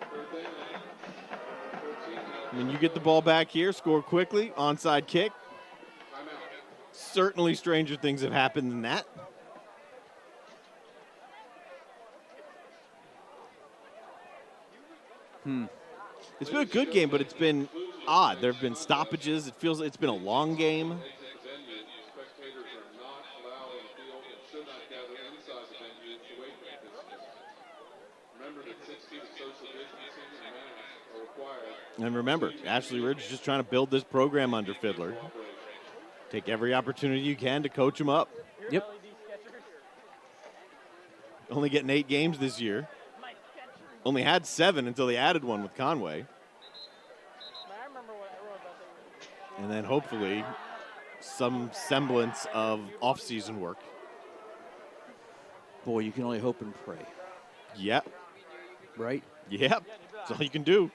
I mean, you get the ball back here, score quickly, onside kick. Certainly stranger things have happened than that. It's been a good game, but it's been odd. There have been stoppages. It feels it's been a long game. And remember, Ashley Ridge is just trying to build this program under Fiddler. Take every opportunity you can to coach him up. Yep. Only getting 8 games this year. Only had 7 until they added one with Conway. And then hopefully some semblance of off-season work. Boy, you can only hope and pray, Yep. right? Yep. That's all you can do.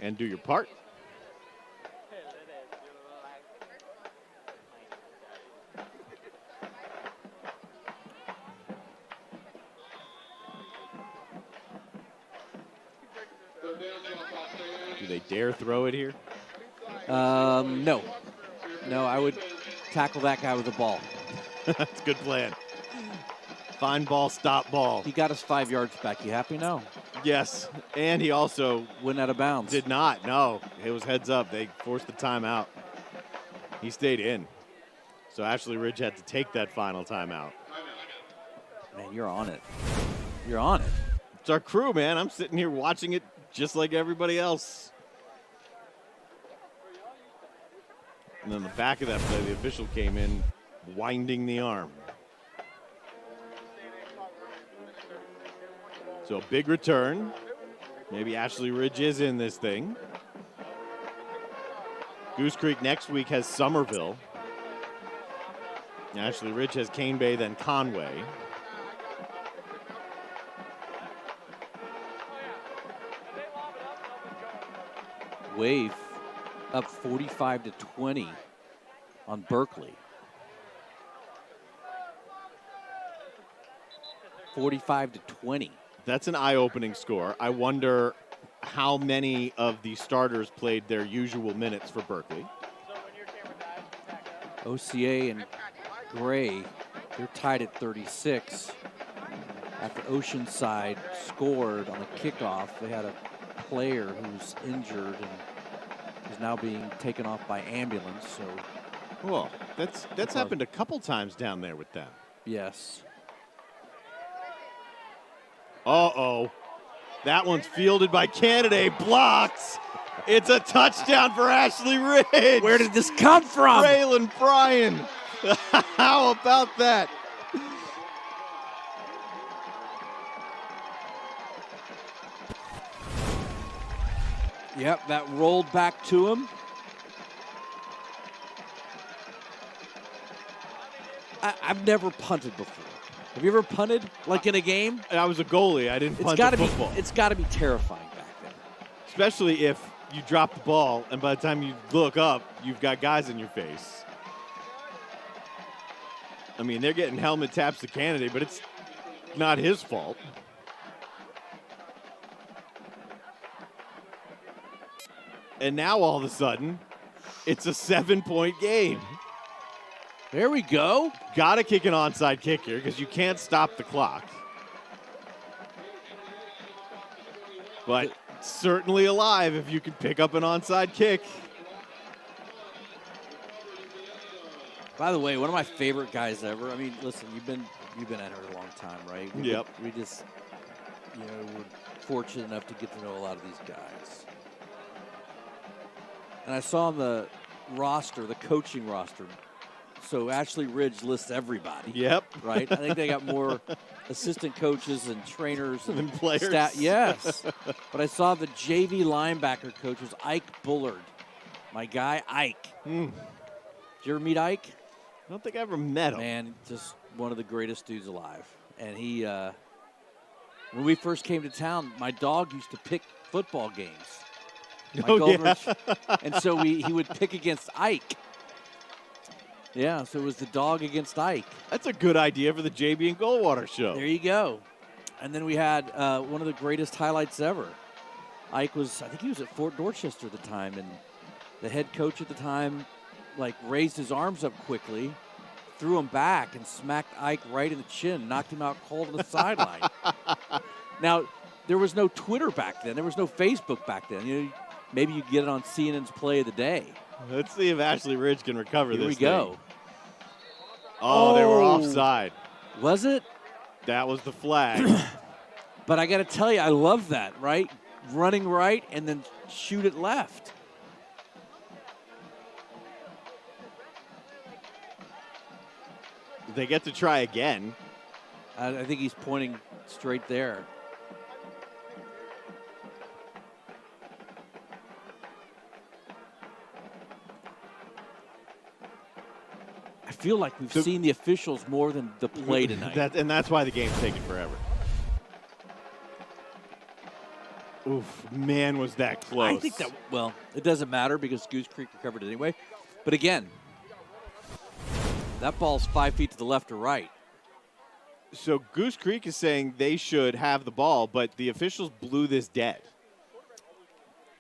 And do your part. Do they dare throw it here? No. No, I would tackle that guy with a ball. That's a good plan. Find ball, stop ball. He got us 5 yards back. You happy now? Yes. And he also Went out of bounds. did not. No. It was heads up. They forced the timeout. He stayed in. So Ashley Ridge had to take that final timeout. Man, you're on it. You're on it. It's our crew, man. I'm sitting here watching it just like everybody else. And then the back of that play, the official came in winding the arm. So a big return. Maybe Ashley Ridge is in this thing. Goose Creek next week has Somerville. Ashley Ridge has Cane Bay, then Conway. Wave up 45-20 on Berkeley. 45-20. That's an eye-opening score. I wonder how many of the starters played their usual minutes for Berkeley. OCA and Gray, they're tied at 36. After Oceanside scored on a kickoff, they had a player who's injured and is now being taken off by ambulance. So, Well, that's happened a couple times down there with them. yes. Uh-oh. That one's fielded by Canada, blocked. It's a touchdown for Ashley Ridge. Where did this come from? Braylon Bryan. How about that? Yep, that rolled back to him. I've never punted before. Have you ever punted, like in a game? I was a goalie. I didn't It's punt got the to be. football. It's got to be terrifying back then. Especially if you drop the ball, and by the time you look up, you've got guys in your face. I mean, they're getting helmet taps to Canada, but it's not his fault. And now all of a sudden, it's a 7-point game. There we go. Got to kick an onside kick here because you can't stop the clock. But certainly alive if you can pick up an onside kick. By the way, one of my favorite guys ever. I mean, listen, you've been at her a long time, right? Yep. We just, we're fortunate enough to get to know a lot of these guys. And I saw on the roster, the coaching roster. So Ashley Ridge lists everybody. Yep. Right? I think they got more assistant coaches and trainers Than players. Yes. But I saw the JV linebacker coach was Ike Bullard. My guy, Ike. Did you ever meet Ike? I don't think I ever met him. Man, just one of the greatest dudes alive. And he, when we first came to town, my dog used to pick football games. And so he would pick against Ike. Yeah, so it was the dog against Ike. That's a good idea for the JB and Goldwater show. There you go. And then we had one of the greatest highlights ever. Ike was, I think he was at Fort Dorchester at the time, and the head coach at the time, raised his arms up quickly, threw him back, and smacked Ike right in the chin, knocked him out cold on the sideline. Now, there was no Twitter back then. There was no Facebook back then. Maybe you get it on CNN's Play of the Day. Let's see if Ashley Ridge can recover this. Here we go. Thing. Oh, they were offside. Was it? That was the flag. But I got to tell you, I love that, right? Running right and then shoot it left. They get to try again. I think he's pointing straight there. I feel like we've seen the officials more than the play tonight. That's why the game's taking forever. Oof, man, was that close. I think that, well, it doesn't matter because Goose Creek recovered it anyway. But again, that ball's 5 feet to the left or right. So Goose Creek is saying they should have the ball, but the officials blew this dead.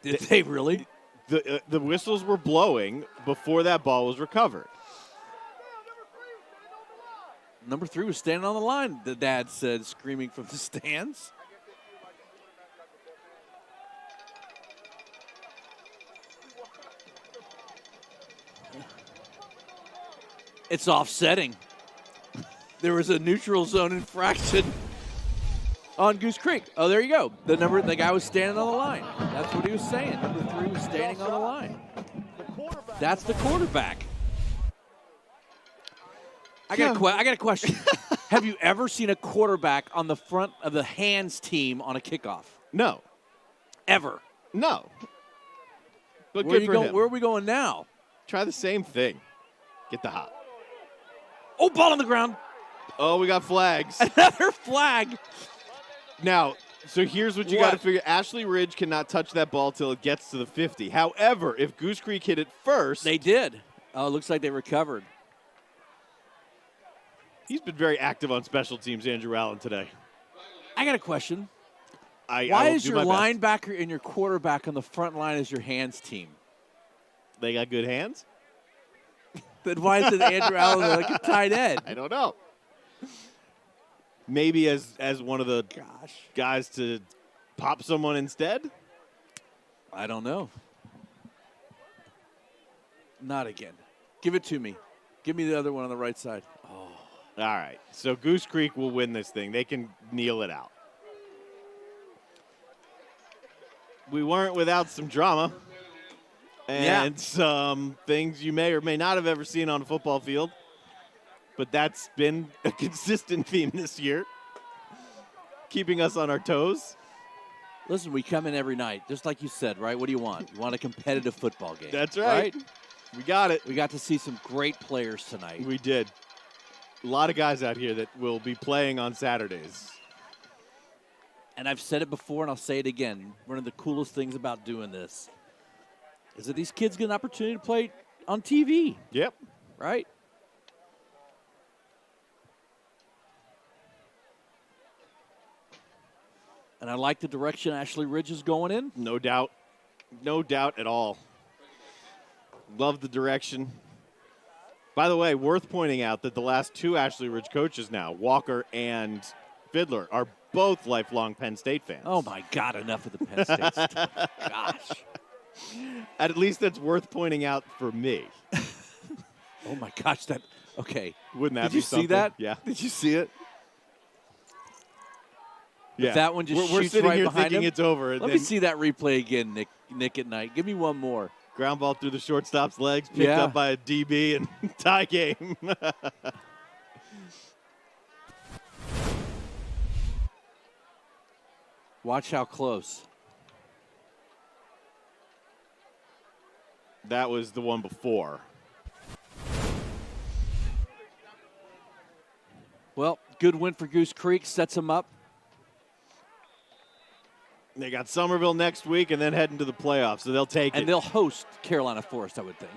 Did they really? The whistles were blowing before that ball was recovered. Number 3 was standing on the line, the dad said, screaming from the stands. It's offsetting. There was a neutral zone infraction on Goose Creek. Oh, there you go. The guy was standing on the line. That's what he was saying. Number 3 was standing on the line. That's the quarterback. I got a question. Have you ever seen a quarterback on the front of the hands team on a kickoff? No. Ever? No. But Where good for him. Where are we going now? Try the same thing. Get the hop. Oh, ball on the ground. Oh, we got flags. Another flag. Now, so here's what you got to figure. Ashley Ridge cannot touch that ball till it gets to the 50. However, if Goose Creek hit it first. They did. Oh, it looks like they recovered. He's been very active on special teams, Andrew Allen, today. I got a question. Why is your linebacker and your quarterback on the front line as your hands team? They got good hands? Then why is it Andrew Allen like a tight end? I don't know. Maybe as one of the guys to pop someone instead? I don't know. Not again. Give it to me. Give me the other one on the right side. Oh. All right. So Goose Creek will win this thing. They can kneel it out. We weren't without some drama and some things you may or may not have ever seen on a football field. But that's been a consistent theme this year, keeping us on our toes. Listen, we come in every night, just like you said, right? What do you want? You want a competitive football game. That's right. We got it. We got to see some great players tonight. We did. A lot of guys out here that will be playing on Saturdays. And I've said it before, and I'll say it again. One of the coolest things about doing this is that these kids get an opportunity to play on TV. Yep. Right? And I like the direction Ashley Ridge is going in. No doubt. No doubt at all. Love the direction. By the way, worth pointing out that the last 2 Ashley Ridge coaches now, Walker and Fiddler, are both lifelong Penn State fans. Oh, my God, enough of the Penn State stuff. Gosh. At least that's worth pointing out for me. Oh, my gosh. Okay. Wouldn't that Did be you something? see that? Yeah. Did you see it? Yeah. If that one just we're shoots sitting right here behind thinking him? it's over. Let me see that replay again, Nick at night. Give me one more. Ground ball through the shortstop's legs, picked up by a DB, and tie game. Watch how close. That was the one before. Well, good win for Goose Creek. Sets them up. They got Somerville next week and then heading to the playoffs, so they'll take it. And they'll host Carolina Forest, I would think.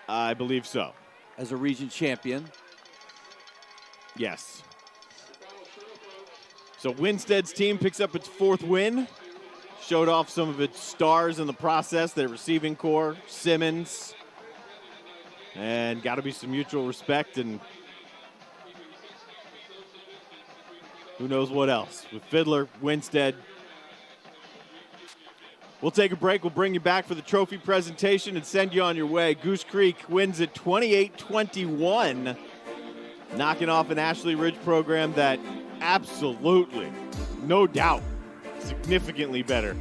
I believe so. As a region champion. Yes. So Winstead's team picks up its 4th win. Showed off some of its stars in the process, their receiving core, Simmons. And got to be some mutual respect and who knows what else. With Fiddler, Winstead. We'll take a break. We'll bring you back for the trophy presentation and send you on your way. Goose Creek wins it 28-21, knocking off an Ashley Ridge program that absolutely, no doubt, significantly better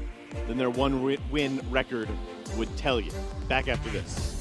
than their one-win record would tell you. Back after this.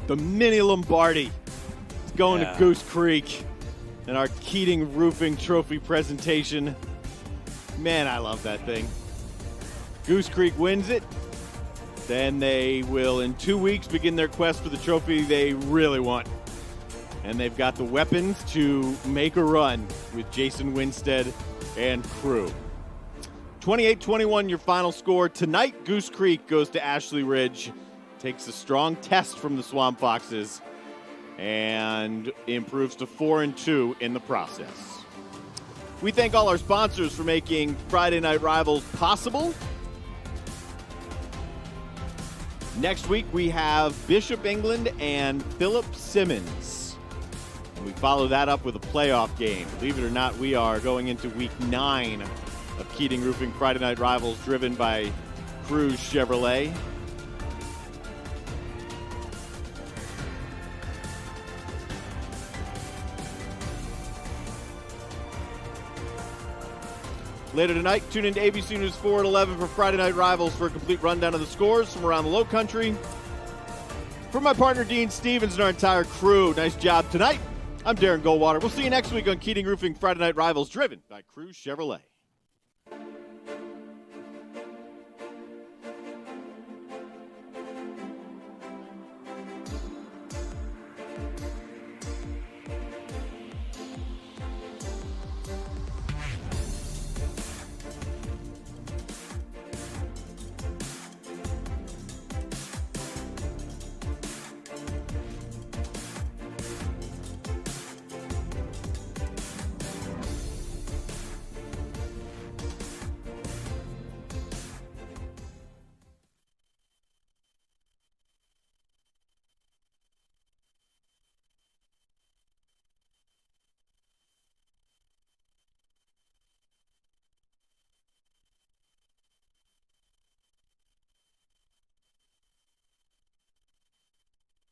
The mini Lombardi. It's going Yeah. to Goose Creek in our Keating Roofing Trophy presentation. Man, I love that thing. Goose Creek wins it. Then they will, in 2 weeks, begin their quest for the trophy they really want. And they've got the weapons to make a run with Jason Winstead and crew. 28-21, your final score. Tonight, Goose Creek goes to Ashley Ridge, takes a strong test from the Swamp Foxes, and improves to 4-2 in the process. We thank all our sponsors for making Friday Night Rivals possible. Next week, we have Bishop England and Philip Simmons. And we follow that up with a playoff game. Believe it or not, we are going into week 9 of Keating Roofing Friday Night Rivals, driven by Cruz Chevrolet. Later tonight, tune into ABC News 4 at 11 for Friday Night Rivals for a complete rundown of the scores from around the Low Country. For my partner, Dean Stevens, and our entire crew, nice job tonight. I'm Darren Goldwater. We'll see you next week on Keating Roofing Friday Night Rivals, driven by Cruz Chevrolet.